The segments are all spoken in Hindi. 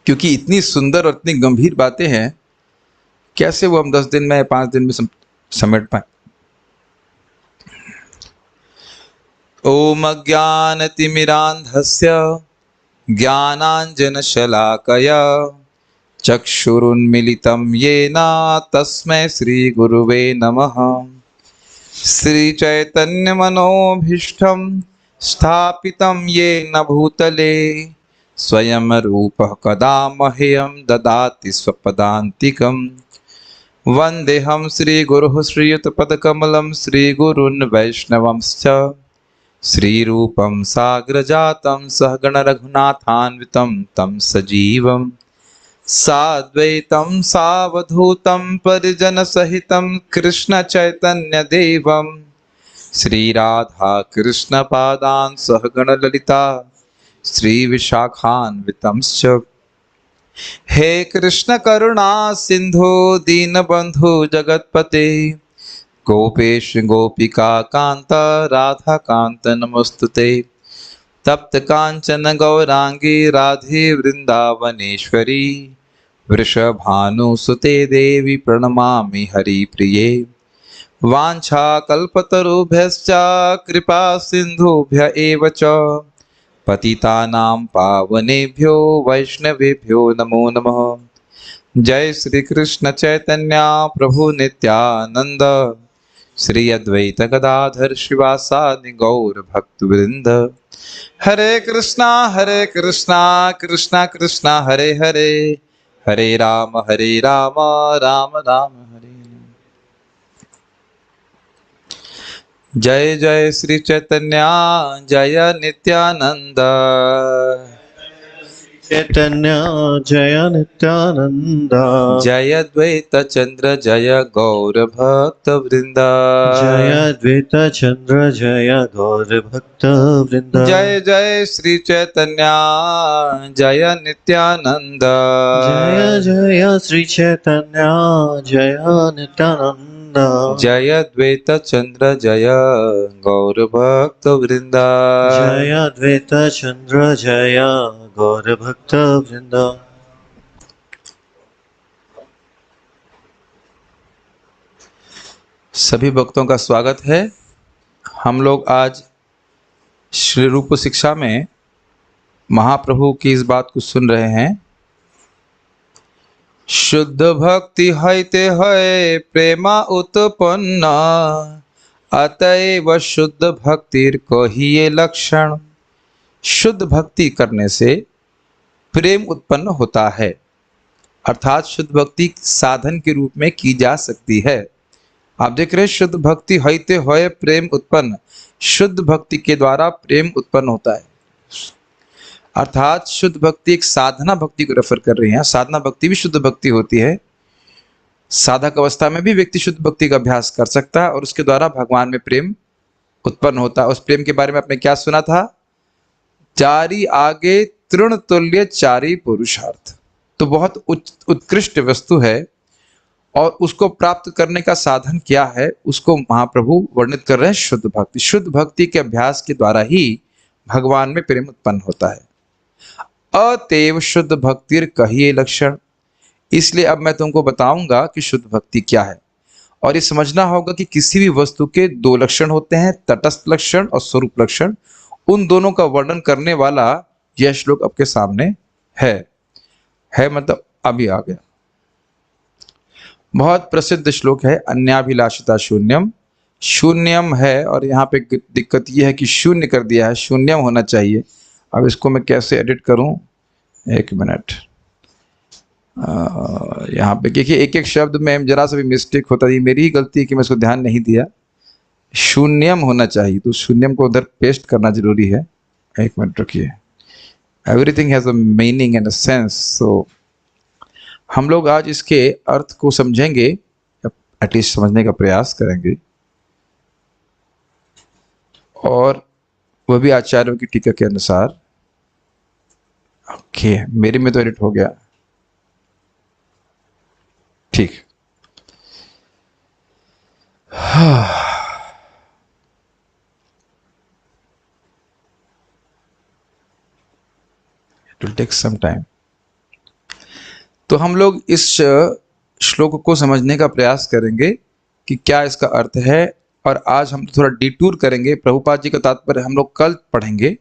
क्योंकि इतनी सुंदर और इतनी गंभीर बातें हैं, कैसे वो हम 10 दिन में या 5 दिन में समेट पाए। ओम अज्ञानतिमिरान्धस्य ज्ञानाञ्जनशलाकया चक्षुरुन्मिलितं येन तस्मै श्रीगुरुवे नमः। श्रीचैतन्यमनोभीष्टं स्थापितं येन भूतले स्वयं रूपः कदा मह्यं ददाति स्वपदान्तिकं। वन्देऽहं श्रीगुरुः श्रीयुतपदकमलं श्रीगुरून् वैष्णवंश्च श्रीरूपं साग्रजातं सहगणरघुनाथान्वितं तं सजीवं साद्वैतं सावधूतं परिजनसहितं कृष्णचैतन्यदेवं श्रीराधाकृष्णपादान् सहगणललिता श्रीविशाखान्वितंश्च। हे कृष्ण करुणा सिंधु दीनबंधु जगतपते गोपेश गोपिका कांत राधा कांत नमोस्तुते। तप्त कांचन गौरांगी राधे वृंदावनेश्वरी वृषभानुसुते देवी प्रणमामि हरिप्रिये। वाञ्छाकल्पतरुभ्यश्च कृपा सिन्धुभ्य एव च पतितानां पावनेभ्यो वैष्णवेभ्यो नमो नमः। जय श्री कृष्ण चैतन्य प्रभु नित्यानंद श्री अद्वैत गदाधर शिवासादि गौर भक्तवृंद। हरे कृष्णा कृष्णा कृष्णा हरे हरे, हरे राम राम राम हरे। जय जय श्री चैतन्य जय नित्यानंद। चैतन्य जय नित्यानंद। जय द्वैत चंद्र जय गौर भक्त वृंद। जय द्वैत चंद्र जय गौर भक्त वृंद। जय जय श्री चैतन्य जय नित्यानंद। जय जय श्री चैतन्य जय नित्यानंद। जय द्वैत चंद्र जय गौर भक्त वृंद। जय द्वैत चंद्र जय गौर भक्त वृंद। सभी भक्तों का स्वागत है। हम लोग आज श्री रूप शिक्षा में महाप्रभु की इस बात को सुन रहे हैं, शुद्ध भक्ति हईते है प्रेमा उत्पन्न अतएव शुद्ध भक्तिर कहिए लक्षण। शुद्ध भक्ति करने से प्रेम उत्पन्न होता है, अर्थात शुद्ध भक्ति साधन के रूप में की जा सकती है। आप देख रहे हैं, शुद्ध भक्ति हईते होए प्रेम उत्पन्न, शुद्ध भक्ति के द्वारा प्रेम उत्पन्न होता है। अर्थात शुद्ध भक्ति एक साधना भक्ति को रेफर कर रही है। साधना भक्ति भी शुद्ध भक्ति होती है। साधक अवस्था में भी व्यक्ति शुद्ध भक्ति का अभ्यास कर सकता है और उसके द्वारा भगवान में प्रेम उत्पन्न होता है। उस प्रेम के बारे में आपने क्या सुना था? चारी आगे तृण तुल्य चारी पुरुषार्थ, तो बहुत उत्कृष्ट वस्तु है और उसको प्राप्त करने का साधन क्या है, उसको महाप्रभु वर्णित कर रहे हैं। शुद्ध भक्ति, शुद्ध भक्ति के अभ्यास के द्वारा ही भगवान में प्रेम उत्पन्न होता है। अतएव शुद्ध भक्तिर कहिए लक्षण। इसलिए अब मैं तुमको बताऊंगा कि शुद्ध भक्ति क्या है। और ये समझना होगा कि किसी भी वस्तु के दो लक्षण होते हैं, तटस्थ लक्षण और स्वरूप लक्षण। उन दोनों का वर्णन करने वाला यह श्लोक आपके सामने है मतलब अभी आ गया। बहुत प्रसिद्ध श्लोक है, अन्याभिलाषिता शून्यम। शून्यम है और यहाँ पे दिक्कत यह है कि शून्य कर दिया है, शून्यम होना चाहिए। अब इसको मैं कैसे एडिट करूं? एक मिनट। यहाँ पे देखिए, एक एक शब्द में जरा सा भी मिस्टेक होता है, मेरी ही गलती है कि मैं इसको ध्यान नहीं दिया। शून्यम होना चाहिए, तो शून्यम को उधर पेस्ट करना जरूरी है। एक मिनट रखिए। Everything has a meaning and a sense. So हम लोग आज इसके अर्थ को समझेंगे, एटलीस्ट समझने का प्रयास करेंगे, और वह भी आचार्यों की टीका के अनुसार। ओके, मेरे में तो एडिट हो गया, ठीक। It will take some time. तो हम लोग इस श्लोक को समझने का प्रयास करेंगे कि क्या इसका अर्थ है, और आज हम थोड़ा डिटूर करेंगे। प्रभुपाद जी का तात्पर्य हम लोग कल पढ़ेंगे।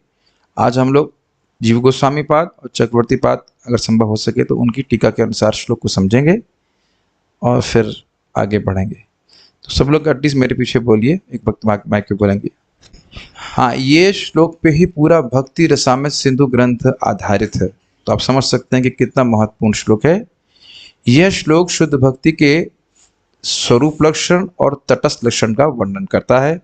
आज हम लोग जीव गोस्वामी पाद और चक्रवर्ती पाद, अगर संभव हो सके तो उनकी टीका के अनुसार श्लोक को समझेंगे और फिर आगे बढ़ेंगे। तो सब लोग एटलीस्ट मेरे पीछे बोलिए, एक वक्त माइक पे बोलेंगे। हाँ, ये श्लोक पे ही पूरा भक्ति रसामृत सिंधु ग्रंथ आधारित है, तो आप समझ सकते हैं कि कितना महत्वपूर्ण श्लोक है। यह श्लोक शुद्ध भक्ति के स्वरूप लक्षण और तटस्थ लक्षण का वर्णन करता है।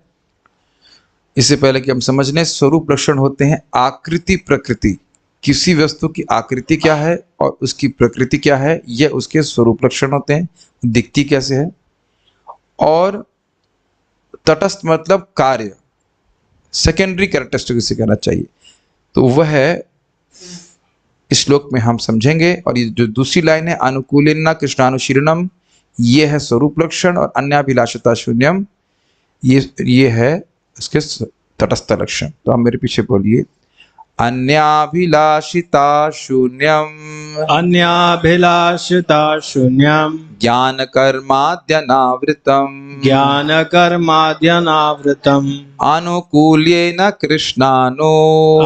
इससे पहले कि हम समझ लें, स्वरूप लक्षण होते हैं आकृति प्रकृति, किसी वस्तु की आकृति क्या है और उसकी प्रकृति क्या है, यह उसके स्वरूप लक्षण होते हैं, दिखती कैसे है। और तटस्थ मतलब कार्य, सेकेंडरी कैरेक्टरिस्टिक इसे कहना चाहिए, तो वह है इस श्लोक में हम समझेंगे। और ये जो दूसरी लाइन है, अनुकूलेन कृष्णानुशीलनम, ये है स्वरूप लक्षण, और अन्याभिलाषिता शून्यम, ये है इसके तटस्थ लक्षण। तो आप मेरे पीछे बोलिए, अन्याभिलाषिता शून्यम, अन्याभिलाषिता शून्यम, ज्ञान कर्माद्यनावृतम, ज्ञान कर्माद्यनावृतम, अनुकूल्येन कृष्णानो,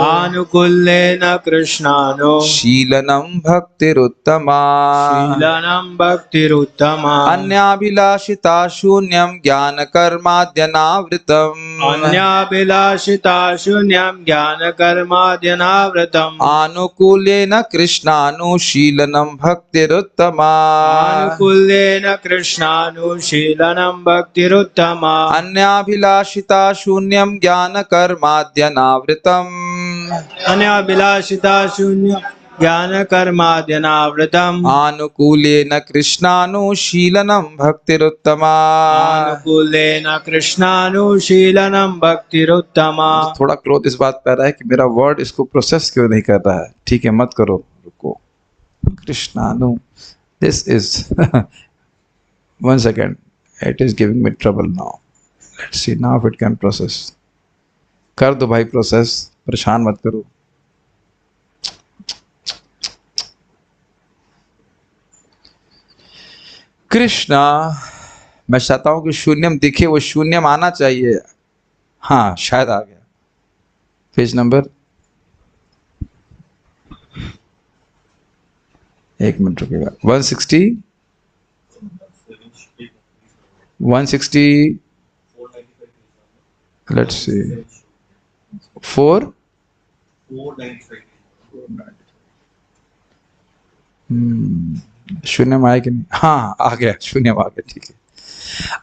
आनुकूल्येन कृष्णानो, शीलनम भक्तिरुत्तमा, शीलनम भक्तिरुत्तमा, अन्याभिलाषिता शून्यम ज्ञान कर्माद्यनावृतम, अन्याभिलाषिता शून्यम, ज्ञान कर्माद्यनावृतम, आनुकूल्येन कृष्णानुशीलनम भक्तिरुत्तमा, आनुकूल्येन कृष्णानुशीलनम भक्तिरुत्तमा, अन्याभिलाषिता शून्यम ज्ञान कर्माद्यनावृतम, अन्याभिलाषिता शून्यम, ज्ञान कर्माद्यनावृतम, आनुकूल्येन कृष्णानुशीलनम भक्तिरुत्तमा। आनुकूल्येन कृष्णानुशीलनम भक्तिरुत्तमा। थोड़ा क्रोध इस बात पर आ रहा है कि मेरा वर्ड इसको प्रोसेस क्यों नहीं कर रहा है। ठीक है, मत करो, रुको। कृष्णानु, this is 1 second, it is giving me trouble now. Let's see now if it can process. कर दो भाई प्रोसेस, परेशान मत करो। कृष्णा, मैं चाहता हूं कि शून्यम दिखे, वो शून्यम आना चाहिए। हाँ, शायद आ गया। पेज नंबर, एक मिनट रुकेगा। 160 लेट्स सी 4 शून्यम आया कि नहीं? हाँ, आ गया, शून्यम आ गया। ठीक है।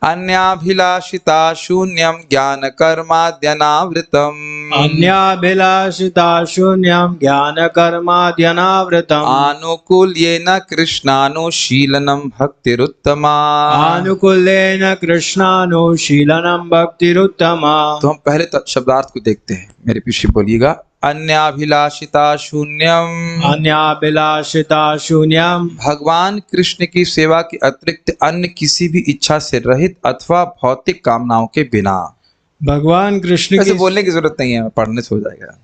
अन्याभिलाषिता शून्यम ज्ञान कर्माद्यनावृतम, अन्याभिलाषिता शून्यम, ज्ञान कर्माद्यनावृतम, आनुकूल्येन कृष्णानुशीलनम भक्तिरुत्तमा, आनुकूल्येन कृष्णानुशीलनम भक्तिरुत्तमा। तो हम पहले शब्दार्थ को देखते हैं, मेरे पीछे बोलिएगा। अन्याभिलाषिता शून्यम, अन्याभिलाषिता शून्यम, भगवान कृष्ण की सेवा के अतिरिक्त अन्य किसी भी इच्छा से रहित अथवा भौतिक कामनाओं के बिना। भगवान कृष्ण ऐसे की बोलने की जरूरत नहीं है, पढ़ने से हो जाएगा।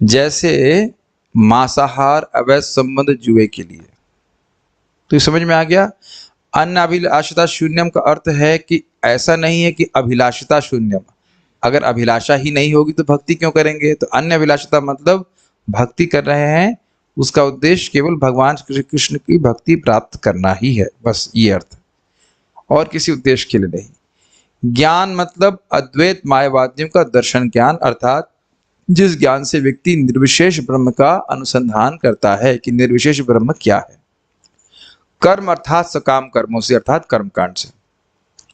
जैसे मांसाहार अवैध संबंध जुए के लिए, तो ये समझ में आ गया। अन्य अभिलाषिता शून्यम का अर्थ है कि ऐसा नहीं है कि अभिलाषिता शून्यम, अगर अभिलाषा ही नहीं होगी तो भक्ति क्यों करेंगे। तो अन्य अभिलाषिता मतलब भक्ति कर रहे हैं, उसका उद्देश्य केवल भगवान कृष्ण की भक्ति प्राप्त करना ही है, बस ये अर्थ, और किसी उद्देश्य के लिए नहीं। ज्ञान मतलब अद्वैत मायावादियों का दर्शन ज्ञान, अर्थात जिस ज्ञान से व्यक्ति निर्विशेष ब्रह्म का अनुसंधान करता है कि निर्विशेष ब्रह्म क्या है। कर्म अर्थात सकाम कर्मों से, अर्थात कर्मकांड से।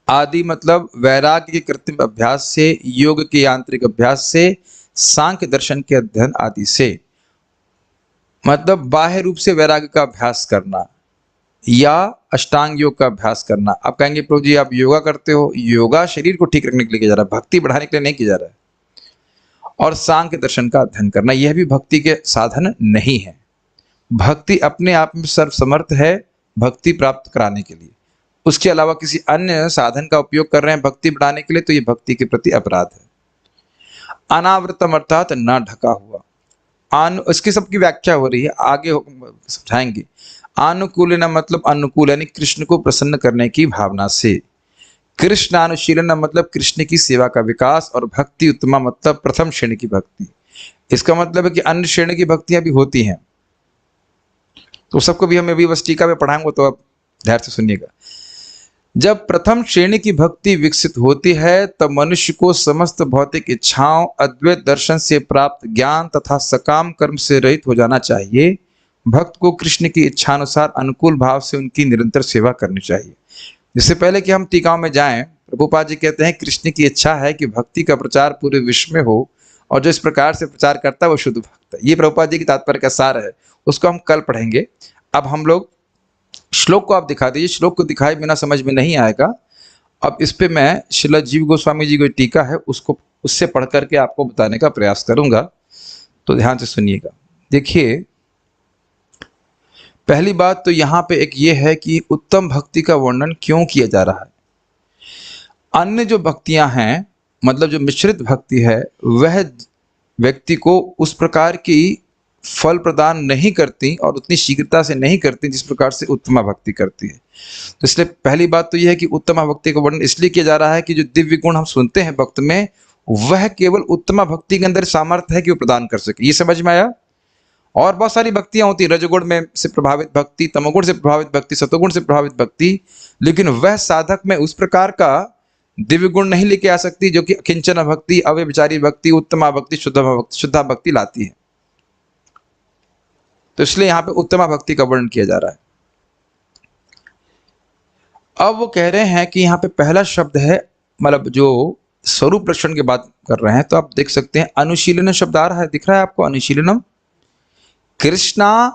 आदि मतलब वैराग्य के कृत्रिम अभ्यास से, योग के यांत्रिक अभ्यास से, सांख्य दर्शन के अध्ययन आदि से। मतलब बाह्य रूप से वैराग्य का अभ्यास करना या अष्टांग योग का अभ्यास करना। आप कहेंगे प्रभु जी आप योगा करते हो, योगा शरीर को ठीक रखने के लिए किया जा रहा है, भक्ति बढ़ाने के लिए नहीं किया जा रहा है। और सांख्य दर्शन का अध्ययन करना, यह भी भक्ति के साधन नहीं है। भक्ति अपने आप में सर्वसमर्थ है भक्ति प्राप्त कराने के लिए। उसके अलावा किसी अन्य साधन का उपयोग कर रहे हैं भक्ति बढ़ाने के लिए, तो ये भक्ति के प्रति अपराध है। अनावृतम अर्थात न ढका हुआ। इसकी सबकी व्याख्या हो रही है, आगे समझाएंगे। आनुकूलन मतलब अनुकूल, यानी कृष्ण को प्रसन्न करने की भावना से। कृष्णानुशीलन मतलब कृष्ण की सेवा का विकास, और भक्ति उत्तमा मतलब प्रथम श्रेणी की भक्ति। इसका मतलब है कि अन्य श्रेणी की भक्तियां भी होती हैं, तो सबको भी हम अभी बस टीका में पढ़ाएंगे, तो आप ध्यान से सुनिएगा। जब प्रथम श्रेणी की भक्ति विकसित होती है तब मनुष्य को समस्त भौतिक इच्छाओं, अद्वैत दर्शन से प्राप्त ज्ञान तथा सकाम कर्म से रहित हो जाना चाहिए। भक्त को कृष्ण की इच्छानुसार अनुकूल भाव से उनकी निरंतर सेवा करनी चाहिए। जिससे पहले कि हम टीकाओं में जाएं, प्रभुपाद जी कहते हैं कृष्ण की इच्छा है कि भक्ति का प्रचार पूरे विश्व में हो, और जो इस प्रकार से प्रचार करता है वो शुद्ध भक्त है। ये प्रभुपाद जी की तात्पर्य का सार है, उसको हम कल पढ़ेंगे। अब हम लोग श्लोक को आप दिखा दीजिए, श्लोक को दिखाए बिना समझ में नहीं आएगा। अब इस पे मैं श्रील जीव गोस्वामी जी की टीका है उसको, उससे पढ़ करके आपको बताने का प्रयास करूंगा, तो ध्यान से सुनिएगा। देखिए, पहली बात तो यहाँ पे एक ये है कि उत्तम भक्ति का वर्णन क्यों किया जा रहा है। अन्य जो भक्तियां हैं, मतलब जो मिश्रित भक्ति है, वह व्यक्ति को उस प्रकार की फल प्रदान नहीं करती और उतनी शीघ्रता से नहीं करती जिस प्रकार से उत्तमा भक्ति करती है। तो इसलिए पहली बात तो यह है कि उत्तमा भक्ति का वर्णन इसलिए किया जा रहा है कि जो दिव्य गुण हम सुनते हैं भक्त में, वह केवल उत्तमा भक्ति के अंदर सामर्थ्य है कि वो प्रदान कर सके। ये समझ में आया? और बहुत सारी भक्तियां होती हैं, रजोगुण में से प्रभावित भक्ति, तमोगुण से प्रभावित भक्ति, सतोगुण से प्रभावित भक्ति, लेकिन वह साधक में उस प्रकार का दिव्य गुण नहीं लेके आ सकती जो कि किंचन भक्ति, अव्यभिचारी भक्ति, उत्तमा भक्ति, शुद्धा भक्ति लाती है। तो इसलिए यहां पे उत्तमा भक्ति का वर्णन किया जा रहा है। अब वो कह रहे हैं कि यहाँ पे पहला शब्द है, मतलब जो स्वरूप लक्षण की बात कर रहे हैं, तो आप देख सकते हैं अनुशीलन शब्द आ रहा है, दिख रहा है आपको? अनुशीलनम, कृष्णा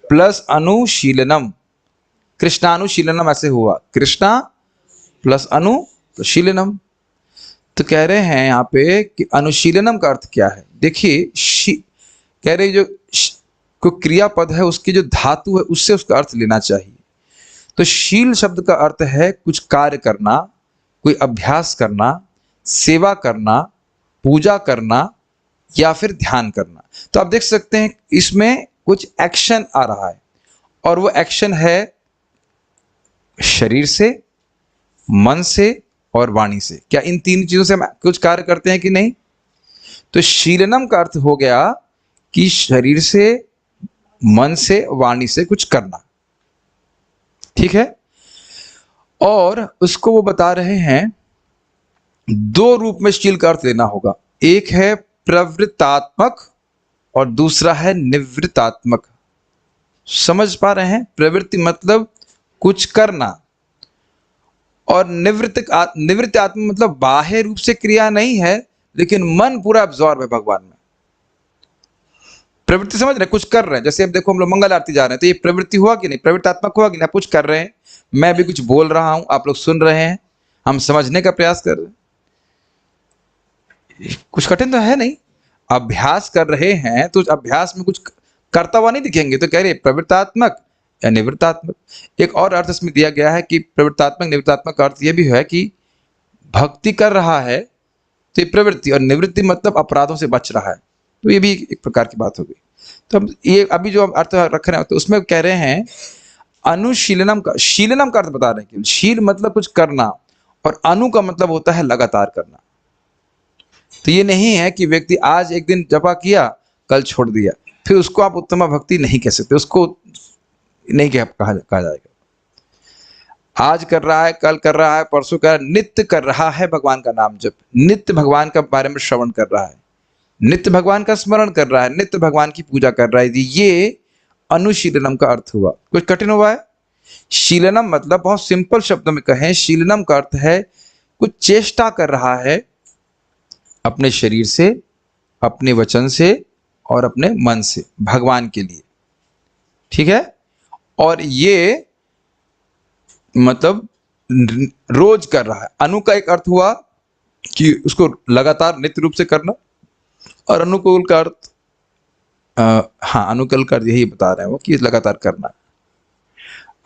प्लस अनुशीलनम, कृष्णानुशीलनम ऐसे हुआ, कृष्णा प्लस अनुशीलनम। तो कह रहे हैं यहाँ पे कि अनुशीलनम का अर्थ क्या है। देखिए, कह रहे जो कोई क्रियापद है उसकी जो धातु है उससे उसका अर्थ लेना चाहिए। तो शील शब्द का अर्थ है कुछ कार्य करना, कोई अभ्यास करना, सेवा करना, पूजा करना या फिर ध्यान करना। तो आप देख सकते हैं इसमें कुछ एक्शन आ रहा है, और वो एक्शन है शरीर से, मन से और वाणी से। क्या इन तीन चीजों से हम कुछ कार्य करते हैं कि नहीं? तो शीलनम का अर्थ हो गया कि शरीर से, मन से, वाणी से कुछ करना, ठीक है। और उसको वो बता रहे हैं दो रूप में शील का अर्थ लेना होगा, एक है प्रवृत्तात्मक और दूसरा है निवृत्तात्मक। समझ पा रहे हैं? प्रवृत्ति मतलब कुछ करना, और निवृत्तात्मक मतलब बाह्य रूप से क्रिया नहीं है लेकिन मन पूरा अब्जॉर्ब है भगवान में। प्रवृत्ति समझ रहे, कुछ कर रहे हैं। जैसे अब देखो हम लोग मंगल आरती जा रहे हैं, तो ये प्रवृत्ति हुआ कि नहीं? प्रवृत्तात्मक हुआ कि नहीं? कुछ कर रहे हैं, मैं भी कुछ बोल रहा हूं, आप लोग सुन रहे हैं, हम समझने का प्रयास कर रहे हैं। कुछ कठिन तो है नहीं, अभ्यास कर रहे हैं तो अभ्यास में कुछ करता हुआ नहीं दिखेंगे। तो कह रहे प्रवृत्तात्मक या निवृत्तात्मक। एक और अर्थ इसमें दिया गया है कि प्रवृत्तात्मक निवृत्तात्मक का अर्थ यह भी है कि भक्ति कर रहा है तो ये प्रवृत्ति, और निवृत्ति मतलब अपराधों से बच रहा है, तो ये भी एक प्रकार की बात हो गई। तो हम ये अभी जो अर्थ रख रहे हैं तो उसमें कह रहे हैं अनुशीलनम का, शीलनम का अर्थ बता रहे हैं कि शील मतलब कुछ करना, और अनु का मतलब होता है लगातार करना। तो ये नहीं है कि व्यक्ति आज एक दिन जपा किया, कल छोड़ दिया, फिर उसको आप उत्तम भक्ति नहीं कह सकते, उसको नहीं कहा जाएगा। आज कर रहा है, कल कर रहा है, परसों कर, नित्य कर रहा है भगवान का नाम जप, नित्य भगवान का बारे में श्रवण कर रहा है, नित्य भगवान का स्मरण कर रहा है, नित्य भगवान की पूजा कर रहा है, ये अनुशीलनम का अर्थ हुआ। कुछ कठिन हुआ है? शीलनम मतलब बहुत सिंपल शब्दों में कहें, शीलनम का अर्थ है कुछ चेष्टा कर रहा है अपने शरीर से, अपने वचन से और अपने मन से भगवान के लिए, ठीक है। और ये मतलब रोज कर रहा है। अनु का एक अर्थ हुआ कि उसको लगातार नित्य रूप से करना, और अनुकूल का अर्थ हाँ, अनुकूल का अर्थ यही बता रहे हैं वो कि लगातार करना।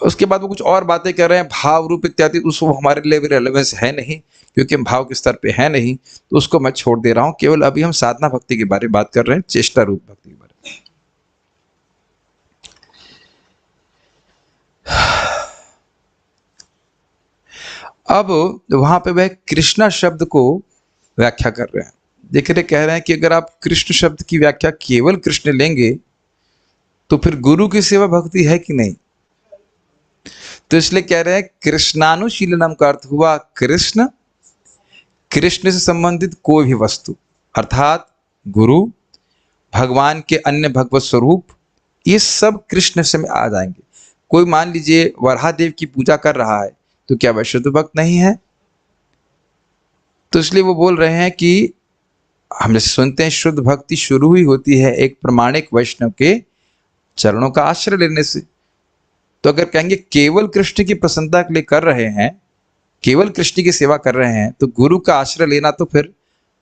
उसके बाद वो कुछ और बातें कर रहे हैं, भाव रूप इत्यादि, उसको हमारे लिए रेलेवेंस है नहीं, क्योंकि हम भाव के स्तर पे है नहीं, तो उसको मैं छोड़ दे रहा हूँ। केवल अभी हम साधना भक्ति के बारे में बात कर रहे हैं, चेष्टा रूप भक्ति के बारे में। अब वहां पे वह कृष्णा शब्द को व्याख्या कर रहे हैं। देख रहे, कह रहे हैं कि अगर आप कृष्ण शब्द की व्याख्या केवल कृष्ण लेंगे तो फिर गुरु की सेवा भक्ति है कि नहीं। तो इसलिए कह रहे हैं कृष्णानुशीलनम का अर्थ हुआ कृष्ण, कृष्ण से संबंधित कोई भी वस्तु, अर्थात गुरु, भगवान के अन्य भगवत स्वरूप, ये सब कृष्ण से में आ जाएंगे। कोई मान लीजिए वराहदेव की पूजा कर रहा है, तो क्या वह शुद्ध भक्त नहीं है। तो इसलिए वो बोल रहे हैं कि हम जैसे सुनते हैं शुद्ध भक्ति शुरू ही होती है एक प्रमाणिक वैष्णव के चरणों का आश्रय लेने से। तो अगर कहेंगे केवल कृष्ण की प्रसन्नता के लिए कर रहे हैं, केवल कृष्ण की सेवा कर रहे हैं, तो गुरु का आश्रय लेना तो फिर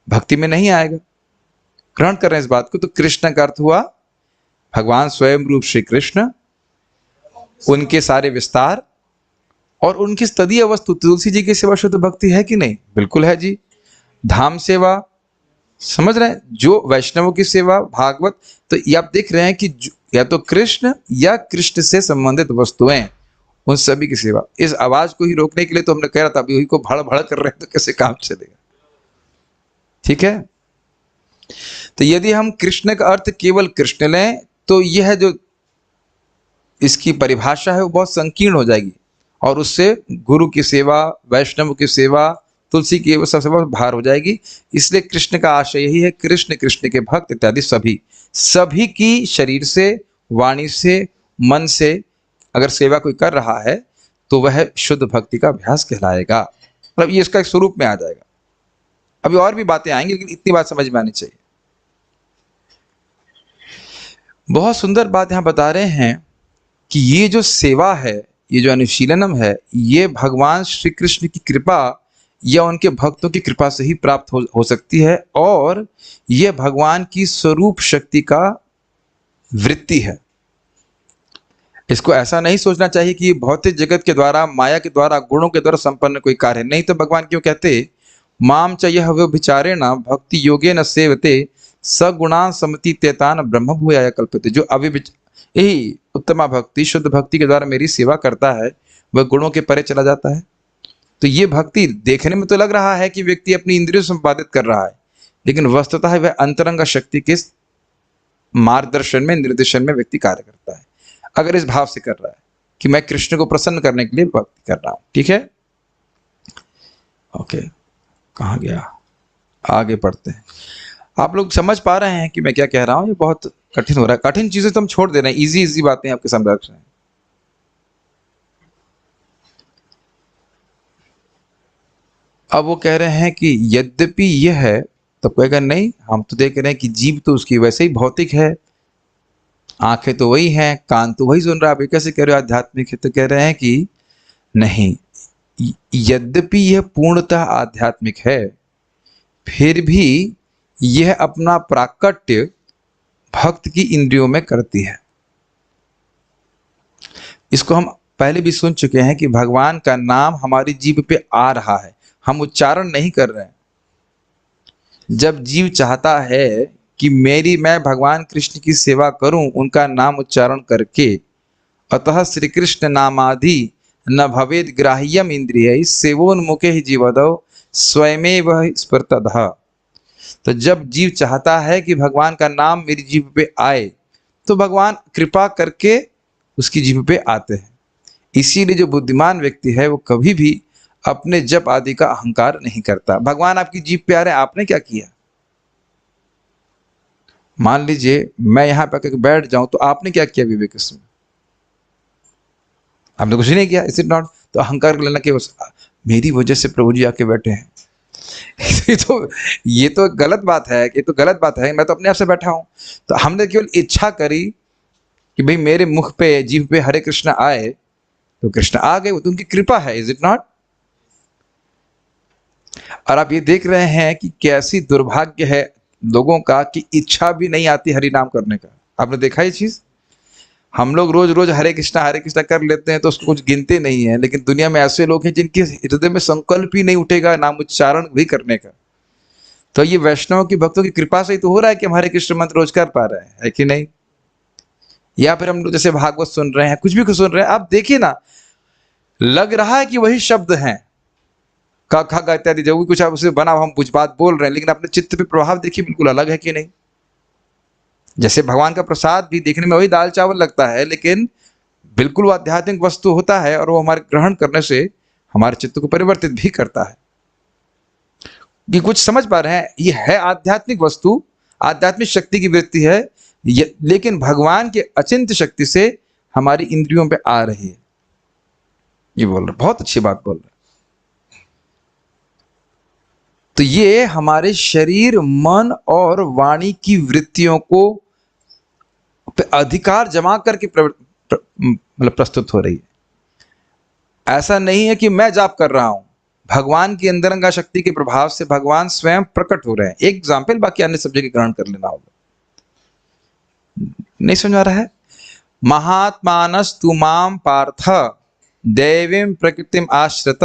भक्ति में नहीं आएगा। ग्रहण कर रहे हैं इस बात को। तो कृष्ण का अर्थ हुआ भगवान स्वयं रूप श्री कृष्ण, उनके सारे विस्तार और उनकी तदीय वस्तु। तुलसी जी की सेवा शुद्ध भक्ति है कि नहीं? बिल्कुल है जी। धाम सेवा, समझ रहे हैं, जो वैष्णवों की सेवा, भागवत, तो ये आप देख रहे हैं कि या तो कृष्ण या कृष्ण से संबंधित वस्तुएं, उन सभी की सेवा। इस आवाज को ही रोकने के लिए तो हमने कह रहा था, अभी वही को भड़ भड़ कर रहे हैं तो कैसे काम चलेगा। ठीक है, तो यदि हम कृष्ण का अर्थ केवल कृष्ण लें तो यह जो इसकी परिभाषा है वो बहुत संकीर्ण हो जाएगी, और उससे गुरु की सेवा, वैष्णव की सेवा, तुलसी की सब सेवा भार हो जाएगी। इसलिए कृष्ण का आशय यही है, कृष्ण, कृष्ण के भक्त इत्यादि सभी की शरीर से, वाणी से, मन से अगर सेवा कोई कर रहा है तो वह शुद्ध भक्ति का अभ्यास कहलाएगा। मतलब ये इसका एक स्वरूप में आ जाएगा। अभी और भी बातें आएंगी, लेकिन इतनी बात समझ में आनी चाहिए। बहुत सुंदर बात यहां बता रहे हैं कि ये जो सेवा है, ये जो अनुशीलनम है, ये भगवान श्री कृष्ण की कृपा या उनके भक्तों की कृपा से ही प्राप्त हो सकती है, और यह भगवान की स्वरूप शक्ति का वृत्ति है। इसको ऐसा नहीं सोचना चाहिए कि भौतिक जगत के द्वारा, माया के द्वारा, गुणों के द्वारा संपन्न कोई कार्य नहीं। तो भगवान क्यों कहते, माम च यह व्यभिचारेण भक्ति योगेन सेवते सगुणान समति तेतान ब्रह्म भूयाय कल्पते। जो यही उत्तमा भक्ति, शुद्ध भक्ति के द्वारा मेरी सेवा करता है, वह गुणों के परे चला जाता है। तो ये भक्ति देखने में तो लग रहा है कि व्यक्ति अपनी इंद्रियों से संपादित कर रहा है, लेकिन वस्तुतः वह अंतरंग शक्ति के मार्गदर्शन में, निर्देशन में व्यक्ति कार्य करता है, अगर इस भाव से कर रहा है कि मैं कृष्ण को प्रसन्न करने के लिए भक्ति कर रहा हूं। ठीक है, ओके, कहाँ गया, आगे पढ़ते हैं। आप लोग समझ पा रहे हैं कि मैं क्या कह रहा हूं? ये बहुत कठिन हो रहा है। कठिन चीजें तो हम छोड़ दे रहे हैं, इजी इजी बातें आपके सामने रख रहे हैं। अब वो कह रहे हैं कि यद्यपि यह है, तो कहेगा नहीं, हम तो देख रहे हैं कि जीव तो उसकी वैसे ही भौतिक है, आंखें तो वही हैं, कान तो वही सुन रहा है, आप कैसे कह रहे हो आध्यात्मिक है? तो कह रहे हैं कि नहीं, यद्यपि यह पूर्णतः आध्यात्मिक है, फिर भी यह अपना प्राकट्य भक्त की इंद्रियों में करती है। इसको हम पहले भी सुन चुके हैं कि भगवान का नाम हमारी जीभ पे आ रहा है, हम उच्चारण नहीं कर रहे हैं। जब जीव चाहता है कि मैं भगवान कृष्ण की सेवा करूं उनका नाम उच्चारण करके, अतः श्री कृष्ण नामाधि न भवेद ग्राह्यम इंद्रिय सेवोन्मुखे ही जीवदौ स्वयमेव स्फुरतः। तो जब जीव चाहता है कि भगवान का नाम मेरी जीभ पे आए, तो भगवान कृपा करके उसकी जीभ पे आते हैं। इसीलिए जो बुद्धिमान व्यक्ति है वो कभी भी अपने जप आदि का अहंकार नहीं करता। भगवान आपकी जीभ पे आ रहे हैं, आपने क्या किया? मान लीजिए मैं यहां पर बैठ जाऊं, तो आपने क्या किया विवेक इसमें? आपने कुछ नहीं किया, इज इट नॉट? तो अहंकार कर लेना कि मेरी वजह से प्रभु जी आके बैठे हैं। ये तो गलत बात है, ये तो गलत बात है। मैं तो अपने आप से बैठा हूं। तो हमने केवल इच्छा करी कि भाई मेरे मुख पे, जीभ पे हरे कृष्ण आए, तो कृष्ण आ गए, वो तो उनकी कृपा है, इज इट नॉट? और आप ये देख रहे हैं कि कैसी दुर्भाग्य है लोगों का कि इच्छा भी नहीं आती हरि नाम करने का। आपने देखा ये चीज? हम लोग रोज रोज हरे कृष्णा कर लेते हैं तो उसको कुछ गिनते नहीं है, लेकिन दुनिया में ऐसे लोग हैं जिनके हृदय में संकल्प ही नहीं उठेगा नाम उच्चारण भी करने का। तो ये वैष्णव की भक्तों की कृपा से ही तो हो रहा है कि हम हरे कृष्ण मंत्र रोज कर पा रहे हैं, है कि नहीं? या फिर हम लोग जैसे भागवत सुन रहे हैं, कुछ भी कुछ सुन रहे हैं, आप देखिए ना, लग रहा है कि वही शब्द हैं, का खा गा इत्यादि, जो भी कुछ आप उसे बना हम कुछ बात बोल रहे हैं, लेकिन अपने चित्त पे प्रभाव देखिए बिल्कुल अलग है कि नहीं? जैसे भगवान का प्रसाद भी देखने में वही दाल चावल लगता है, लेकिन बिल्कुल वो आध्यात्मिक वस्तु होता है और वो हमारे ग्रहण करने से हमारे चित्त को परिवर्तित भी करता है। कि कुछ समझ पा रहे हैं, ये है आध्यात्मिक वस्तु, आध्यात्मिक शक्ति की वृत्ति है, लेकिन भगवान के अचिंत्य शक्ति से हमारी इंद्रियों पे आ रही है। ये बोल रहे, बहुत अच्छी बात बोल रहे। तो ये हमारे शरीर, मन और वाणी की वृत्तियों को पे अधिकार जमा करके मतलब प्रस्तुत हो रही है। ऐसा नहीं है कि मैं जाप कर रहा हूं, भगवान की अंतरंगा शक्ति के प्रभाव से भगवान स्वयं प्रकट हो रहे हैं। एक एग्जाम्पल, बाकी अन्य सब जगह ग्रहण कर लेना होगा। नहीं समझ आ रहा है? महात्मानस्तु माम पार्थ दैवीं प्रकृतिम आश्रित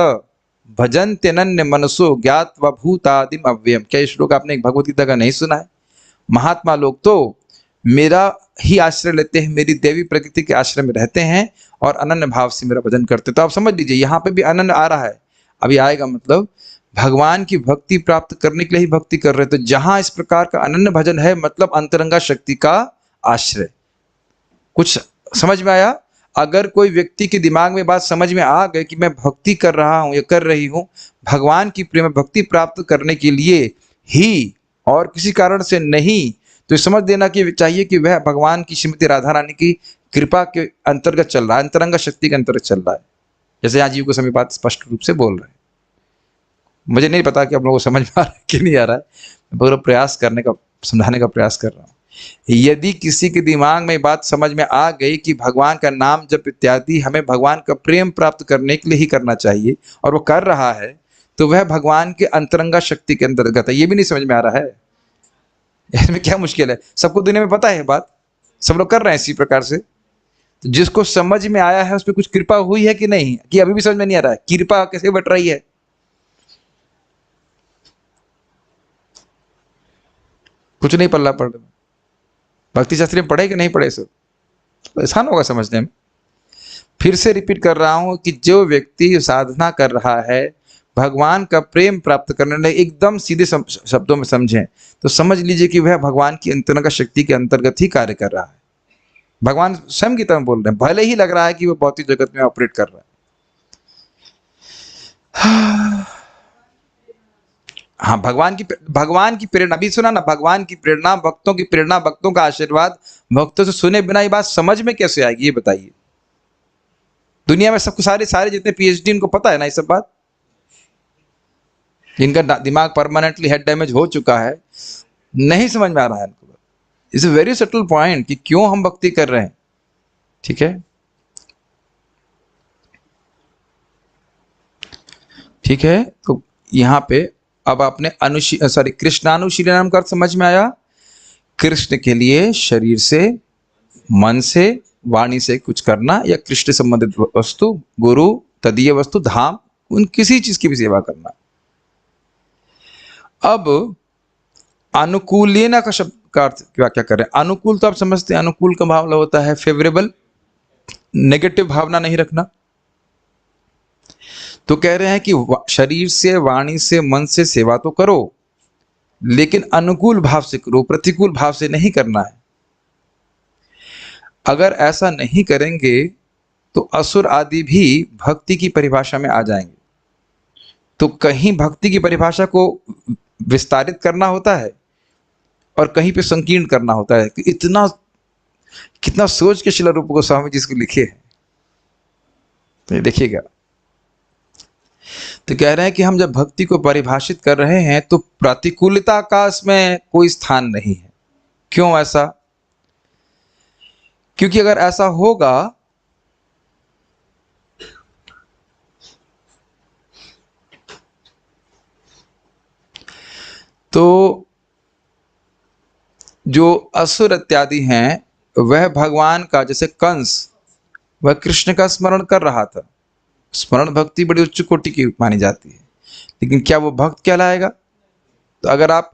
भजन्त्यनन्य मनसो ज्ञात्वा भूतादिम अव्ययम। क्या ये श्लोक आपने भगवत गीता का नहीं सुना है? महात्मा लोग तो मेरा ही आश्रय लेते हैं, मेरी देवी प्रकृति के आश्रय में रहते हैं और अनन्य भाव से मेरा भजन करते हैं। तो आप समझ लीजिए, यहाँ पे भी अनन्य आ रहा है, अभी आएगा, मतलब भगवान की भक्ति प्राप्त करने के लिए ही भक्ति कर रहे हैं। तो जहां इस प्रकार का अनन्य भजन है, मतलब अंतरंगा शक्ति का आश्रय। कुछ समझ में आया? अगर कोई व्यक्ति के दिमाग में बात समझ में आ गई कि मैं भक्ति कर रहा हूं या कर रही हूं भगवान की प्रेम भक्ति प्राप्त करने के लिए ही और किसी कारण से नहीं, तो समझ देना कि चाहिए कि वह भगवान की श्रीमती राधा रानी की कृपा के अंतर्गत चल रहा है, अंतरंगा शक्ति के अंतर्गत चल रहा है। जैसे यहाँ जीव को समय बात स्पष्ट रूप से बोल रहे हैं। मुझे नहीं पता कि आप लोगों को समझ में आ रहा है कि नहीं आ रहा है, मैं पूरा प्रयास करने का, समझाने का प्रयास कर रहा हूँ। यदि किसी के दिमाग में बात समझ में आ गई कि भगवान का नाम जप इत्यादि हमें भगवान का प्रेम प्राप्त करने के लिए ही करना चाहिए और वो कर रहा है, तो वह भगवान के अंतरंगा शक्ति के अंतर्गत है। ये भी नहीं समझ में आ रहा है? इसमें क्या मुश्किल है? सबको दुनिया में पता है बात, सब लोग कर रहे हैं इसी प्रकार से। तो जिसको समझ में आया है उस पर कुछ कृपा हुई है कि नहीं, कि अभी भी समझ में नहीं आ रहा है कृपा कैसे बट रही है? कुछ नहीं पल्ला पड़ रहा। भक्ति शास्त्री में पढ़े कि नहीं पढ़े, सब आसान होगा समझने में। फिर से रिपीट कर रहा हूं कि जो व्यक्ति साधना कर रहा है भगवान का प्रेम प्राप्त करने में, एकदम सीधे शब्दों में समझें तो समझ लीजिए कि वह भगवान की अंतरंगा शक्ति के अंतर्गत ही कार्य कर रहा है। भगवान स्वयं की तरह बोल रहे हैं, भले ही लग रहा है कि वह भौतिक जगत में ऑपरेट कर रहा है। हाँ, भगवान की प्रेरणा भी सुना ना, भगवान की प्रेरणा, भक्तों की प्रेरणा, भक्तों का आशीर्वाद, भक्तों से सुने बिना ये बात समझ में कैसे आएगी, ये बताइए? दुनिया में सबको सारे जितने पीएचडी इनको पता है ना ये सब बात, इनका दिमाग परमानेंटली हेड डैमेज हो चुका है, नहीं समझ में आ रहा है इनको। It's a very subtle point कि क्यों हम भक्ति कर रहे हैं। ठीक है, ठीक है। तो यहाँ पे अब आपने कृष्णानुशीलनम का अर्थ समझ में आया। कृष्ण के लिए शरीर से, मन से, वाणी से कुछ करना या कृष्ण संबंधित वस्तु, गुरु, तदीय वस्तु, धाम, उन किसी चीज की भी सेवा करना। अब अनुकूलेना का शब्द का अर्थ क्या क्या कर रहे हैं? अनुकूल तो आप समझते हैं, अनुकूल का भाव होता है फेवरेबल, नेगेटिव भावना नहीं रखना। तो कह रहे हैं कि शरीर से, वाणी से, मन से सेवा तो करो, लेकिन अनुकूल भाव से करो, प्रतिकूल भाव से नहीं करना है। अगर ऐसा नहीं करेंगे तो असुर आदि भी भक्ति की परिभाषा में आ जाएंगे। तो कहीं भक्ति की परिभाषा को विस्तारित करना होता है और कहीं पे संकीर्ण करना होता है। कि इतना कितना सोच के शिला रूप गोस्वामी जी इसको लिखे हैं, तो देखिएगा। तो कह रहे हैं कि हम जब भक्ति को परिभाषित कर रहे हैं तो प्रतिकूलता का इसमें कोई स्थान नहीं है। क्यों ऐसा? क्योंकि अगर ऐसा होगा तो जो असुर इत्यादि हैं वह भगवान का, जैसे कंस वह कृष्ण का स्मरण कर रहा था, स्मरण भक्ति बड़ी उच्च कोटि की मानी जाती है, लेकिन क्या वो भक्त कहलाएगा? तो अगर आप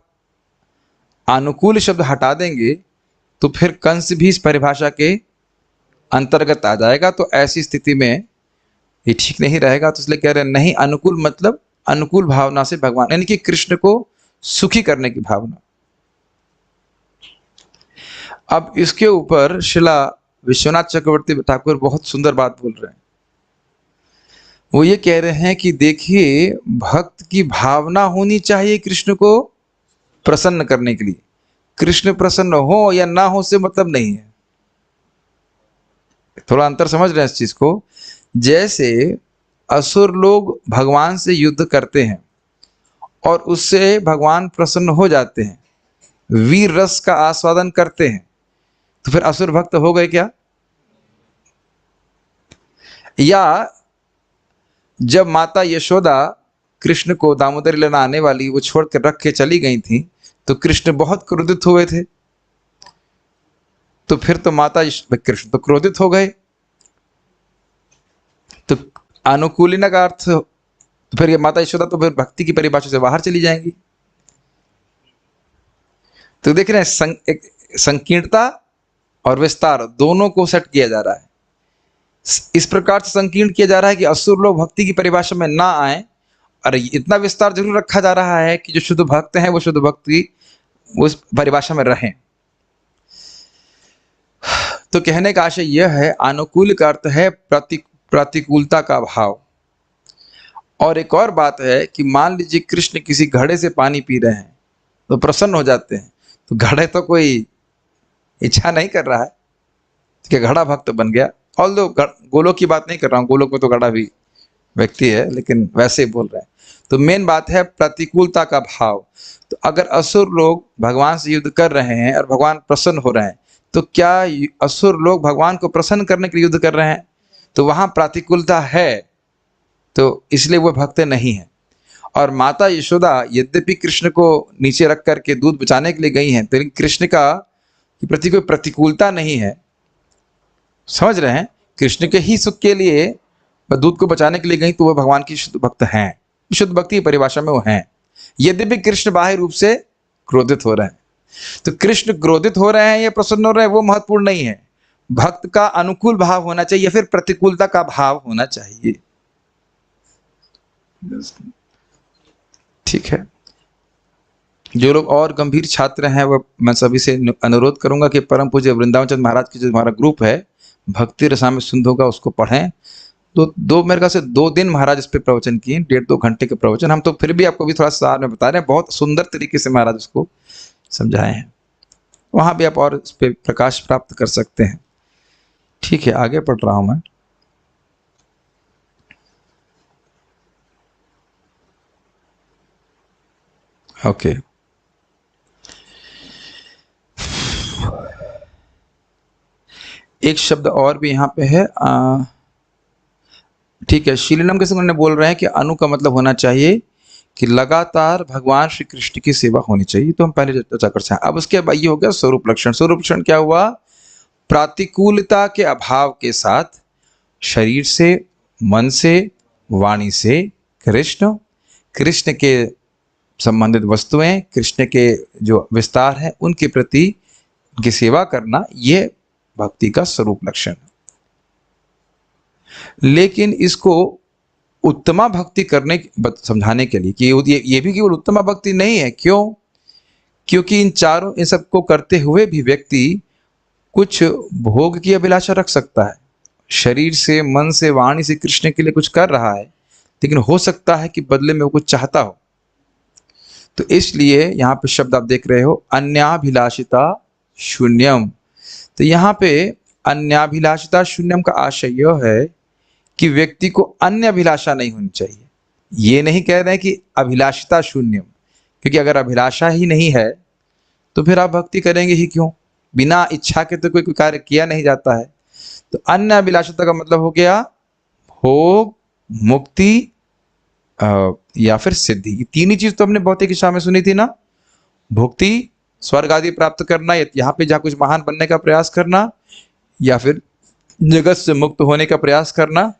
अनुकूल शब्द हटा देंगे तो फिर कंस भी इस परिभाषा के अंतर्गत आ जाएगा, तो ऐसी स्थिति में ये ठीक नहीं रहेगा। तो इसलिए कह रहे हैं नहीं, अनुकूल मतलब अनुकूल भावना से भगवान, यानी कि कृष्ण को सुखी करने की भावना। अब इसके ऊपर शिला विश्वनाथ चक्रवर्ती ठाकुर बहुत सुंदर बात बोल रहे हैं। वो ये कह रहे हैं कि देखिए, भक्त की भावना होनी चाहिए कृष्ण को प्रसन्न करने के लिए। कृष्ण प्रसन्न हो या ना हो से मतलब नहीं है। थोड़ा अंतर समझ रहे हैं इस चीज को। जैसे असुर लोग भगवान से युद्ध करते हैं और उससे भगवान प्रसन्न हो जाते हैं, वीर रस का आस्वादन करते हैं, तो फिर असुर भक्त हो गए क्या? या जब माता यशोदा कृष्ण को दामोदरी लेने आने वाली वो छोड़ कर रख के चली गई थी, तो कृष्ण बहुत क्रोधित हुए थे, तो फिर तो कृष्ण तो क्रोधित हो गए। तो अनुकूलिना का अर्थ, तो फिर ये माता यशोदा तो फिर भक्ति की परिभाषा से बाहर चली जाएंगी। तो देख रहे हैं संकीर्णता और विस्तार दोनों को सेट किया जा रहा है। इस प्रकार से संकीर्ण किया जा रहा है कि असुर लोग भक्ति की परिभाषा में ना आए, और इतना विस्तार जरूर रखा जा रहा है कि जो शुद्ध भक्त हैं वो शुद्ध भक्ति उस परिभाषा में रहें। तो कहने का आशय यह है, अनुकूल का अर्थ है प्रतिकूलता का भाव। और एक और बात है कि मान लीजिए कृष्ण किसी घड़े से पानी पी रहे हैं तो प्रसन्न हो जाते हैं, तो घड़े तो कोई इच्छा नहीं कर रहा है कि घड़ा भक्त बन गया। ऑल दो गोलोक की बात नहीं कर रहा हूँ, गोलोक में तो घड़ा भी व्यक्ति है, लेकिन वैसे ही बोल रहे हैं। तो मेन बात है प्रतिकूलता का भाव। तो अगर असुर लोग भगवान से युद्ध कर रहे हैं और भगवान प्रसन्न हो रहे हैं, तो क्या असुर लोग भगवान को प्रसन्न करने के लिए युद्ध कर रहे हैं? तो वहां प्रतिकूलता है, तो इसलिए वो भक्त नहीं है। और माता यशोदा यद्यपि कृष्ण को नीचे रख करके दूध बचाने के लिए गई हैं, लेकिन कृष्ण का प्रति कोई प्रतिकूलता नहीं है। समझ रहे हैं? कृष्ण के ही सुख के लिए वह दूध को बचाने के लिए गई, तो वह भगवान की शुद्ध भक्त हैं, शुद्ध भक्ति की परिभाषा में वो हैं। यद्यपि कृष्ण बाह्य रूप से क्रोधित हो रहे हैं, तो कृष्ण क्रोधित हो रहे हैं या प्रसन्न हो रहे हैं वो महत्वपूर्ण नहीं है। भक्त का अनुकूल भाव होना चाहिए या फिर प्रतिकूलता का भाव होना चाहिए। ठीक है। जो लोग और गंभीर छात्र हैं वह मैं सभी से अनुरोध करूंगा कि परम पूज्य वृंदावन चंद्र महाराज की जो हमारा ग्रुप है भक्ति रसामृत सिंधु का, उसको पढ़ें। दो मेरे ख्याल से 2 दिन महाराज इस पे प्रवचन किए, 1.5-2 घंटे के प्रवचन। हम तो फिर भी आपको भी थोड़ा सार में बता रहे हैं, बहुत सुंदर तरीके से महाराज उसको समझाए हैं। वहां भी आप और इस पे प्रकाश प्राप्त कर सकते हैं। ठीक है, आगे पढ़ रहा हूं मैं। ओके, एक शब्द और भी यहाँ पे है। ठीक है, शीलिनम के संग बोल रहे हैं कि अनु का मतलब होना चाहिए कि लगातार भगवान श्री कृष्ण की सेवा होनी चाहिए। तो हम पहले चर्चा कर सकते हैं। अब उसके बाद ये हो गया स्वरूप लक्षण। स्वरूप लक्षण क्या हुआ? प्रतिकूलता के अभाव के साथ शरीर से, मन से, वाणी से कृष्ण के संबंधित वस्तुएं, कृष्ण के जो विस्तार है उनके प्रति उनकी सेवा करना, ये भक्ति का स्वरूप लक्षण। लेकिन इसको उत्तमा भक्ति करने समझाने के लिए कि ये भी केवल उत्तमा भक्ति नहीं है। क्यों? क्योंकि इन सबको करते हुए भी व्यक्ति कुछ भोग की अभिलाषा रख सकता है। शरीर से, मन से, वाणी से कृष्ण के लिए कुछ कर रहा है, लेकिन हो सकता है कि बदले में वो कुछ चाहता हो। तो इसलिए यहाँ पे शब्द आप देख रहे हो, अन्याभिलाषिता शून्यम। तो यहाँ पे अन्याभिलाषिता शून्यम का आशय यह है कि व्यक्ति को अन्य अभिलाषा नहीं होनी चाहिए। ये नहीं कह रहे हैं कि अभिलाषिता शून्यम, क्योंकि अगर अभिलाषा ही नहीं है तो फिर आप भक्ति करेंगे ही क्यों? बिना इच्छा के तो कोई कार्य किया नहीं जाता है। तो अन्य अभिलाषिता का मतलब हो गया भोग, मुक्ति या फिर सिद्धि। ये तीन ही चीज तो हमने भौतिक इच्छा में सुनी थी ना, भुक्ति, स्वर्ग आदि प्राप्त करना, या यहाँ पे जहाँ कुछ महान बनने का प्रयास करना, या फिर जगत से मुक्त होने का प्रयास करना,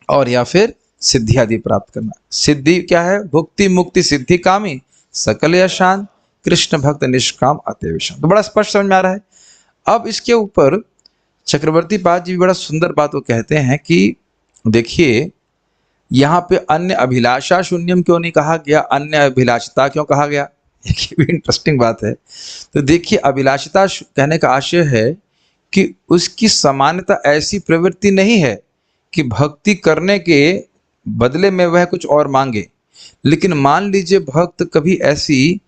और या फिर सिद्धि आदि प्राप्त करना। सिद्धि क्या है? भुक्ति मुक्ति सिद्धि कामी सकल यशान कृष्ण भक्त निष्काम अतएव शांत। तो बड़ा स्पष्ट समझ में आ रहा है। अब इसके ऊपर चक्रवर्ती पाद जी भी बड़ा सुंदर बात वो कहते हैं कि देखिए यहाँ पे अन्य अभिलाषा शून्यम क्यों नहीं कहा गया, अन्य अभिलाषिता क्यों कहा गया? ये भी इंटरेस्टिंग बात है। तो देखिए अभिलाषिता कहने का आशय है कि उसकी समानता ऐसी प्रवृत्ति नहीं है कि भक्ति करने के बदले में वह कुछ और मांगे। लेकिन मान लीजिए भक्त कभी ऐसी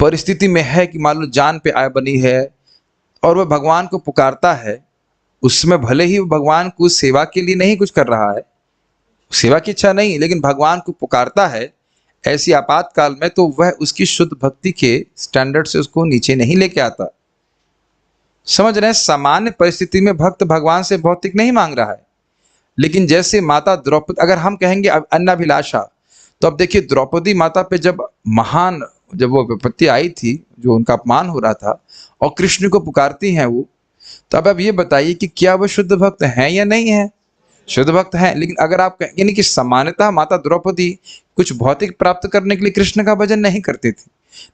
परिस्थिति में है कि मान लो जान पे आय बनी है और वह भगवान को पुकारता है, उसमें भले ही वो भगवान को सेवा के लिए नहीं कुछ कर रहा है, सेवा की इच्छा नहीं, लेकिन भगवान को पुकारता है ऐसी आपातकाल में, तो वह उसकी शुद्ध भक्ति के स्टैंडर्ड से उसको नीचे नहीं लेके आता। समझ रहे हैं? सामान्य परिस्थिति में भक्त भगवान से भौतिक नहीं मांग रहा है। लेकिन जैसे माता द्रौपदी, अगर हम कहेंगे अन्नाभिलाषा, तो अब देखिए द्रौपदी माता पे जब वो विपत्ति आई थी, जो उनका अपमान हो रहा था, और कृष्ण को पुकारती हैं वो, तो अब ये बताइए कि क्या वो शुद्ध भक्त हैं या नहीं है? शुद्ध भक्त हैं। लेकिन अगर आप यानी कि सामान्यतः माता द्रौपदी कुछ भौतिक प्राप्त करने के लिए कृष्ण का भजन नहीं करती थी,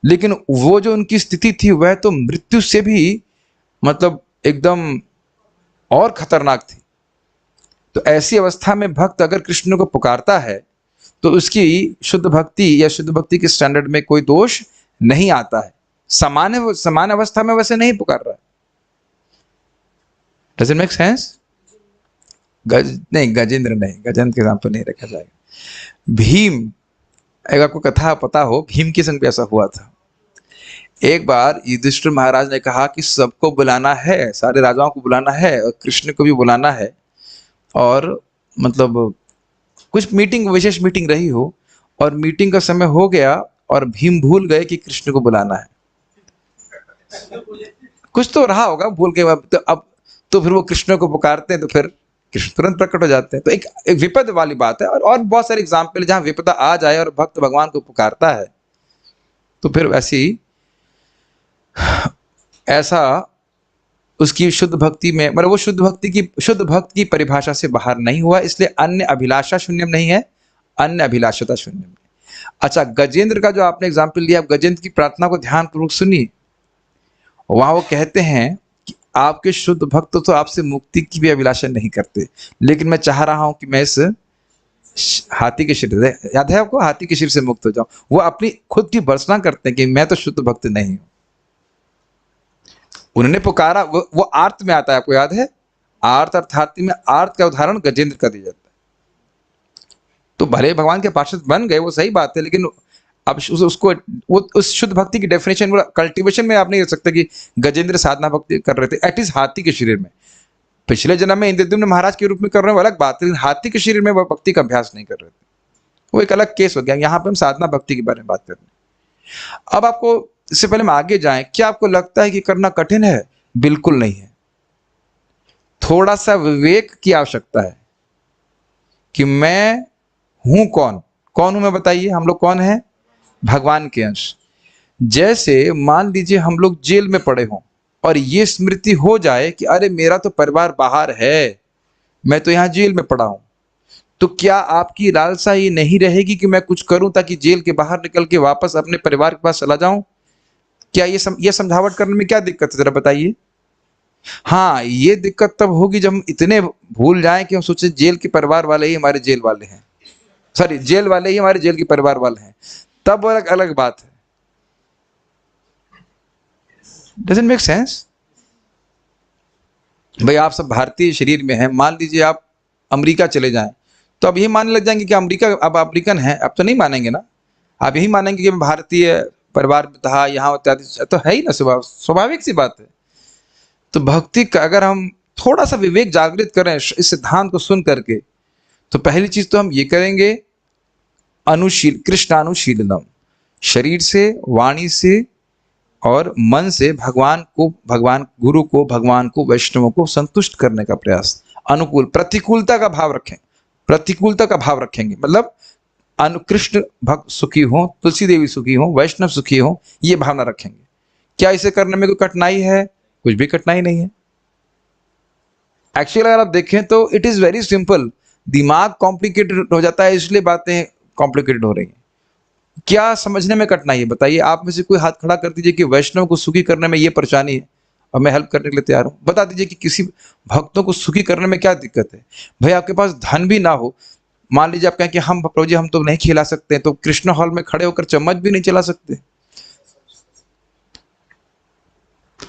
लेकिन वो जो उनकी स्थिति थी वह तो मृत्यु से भी मतलब एकदम और खतरनाक थी। तो ऐसी अवस्था में भक्त अगर कृष्ण को पुकारता है तो उसकी शुद्ध भक्ति या शुद्ध भक्ति के स्टैंडर्ड में कोई दोष नहीं आता है। सामान्य अवस्था में वैसे नहीं पुकार रहा है। Does it make sense? Gajendra नहीं, गजेंद्र के नाम पर नहीं रखा जाएगा। भीम, एक आपको कथा पता हो, भीम के संग भी ऐसा हुआ था। एक बार युधिष्ठिर महाराज ने कहा कि सबको बुलाना है, सारे राजाओं को बुलाना है और कृष्ण को भी बुलाना है, और मतलब कुछ मीटिंग, विशेष मीटिंग रही हो, और मीटिंग का समय हो गया और भीम भूल गए कि कृष्ण को बुलाना है। कुछ तो रहा होगा, भूल गए। अब तो फिर वो कृष्ण को पुकारते हैं तो फिर कृष्ण तुरंत प्रकट हो जाते हैं। तो एक विपद वाली बात है। और बहुत सारे एग्जाम्पल जहां विपदा आ जाए और भक्त भगवान को पुकारता है तो फिर ऐसा उसकी शुद्ध भक्ति में, मतलब वो शुद्ध भक्त की परिभाषा से बाहर नहीं हुआ, इसलिए अन्य अभिलाषा शून्यम नहीं है, अन्य अभिलाषता शून्यम है। अच्छा, गजेंद्र का जो आपने एग्जाम्पल लिया, आप गजेंद्र की प्रार्थना को ध्यानपूर्वक सुनिए। वहां वो कहते हैं कि आपके शुद्ध भक्त तो आपसे मुक्ति की भी अभिलाषा नहीं करते, लेकिन मैं चाह रहा हूं कि मैं इस हाथी के शरीर, याद है आपको, हाथी के शरीर से मुक्त हो जाऊं। वो अपनी खुद की भर्त्सना करते हैं कि मैं तो शुद्ध भक्त नहीं हूं। उन्होंने पुकारा, वो आर्त में आता है, आपको याद है? आर्त अर्थात में आर्त का उदाहरण गजेंद्र का दिया जाता है। तो भले भगवान के पार्षद बन गए, वो सही बात है, लेकिन अब उसको वो उस शुद्ध भक्ति की डेफिनेशन कल्टीवेशन में आप नहीं कर सकते कि गजेंद्र साधना भक्ति कर रहे थे एटलीस्ट हाथी के शरीर में। पिछले जन्म में इंद्रद्युम्न महाराज के रूप में कर रहे हैं, अलग बात है, लेकिन हाथी के शरीर में वो भक्ति का अभ्यास नहीं कर रहे थे, वो एक अलग केस हो गया। यहाँ पे हम साधना भक्ति के बारे में बात कर रहे हैं। अब आपको, इससे पहले हम आगे जाएं, क्या आपको लगता है कि करना कठिन है? बिल्कुल नहीं है। थोड़ा सा विवेक की आवश्यकता है कि मैं हूं कौन हूं मैं, बताइए। हम लोग कौन है? भगवान के अंश। जैसे मान लीजिए हम लोग जेल में पड़े हों और ये स्मृति हो जाए कि अरे मेरा तो परिवार बाहर है, मैं तो यहाँ जेल में पड़ा हूं, तो क्या आपकी लालसा ये नहीं रहेगी कि मैं कुछ करूं ताकि जेल के बाहर निकल के वापस अपने परिवार के पास चला जाऊं? क्या ये समझावट करने में क्या दिक्कत है, जरा बताइए। हाँ, ये दिक्कत तब होगी जब हम इतने भूल जाएं कि हम सोचे जेल के परिवार वाले ही हमारे जेल वाले हैं, सॉरी जेल वाले ही हमारे जेल के परिवार वाले हैं, तब अलग बात है। Doesn't make sense? भाई आप सब भारतीय शरीर में हैं, मान लीजिए आप अमेरिका चले जाएं तो अब यही मानने लग जाएंगे कि अमेरिका, अब अमेरिकन है, अब तो नहीं मानेंगे ना, आप यही मानेंगे कि भारतीय परिवार में था, यहाँ इत्यादि, तो है ही ना, स्वाभाविक सी बात है। तो भक्ति का अगर हम थोड़ा सा विवेक जागृत करें इस सिद्धांत को सुन करके, तो पहली चीज तो हम ये करेंगे, कृष्णानुशीलनम, शरीर से, वाणी से और मन से भगवान गुरु को, भगवान को, वैष्णवों को संतुष्ट करने का प्रयास। प्रतिकूलता का भाव रखें, प्रतिकूलता का भाव रखेंगे, मतलब अनुकृष्ण भक्त सुखी हो, तुलसी देवी सुखी हो, वैष्णव सुखी हो, ये भावना रखेंगे। क्या इसे करने में कोई कठिनाई है? कुछ भी कठिनाई नहीं है। एक्चुअली अगर आप देखें तो इट इज वेरी सिंपल। दिमाग कॉम्प्लिकेटेड हो जाता है, इसलिए बातें कॉम्प्लिकेटेड हो रही हैं। क्या समझने में कठिनाई है बताइए? आप में से कोई हाथ खड़ा कर दीजिए कि वैष्णव को सुखी करने में ये परेशानी है, और मैं हेल्प करने के लिए तैयार हूं। बता दीजिए कि किसी भक्तों को सुखी करने में क्या दिक्कत है। भाई आपके पास धन भी ना हो, मान लीजिए आप कहें कि हम प्रभु जी हम तो नहीं खिला सकते, तो कृष्ण हॉल में खड़े होकर चम्मच भी नहीं चला सकते।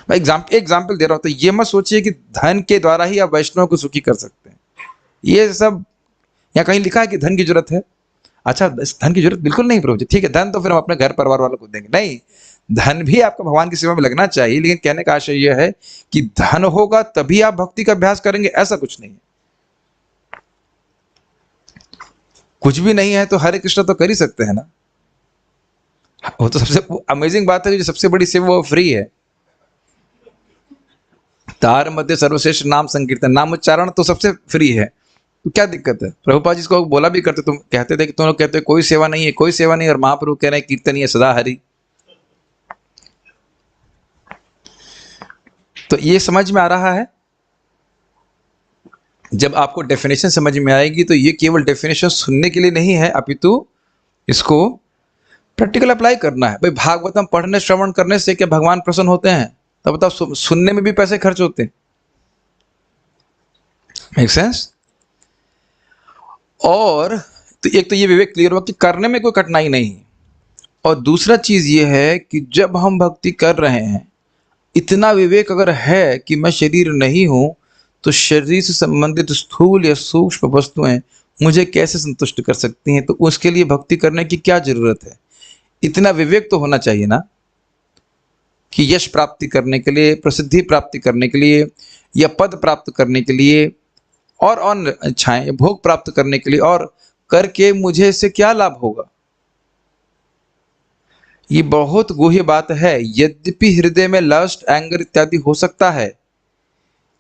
मैं एग्जाम्पल दे रहा हूं, तो ये मत सोचिए कि धन के द्वारा ही आप वैष्णव को सुखी कर सकते हैं। ये सब यहाँ कहीं लिखा है कि धन की जरूरत है? अच्छा, धन की जरूरत बिल्कुल नहीं प्रभु जी। ठीक है, धन तो फिर हम अपने घर परिवार वालों को देंगे। नहीं, धन भी आपका भगवान की सेवा में लगना चाहिए, लेकिन कहने का आशय यह है कि धन होगा तभी आप भक्ति का अभ्यास करेंगे, ऐसा कुछ नहीं है। कुछ भी नहीं है तो हरे कृष्ण तो कर ही सकते हैं ना। वो तो सबसे अमेजिंग बात है कि जो सबसे बड़ी सेवा वो फ्री है। तार मध्य सर्वश्रेष्ठ नाम संकीर्तन, नाम उच्चारण तो सबसे फ्री है, तो क्या दिक्कत है? प्रभुपाद जी इसको बोला भी करते, तुम कहते थे कि तुम लोग कहते कोई सेवा नहीं है, कोई सेवा नहीं, और महाप्रभु कह रहे हैं कीर्तन ही है सदा हरि। तो ये समझ में आ रहा है? जब आपको डेफिनेशन समझ में आएगी तो ये केवल डेफिनेशन सुनने के लिए नहीं है, अपितु इसको प्रैक्टिकल अप्लाई करना है। भाई भागवतम पढ़ने श्रवण करने से क्या भगवान प्रसन्न होते हैं? तब बताओ, सुनने में भी पैसे खर्च होते हैं। Make sense? और तो एक तो ये विवेक क्लियर हुआ कि करने में कोई कठिनाई नहीं है, और दूसरा चीज ये है कि जब हम भक्ति कर रहे हैं, इतना विवेक अगर है कि मैं शरीर नहीं हूं, तो शरीर से संबंधित स्थूल या सूक्ष्म वस्तुएं मुझे कैसे संतुष्ट कर सकती हैं? तो उसके लिए भक्ति करने की क्या जरूरत है? इतना विवेक तो होना चाहिए ना, कि यश प्राप्ति करने के लिए, प्रसिद्धि प्राप्ति करने के लिए, या पद प्राप्त करने के लिए, और अन्य इच्छाएं, भोग प्राप्त करने के लिए, और करके मुझे इससे क्या लाभ होगा? ये बहुत गुह्य बात है। यद्यपि हृदय में लस्ट, एंगर इत्यादि हो सकता है,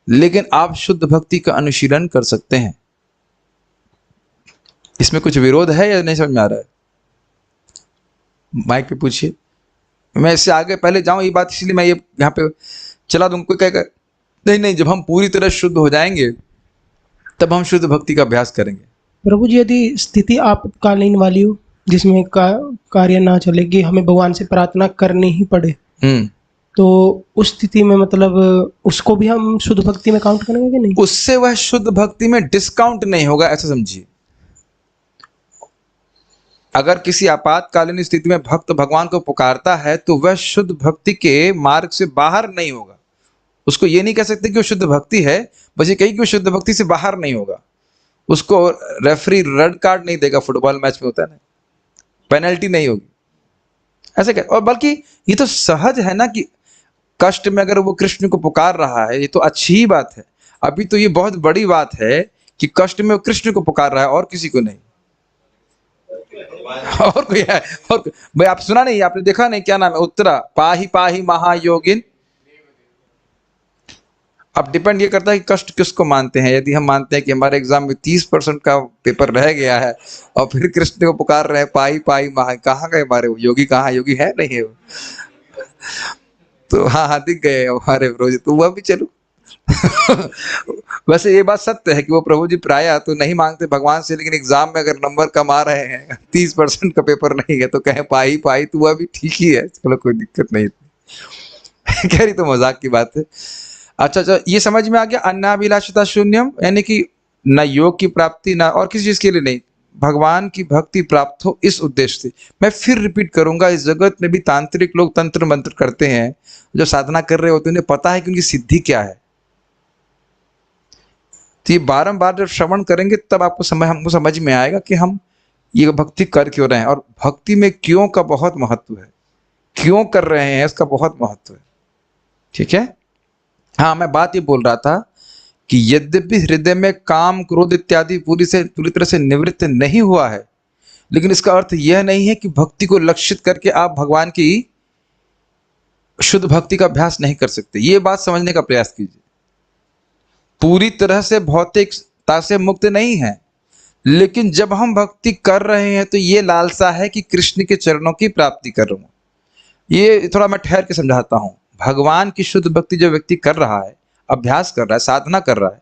लेकिन आप शुद्ध भक्ति का अनुशीलन कर सकते हैं। इसमें कुछ विरोध है या नहीं समझ में आ रहा है? माइक पे पूछिए। मैं इससे आगे पहले जाऊं ये बात, इसलिए मैं ये यहाँ पे चला दूं। कोई कहेगा नहीं नहीं, जब हम पूरी तरह शुद्ध हो जाएंगे तब हम शुद्ध भक्ति का अभ्यास करेंगे। प्रभु जी, यदि स्थिति आपातकालीन वाली हो, जिसमें कार्य ना चले, कि हमें भगवान से प्रार्थना करनी ही पड़े, तो उस स्थिति में मतलब उसको भी हम शुद्ध भक्ति में काउंट करेंगे कि नहीं? उससे वह शुद्ध भक्ति में डिस्काउंट नहीं होगा, ऐसा समझिए। अगर किसी आपातकालीन स्थिति में भक्त भगवान को पुकारता है तो वह शुद्ध भक्ति के मार्ग से बाहर नहीं होगा। उसको ये नहीं कह सकते कि वो शुद्ध भक्ति है, बस ये कही कि वो शुद्ध भक्ति से बाहर नहीं होगा। उसको रेफरी रेड कार्ड नहीं देगा, फुटबॉल मैच में होता है ना, पेनल्टी नहीं होगी, ऐसे क्या। और बल्कि ये तो सहज है ना कि कष्ट में अगर वो कृष्ण को पुकार रहा है, ये तो अच्छी ही बात है। अभी तो ये बहुत बड़ी बात है कि कष्ट में वो कृष्ण को पुकार रहा है और किसी को नहीं। और कोई है? और भाई आप सुना नहीं, आपने देखा नहीं, क्या नाम है, उत्तरा पाही पाही महायोगिन। अब डिपेंड ये करता है कि कष्ट किसको मानते हैं। यदि हम मानते हैं कि हमारे एग्जाम में 30% का पेपर रह गया है और फिर कृष्ण को पुकार रहे हैं पाही पाही महा, कहाँ गए हमारे योगी? कहाँ योगी है? नहीं है वो। तो हाँ दिख गए हमारे प्रभु जी, तो वह भी चलो। वैसे ये बात सत्य है कि वो प्रभु जी प्रायः तो नहीं मांगते भगवान से, लेकिन एग्जाम में अगर नंबर कम आ रहे हैं, 30% का पेपर नहीं है, तो कहें पाई पाई, तो वह भी ठीक ही है, चलो कोई दिक्कत नहीं। कह रही तो मजाक की बात है। अच्छा, ये समझ में आ गया। अन्नाभिलाषिता शून्यम, यानी कि न योग की प्राप्ति ना और किसी चीज के लिए नहीं, भगवान की भक्ति प्राप्त हो, इस उद्देश्य से। मैं फिर रिपीट करूंगा, इस जगत में भी तांत्रिक लोग तंत्र मंत्र करते हैं, जो साधना कर रहे होते हैं, उन्हें पता है कि उनकी सिद्धि क्या है। तो ये बारंबार जब श्रवण करेंगे तब हमको समझ में आएगा कि हम ये भक्ति कर क्यों रहे हैं, और भक्ति में क्यों का बहुत महत्व है, क्यों कर रहे हैं इसका बहुत महत्व है। ठीक है। हाँ, मैं बात ये बोल रहा था कि यद्यपि हृदय में काम क्रोध इत्यादि पूरी तरह से निवृत्त नहीं हुआ है, लेकिन इसका अर्थ यह नहीं है कि भक्ति को लक्षित करके आप भगवान की शुद्ध भक्ति का अभ्यास नहीं कर सकते। ये बात समझने का प्रयास कीजिए। पूरी तरह से भौतिकता से मुक्त नहीं है, लेकिन जब हम भक्ति कर रहे हैं तो ये लालसा है कि कृष्ण के चरणों की प्राप्ति कर रहा हूं। ये थोड़ा मैं ठहर के समझाता हूं। भगवान की शुद्ध भक्ति जो व्यक्ति कर रहा है, अभ्यास कर रहा है, साधना कर रहा है,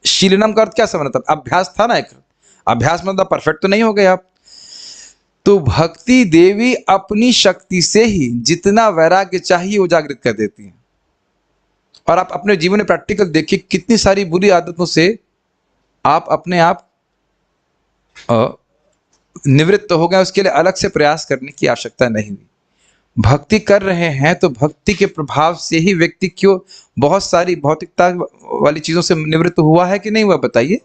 शीलनम का अर्थ क्या समझना था? अभ्यास था ना एक। अभ्यास मतलब परफेक्ट तो नहीं हो गए आप। तो भक्ति देवी अपनी शक्ति से ही जितना वैराग्य चाहिए वो जागृत कर देती है। और आप अपने जीवन में प्रैक्टिकल देखिए, कितनी सारी बुरी आदतों से आप अपने आप निवृत्त हो गए, उसके लिए अलग से प्रयास करने की आवश्यकता नहीं हुई। भक्ति कर रहे हैं तो भक्ति के प्रभाव से ही व्यक्ति क्यों बहुत सारी भौतिकता वाली चीजों से निवृत्त हुआ है कि नहीं हुआ? बताइए।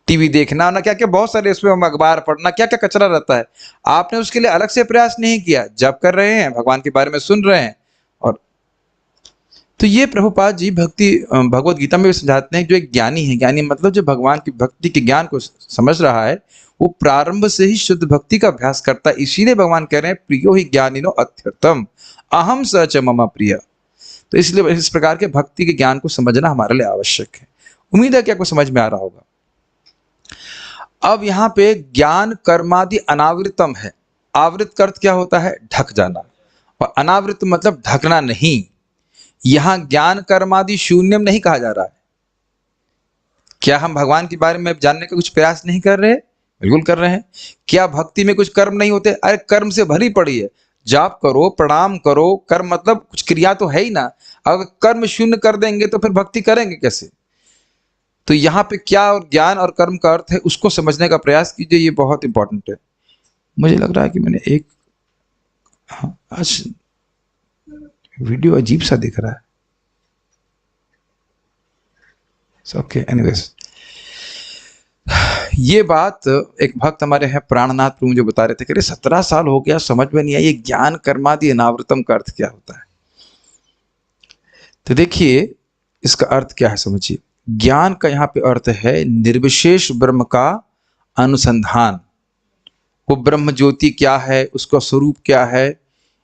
टीवी देखना ना, क्या क्या बहुत सारे इसमें, अखबार पढ़ना, क्या क्या कचरा रहता है। आपने उसके लिए अलग से प्रयास नहीं किया, जब कर रहे हैं, भगवान के बारे में सुन रहे हैं। और तो ये प्रभुपाद जी भक्ति भगवत गीता में भी समझाते हैं, जो एक ज्ञानी है, ज्ञानी मतलब जो भगवान की भक्ति के ज्ञान को समझ रहा है, वो प्रारंभ से ही शुद्ध भक्ति का अभ्यास करता है। इसीलिए भगवान कह रहे हैं प्रियो ही ज्ञानिनो अत्यर्थम अहम सच मम प्रिय। तो इसलिए इस प्रकार के भक्ति के ज्ञान को समझना हमारे लिए आवश्यक है। उम्मीद है कि आपको समझ में आ रहा होगा। अब यहाँ पे ज्ञान कर्मादि अनावृतम है। आवृत का अर्थ क्या होता है? ढक जाना। और अनावृत मतलब ढकना नहीं। यहां ज्ञान कर्मादि शून्यम नहीं कहा जा रहा है। क्या हम भगवान के बारे में जानने का कुछ प्रयास नहीं कर रहे? बिल्कुल कर रहे हैं। क्या भक्ति में कुछ कर्म नहीं होते? अरे कर्म से भरी पड़ी है। जाप करो, प्रणाम करो, कर्म मतलब कुछ क्रिया तो है ही ना। अगर कर्म शून्य कर देंगे तो फिर भक्ति करेंगे कैसे? तो यहाँ पे क्या और ज्ञान और कर्म का अर्थ है, उसको समझने का प्रयास कीजिए। ये बहुत इंपॉर्टेंट है। मुझे लग रहा है कि मैंने एक आज वीडियो अजीब सा दिख रहा है। ओके, एनीवेज, ये बात एक भक्त हमारे हैं प्राणनाथ प्रभु मुझे बता रहे थे कि 17 साल हो गया, समझ में नहीं आया ये ज्ञान कर्मादि अनावृतम का अर्थ क्या होता है। तो देखिए इसका अर्थ क्या है, समझिए। ज्ञान का यहाँ पे अर्थ है निर्विशेष ब्रह्म का अनुसंधान। वो ब्रह्म ज्योति क्या है, उसका स्वरूप क्या है,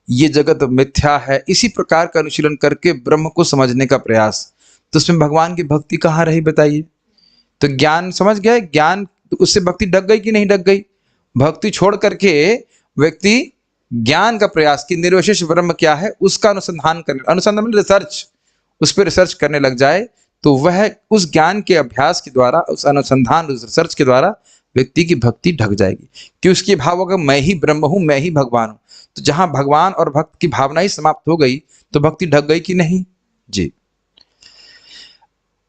ये जगत मिथ्या है, इसी प्रकार का अनुशीलन करके ब्रह्म को समझने का प्रयास। तो उसमें भगवान की भक्ति कहाँ रही बताइए? तो ज्ञान समझ गए, ज्ञान उससे भक्ति ढक गई कि नहीं ढक गई? भक्ति छोड़ करके व्यक्ति ज्ञान का प्रयास कि निर्विशेष ब्रह्म क्या है उसका अनुसंधान करने, अनुसंधान रिसर्च, उस पर रिसर्च करने लग जाए, तो वह उस ज्ञान के अभ्यास के द्वारा, उस अनुसंधान, उस रिसर्च के द्वारा व्यक्ति की भक्ति ढक जाएगी। कि उसके भाव होगा मैं ही ब्रह्म हूं, मैं ही भगवान हूं। तो जहां भगवान और भक्त की भावना ही समाप्त हो गई तो भक्ति ढक गई कि नहीं जी।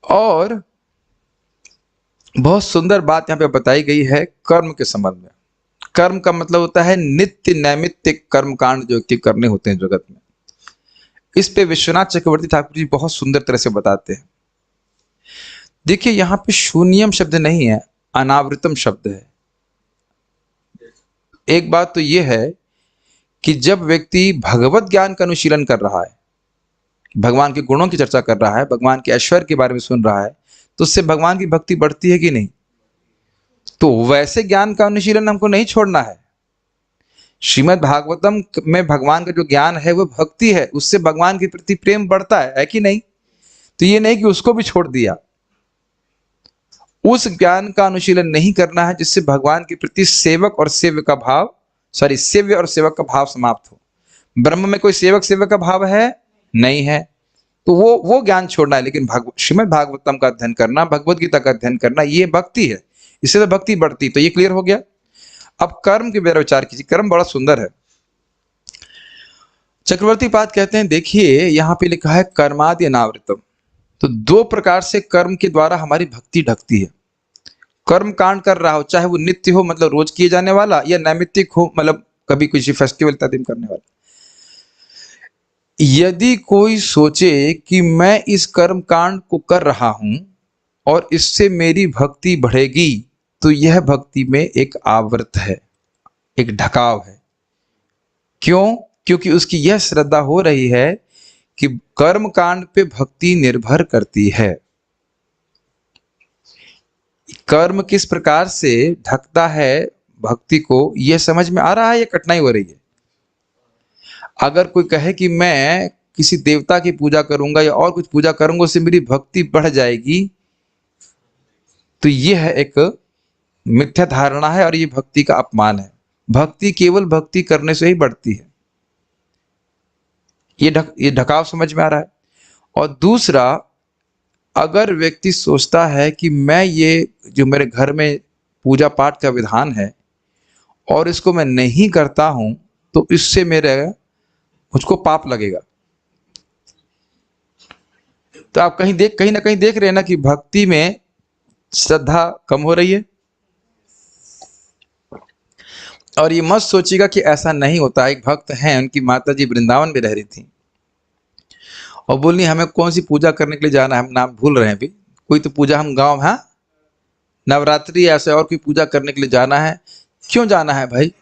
और बहुत सुंदर बात यहाँ पे बताई गई है कर्म के संबंध में। कर्म का मतलब होता है नित्य नैमित्तिक कर्म कांड जो व्यक्ति करने होते हैं जगत में। इस पे विश्वनाथ चक्रवर्ती ठाकुर जी बहुत सुंदर तरह से बताते हैं। देखिए यहाँ पे शून्यम शब्द नहीं है, अनावृतम शब्द है। एक बात तो यह है कि जब व्यक्ति भगवत ज्ञान का अनुशीलन कर रहा है, भगवान के गुणों की चर्चा कर रहा है, भगवान के ऐश्वर्य के बारे में सुन रहा है, तो उससे भगवान की भक्ति बढ़ती है कि नहीं? तो वैसे ज्ञान का अनुशीलन हमको नहीं छोड़ना है। श्रीमद् भागवतम में भगवान का जो ज्ञान है वो भक्ति है, उससे भगवान के प्रति प्रेम बढ़ता है कि नहीं? तो ये नहीं कि उसको भी छोड़ दिया। उस ज्ञान का अनुशीलन नहीं करना है जिससे भगवान के प्रति सेवक और सेव्य का भाव, सेव्य और सेवक का भाव समाप्त हो। ब्रह्म में कोई सेवक सेवक का भाव है नहीं है, तो वो ज्ञान छोड़ना है। लेकिन श्रीमद् भागवतम का अध्ययन करना, भगवत गीता का अध्ययन करना, ये भक्ति है, इससे तो भक्ति बढ़ती। तो ये क्लियर हो गया। अब कर्म के बारे में विचार कीजिए। कर्म बड़ा सुंदर है। चक्रवर्ती पाद कहते हैं, देखिए यहां पे लिखा है कर्मादि अनावृतम। तो दो प्रकार से कर्म के द्वारा हमारी भक्ति ढकती है। कर्म कांड कर रहा हो, चाहे वो नित्य हो मतलब रोज किए जाने वाला, या नैमित्तिक हो मतलब कभी किसी फेस्टिवल तदीम करने वाला। यदि कोई सोचे कि मैं इस कर्म कांड को कर रहा हूं और इससे मेरी भक्ति बढ़ेगी, तो यह भक्ति में एक आवृत है, एक ढकाव है। क्यों? क्योंकि उसकी यह श्रद्धा हो रही है कि कर्म कांड पे भक्ति निर्भर करती है। कर्म किस प्रकार से ढकता है भक्ति को, यह समझ में आ रहा है या कठिनाई हो रही है? अगर कोई कहे कि मैं किसी देवता की पूजा करूंगा या और कुछ पूजा करूंगा, उससे मेरी भक्ति बढ़ जाएगी, तो यह है एक मिथ्या धारणा है और ये भक्ति का अपमान है। भक्ति केवल भक्ति करने से ही बढ़ती है। ये ढकाव समझ में आ रहा है। और दूसरा, अगर व्यक्ति सोचता है कि मैं ये जो मेरे घर में पूजा पाठ का विधान है और इसको मैं नहीं करता हूं तो इससे मुझको पाप लगेगा, तो आप कहीं ना कहीं देख रहे हैं ना कि भक्ति में श्रद्धा कम हो रही है। और ये मत सोचिएगा कि ऐसा नहीं होता। एक भक्त हैं, उनकी माता जी वृंदावन में रह रही थी और बोली हमें कौन सी पूजा करने के लिए जाना है, हम नाम भूल रहे हैं अभी, कोई तो पूजा हम गांव, हाँ नवरात्रि ऐसे और कोई पूजा करने के लिए जाना है। क्यों जाना है भाई,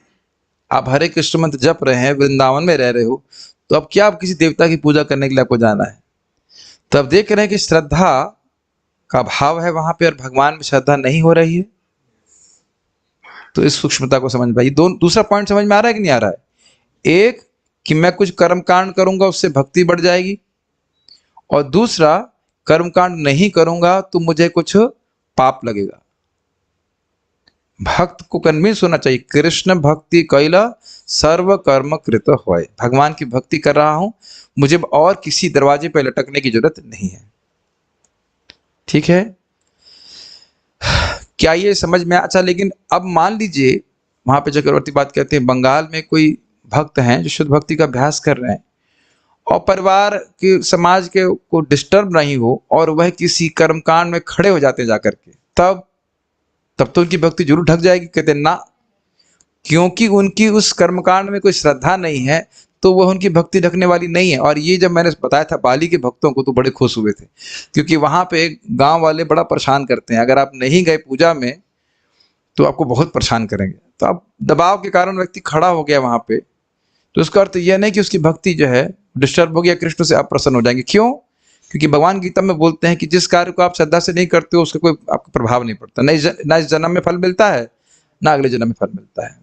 आप हरे कृष्ण मंत्र जप रहे हैं, वृंदावन में रह रहे हो, तो अब क्या आप किसी देवता की पूजा करने के लिए आपको जाना है? तो अब देख रहे हैं कि श्रद्धा का भाव है वहां पे और भगवान में श्रद्धा नहीं हो रही है। तो इस सूक्ष्मता को समझ पाइए। दूसरा पॉइंट समझ में आ रहा है कि नहीं आ रहा है? एक कि मैं कुछ कर्मकांड करूंगा उससे भक्ति बढ़ जाएगी, और दूसरा कर्मकांड नहीं करूंगा तो मुझे कुछ पाप लगेगा। भक्त को कन्विंस होना चाहिए, कृष्ण भक्ति कैला सर्व कर्म कृत होय। भगवान की भक्ति कर रहा हूं, मुझे और किसी दरवाजे पर लटकने की जरूरत नहीं है। ठीक है, क्या ये समझ में? अच्छा, लेकिन अब मान लीजिए वहां पे चक्रवर्ती बात कहते हैं, बंगाल में कोई भक्त हैं जो शुद्ध भक्ति का अभ्यास कर रहे हैं और परिवार के समाज के को डिस्टर्ब नहीं हो और वह किसी कर्मकांड में खड़े हो जाते हैं जाकर के, तब तो उनकी भक्ति जरूर ढक जाएगी। कहते हैं ना, क्योंकि उनकी उस कर्मकांड में कोई श्रद्धा नहीं है तो वह उनकी भक्ति ढकने वाली नहीं है। और ये जब मैंने बताया था बाली के भक्तों को तो बड़े खुश हुए थे, क्योंकि वहां पे गांव वाले बड़ा परेशान करते हैं, अगर आप नहीं गए पूजा में तो आपको बहुत परेशान करेंगे। तो अब दबाव के कारण व्यक्ति खड़ा हो गया वहां पे, तो उसका अर्थ यह नहीं कि उसकी भक्ति जो है डिस्टर्ब हो गया, कृष्ण से अप्रसन्न हो जाएंगे। क्यों? क्योंकि भगवान गीता में बोलते हैं कि जिस कार्य को आप श्रद्धा से नहीं करते हो उसका कोई आपको प्रभाव नहीं पड़ता, ना इस जन्म में फल मिलता है ना अगले जन्म में फल मिलता है।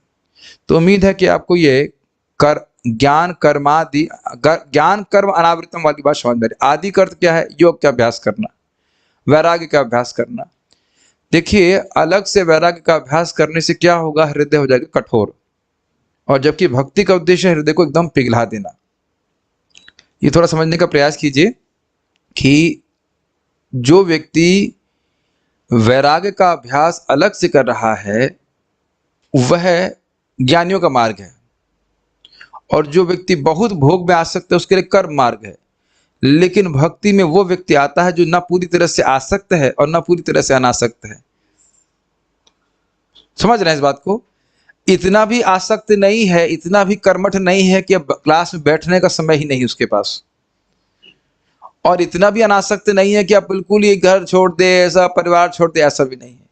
तो उम्मीद है कि आपको ये ज्ञान कर्म अनावृतम वाली बात समझ में आ रही। आदि का अर्थ क्या है? योग का अभ्यास करना, वैराग्य का अभ्यास करना। देखिए, अलग से वैराग्य का अभ्यास करने से क्या होगा? हृदय हो जाएगा कठोर, और जबकि भक्ति का उद्देश्य है हृदय को एकदम पिघला देना। ये थोड़ा समझने का प्रयास कीजिए कि जो व्यक्ति वैराग्य का अभ्यास अलग से कर रहा है वह ज्ञानियों का मार्ग है, और जो व्यक्ति बहुत भोग में आसक्त है उसके लिए कर्म मार्ग है। लेकिन भक्ति में वो व्यक्ति आता है जो ना पूरी तरह से आसक्त है और ना पूरी तरह से अनासक्त है। समझ रहे हैं इस बात को? इतना भी आसक्त नहीं है, इतना भी कर्मठ नहीं है कि अब क्लास में बैठने का समय ही नहीं उसके पास, और इतना भी अनासक्त नहीं है कि आप बिल्कुल ही घर छोड़ दे, ऐसा परिवार छोड़ दे, ऐसा भी नहीं है।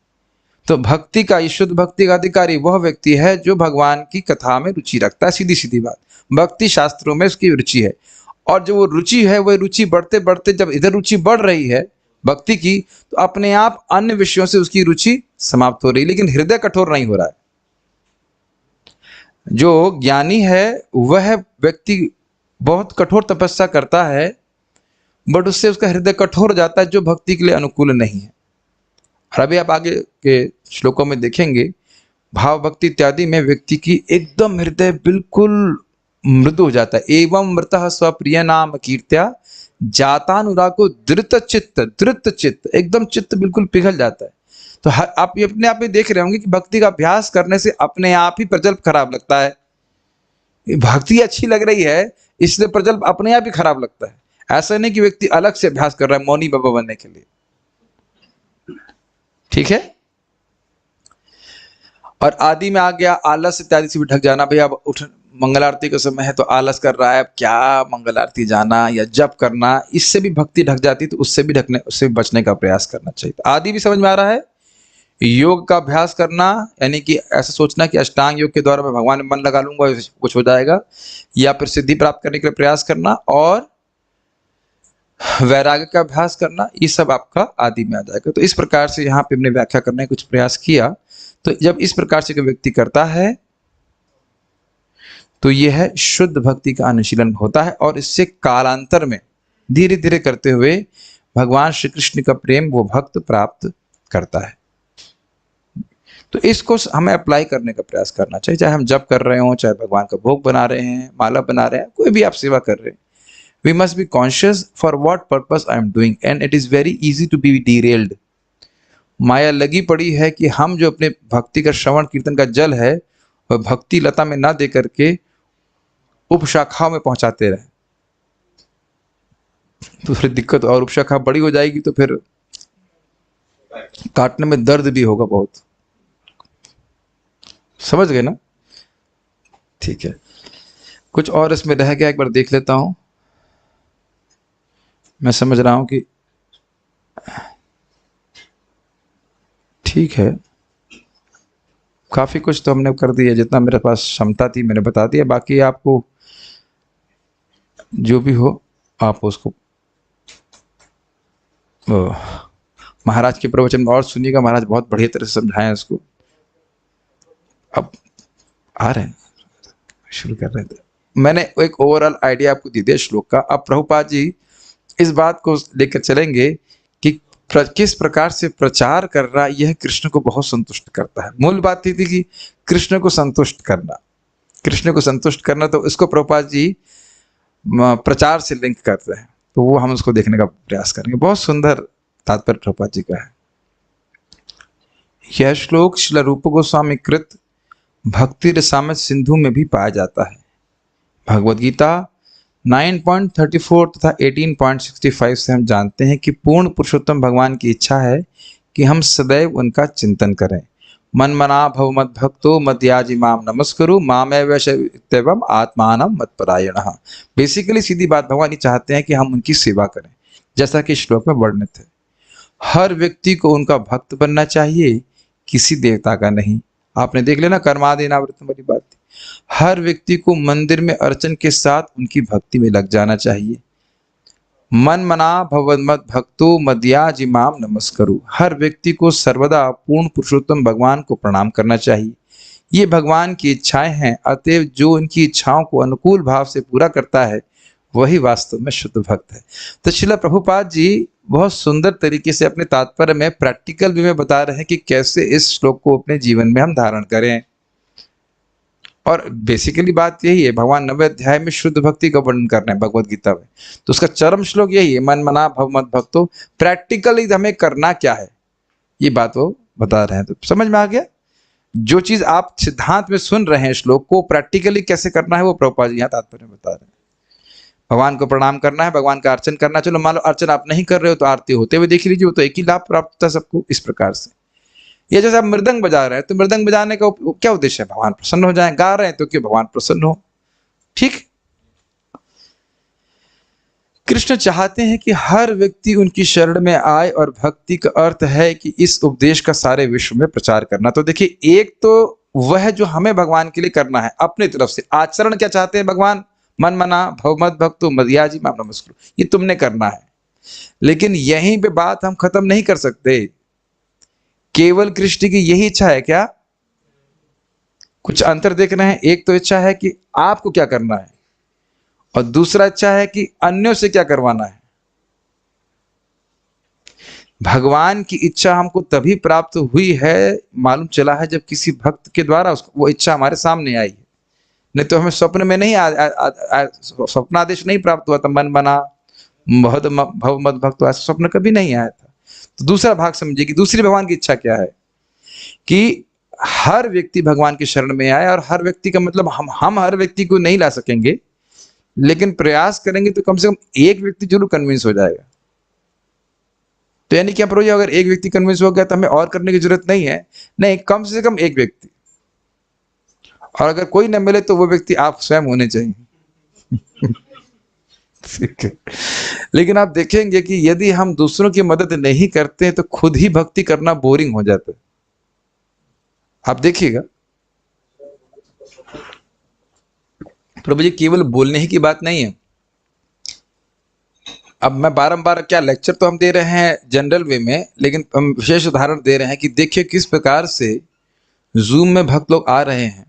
तो भक्ति का, शुद्ध भक्ति का अधिकारी वह व्यक्ति है जो भगवान की कथा में रुचि रखता है। सीधी सीधी बात, भक्ति शास्त्रों में उसकी रुचि है, और जो वो रुचि है वह रुचि बढ़ते बढ़ते जब इधर रुचि बढ़ रही है भक्ति की, तो अपने आप अन्य विषयों से उसकी रुचि समाप्त हो रही है, लेकिन हृदय कठोर नहीं हो रहा है। जो ज्ञानी है वह व्यक्ति बहुत कठोर तपस्या करता है, बट उससे उसका हृदय कठोर हो जाता है, जो भक्ति के लिए अनुकूल नहीं है। और अभी आप आगे के श्लोकों में देखेंगे, भाव भक्ति इत्यादि में व्यक्ति की एकदम हृदय बिल्कुल मृदु हो जाता है। एवं मृतः स्वप्रिय नाम कीर्त्या जातानुरागो धृत चित्त, एकदम चित्त बिल्कुल पिघल जाता है। तो आप ये अपने आप में देख रहे होंगे कि भक्ति का अभ्यास करने से अपने आप ही प्रजल्प खराब लगता है। भक्ति अच्छी लग रही है इसलिए प्रजल्प अपने आप ही खराब लगता है। ऐसा नहीं कि व्यक्ति अलग से अभ्यास कर रहा है मौनी बाबा बनने के लिए। ठीक है, और आदि में आ गया आलस इत्यादि से भी ढक जाना। भैया अब उठ, मंगल आरती का समय है तो आलस कर रहा है, अब क्या मंगल आरती जाना या जप करना, इससे भी भक्ति ढक जाती, तो उससे भी बचने का प्रयास करना चाहिए। तो आदि भी समझ में आ रहा है। योग का अभ्यास करना यानी कि ऐसा सोचना कि अष्टांग योग के द्वारा मैं भगवान में मन लगा लूंगा कुछ हो जाएगा, या फिर सिद्धि प्राप्त करने के लिए प्रयास करना, और वैराग्य का अभ्यास करना, ये सब आपका आदि में आ जाएगा। तो इस प्रकार से यहाँ पे हमने व्याख्या करने का कुछ प्रयास किया। तो जब इस प्रकार से कोई व्यक्ति करता है तो यह है शुद्ध भक्ति का अनुशीलन होता है, और इससे कालांतर में धीरे धीरे करते हुए भगवान श्री कृष्ण का प्रेम वो भक्त प्राप्त करता है। तो इसको हमें अप्लाई करने का प्रयास करना चाहिए, चाहे हम जप कर रहे हों, चाहे भगवान का भोग बना रहे हैं, माला बना रहे हैं, कोई भी आप सेवा कर रहे हैं। We must be conscious for what purpose I am doing and it is very easy to be derailed. माया लगी पड़ी है कि हम जो अपने भक्ति का श्रवण कीर्तन का जल है वह भक्ति लता में ना दे करके उपशाखाओं में पहुंचाते रहे, तो फिर दिक्कत और उपशाखा बड़ी हो जाएगी, तो फिर काटने में दर्द भी होगा बहुत। समझ गए ना? ठीक है, कुछ और इसमें रह गया, एक बार देख लेता हूं। मैं समझ रहा हूं कि ठीक है, काफी कुछ तो हमने कर दिया, जितना मेरे पास क्षमता थी मैंने बता दिया। बाकी आपको जो भी हो आप उसको महाराज के प्रवचन में और सुनिएगा, महाराज बहुत बढ़िया तरह से समझाएं उसको। अब आ रहे हैं, शुरू कर रहे थे, मैंने एक ओवरऑल आइडिया आपको दी दिया श्लोक का। अब प्रभुपाद जी इस बात को लेकर चलेंगे कि किस प्रकार से प्रचार करना यह कृष्ण को बहुत संतुष्ट करता है। मूल बात थी कि कृष्ण को संतुष्ट करना, कृष्ण को संतुष्ट करना, तो इसको प्रभुपाद जी प्रचार से लिंक करते हैं, तो वो हम उसको देखने का प्रयास करेंगे। बहुत सुंदर तात्पर्य प्रभुपाद जी का है। यह श्लोक श्रील रूप गोस्वामी कृत भक्ति रसामृत सिंधु में भी पाया जाता है। भगवद गीता 9.34 तथा 18.65 से हम जानते हैं कि पूर्ण पुरुषोत्तम भगवान की इच्छा है कि हम सदैव उनका चिंतन करें। मन मना भव मद भक्तो मद्याजी माम नमस्कुरु मामेव शैवम आत्मानम मत्परायणः। बेसिकली सीधी बात, भगवान ये चाहते हैं कि हम उनकी सेवा करें, जैसा कि श्लोक में वर्णित है। हर व्यक्ति को उनका भक्त बनना चाहिए, किसी देवता का नहीं। आपने देख लेना कर्मादिनावृतम वाली बात थी। हर व्यक्ति को मंदिर में अर्चन के साथ उनकी भक्ति में लग जाना चाहिए। मन मना भवमद भक्तो मद्याज इमाम नमस्करु। हर व्यक्ति को सर्वदा पूर्ण पुरुषोत्तम भगवान को प्रणाम करना चाहिए। ये भगवान की इच्छाएं हैं, अतएव जो उनकी इच्छाओं को अनुकूल भाव से पूरा करता है वही वास्तव में शुद्ध भक्त है। तो श्रील प्रभुपाद जी बहुत सुंदर तरीके से अपने तात्पर्य में प्रैक्टिकल वे में बता रहे हैं कि कैसे इस श्लोक को अपने जीवन में हम धारण करें। और बेसिकली बात यही है, भगवान 9वें अध्याय में शुद्ध भक्ति का वर्णन कर रहे हैं भगवद गीता में, तो उसका चरम श्लोक यही है, मन मना भव मद भक्तो। प्रैक्टिकली हमें करना क्या है ये बात वो बता रहे हैं। तो समझ में आ गया? जो चीज आप सिद्धांत में सुन रहे हैं श्लोक को प्रैक्टिकली कैसे करना है वो प्रभुपाद जी यहाँ तात्पर्य में बता रहे हैं। भगवान को प्रणाम करना है, भगवान का अर्चन करना। चलो मान लो अर्चन आप नहीं कर रहे हो तो आरती होते हुए देख लीजिए, वो तो एक ही लाभ प्राप्त होता है सबको। इस प्रकार से ये जैसे आप मृदंग बजा रहे हैं तो मृदंग बजाने का क्या उद्देश्य है? भगवान प्रसन्न हो जाए। गा रहे हैं तो क्यों? भगवान प्रसन्न हो। ठीक, कृष्ण चाहते हैं कि हर व्यक्ति उनकी शरण में आए, और भक्ति का अर्थ है कि इस उपदेश का सारे विश्व में प्रचार करना। तो देखिए, एक तो वह जो हमें भगवान के लिए करना है अपनी तरफ से, आचरण क्या चाहते हैं भगवान? मन मना भव मद भक्तो मद्याजी माम नमस्कुरु, ये तुमने करना है। लेकिन यहीं पे बात हम खत्म नहीं कर सकते। केवल कृष्ण की यही इच्छा है क्या? कुछ अंतर देख रहे हैं। एक तो इच्छा है कि आपको क्या करना है, और दूसरा इच्छा है कि अन्यों से क्या करवाना है। भगवान की इच्छा हमको तभी प्राप्त हुई है, मालूम चला है, जब किसी भक्त के द्वारा वो इच्छा हमारे सामने आई है। नहीं तो हमें स्वप्न में नहीं स्वप्नादेश नहीं प्राप्त हुआ था, मन बना भव मद भक्त, ऐसा स्वप्न कभी नहीं आया था। तो दूसरा भाग समझिए कि दूसरी भगवान की इच्छा क्या है, कि हर व्यक्ति भगवान की शरण में आए। और हर व्यक्ति का मतलब हम हर व्यक्ति को नहीं ला सकेंगे, लेकिन प्रयास करेंगे तो कम से कम एक व्यक्ति जरूर कन्विंस हो जाएगा। तो यानी क्या प्रोजेक्ट, अगर एक व्यक्ति कन्विंस हो गया तो हमें और करने की जरूरत नहीं है, नहीं, कम से कम एक व्यक्ति। और अगर कोई न मिले तो वो व्यक्ति आप स्वयं होने चाहिए। ठीक है। लेकिन आप देखेंगे कि यदि हम दूसरों की मदद नहीं करते हैं तो खुद ही भक्ति करना बोरिंग हो जाता है। आप देखिएगा, प्रभु जी केवल बोलने ही की बात नहीं है। अब मैं बारंबार क्या लेक्चर तो हम दे रहे हैं जनरल वे में, लेकिन हम विशेष उदाहरण दे रहे हैं कि देखिए किस प्रकार से जूम में भक्त लोग आ रहे हैं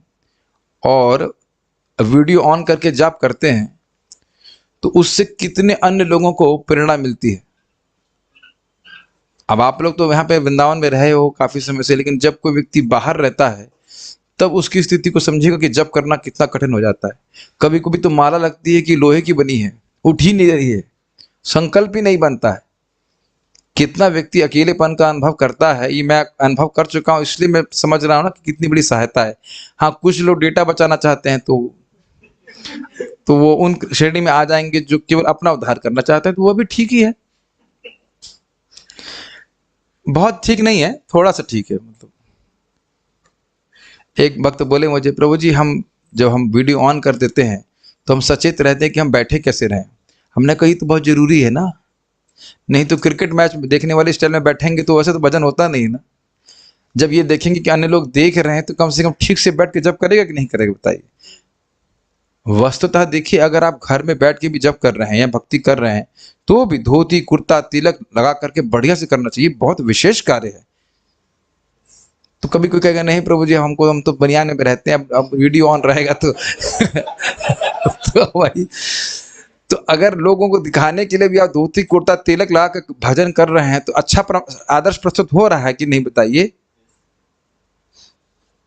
और वीडियो ऑन करके जाप करते हैं, तो उससे कितने अन्य लोगों को प्रेरणा मिलती है। अब आप लोग तो यहाँ पे वृंदावन में रहे हो काफी समय से, लेकिन जब कोई व्यक्ति बाहर रहता है तब उसकी स्थिति को समझेगा कि जब करना कितना कठिन हो जाता है। कभी कभी तो माला लगती है कि लोहे की बनी है, उठ ही नहीं रही है, संकल्प ही नहीं बनता है। कितना व्यक्ति अकेलेपन का अनुभव करता है, ये मैं अनुभव कर चुका हूँ, इसलिए मैं समझ रहा हूँ ना कि कितनी बड़ी सहायता है। हाँ, कुछ लोग डेटा बचाना चाहते हैं तो वो उन श्रेणी में आ जाएंगे जो केवल अपना उद्धार करना चाहते हैं, तो वो भी ठीक ही है, बहुत ठीक नहीं है, थोड़ा सा ठीक है। मतलब एक भक्त बोले मुझे, प्रभु जी हम जब हम वीडियो ऑन कर देते हैं तो हम सचेत रहते हैं कि हम बैठे कैसे रहें। हमने कही तो बहुत जरूरी है ना, नहीं तो क्रिकेट मैच देखने वाले स्टाइल में बैठेंगे तो वैसे तो भजन होता नहीं ना। जब ये देखेंगे कि अन्य लोग देख रहे हैं तो कम से कम ठीक से बैठ के जब करेगा कि नहीं करेगा, बताइए। वस्तुतः देखिए, अगर आप घर में बैठ के भी जब कर रहे हैं या भक्ति कर रहे हैं तो भी धोती कुर्ता तिलक लगा करके बढ़िया से करना चाहिए, बहुत विशेष कार्य है। तो कभी कोई कहेगा नहीं प्रभु जी हम तो बनियान में रहते हैं, अब वीडियो ऑन रहेगा तो तो भाई, तो अगर लोगों को दिखाने के लिए भी आप धोती कुर्ता तिलक लगा कर भजन कर रहे हैं तो अच्छा आदर्श प्रस्तुत हो रहा है कि नहीं, बताइए।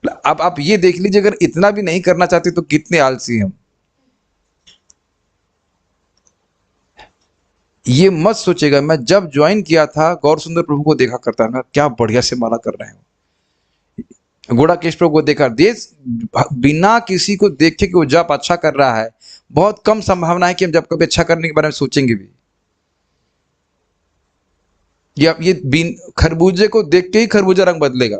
अब आप ये देख लीजिए, अगर इतना भी नहीं करना चाहते तो कितने आलसी हम। ये मत सोचेगा, मैं जब ज्वाइन किया था गौर सुंदर प्रभु को देखा करता था, क्या बढ़िया से माला कर रहे हैं। गुड़ाकेश प्रभु को देखा, देश बिना किसी को देखे कि वो जप अच्छा कर रहा है, बहुत कम संभावना है कि हम जब कभी अच्छा करने के बारे में सोचेंगे भी। ये खरबूजे को देख के ही खरबूजा रंग बदलेगा।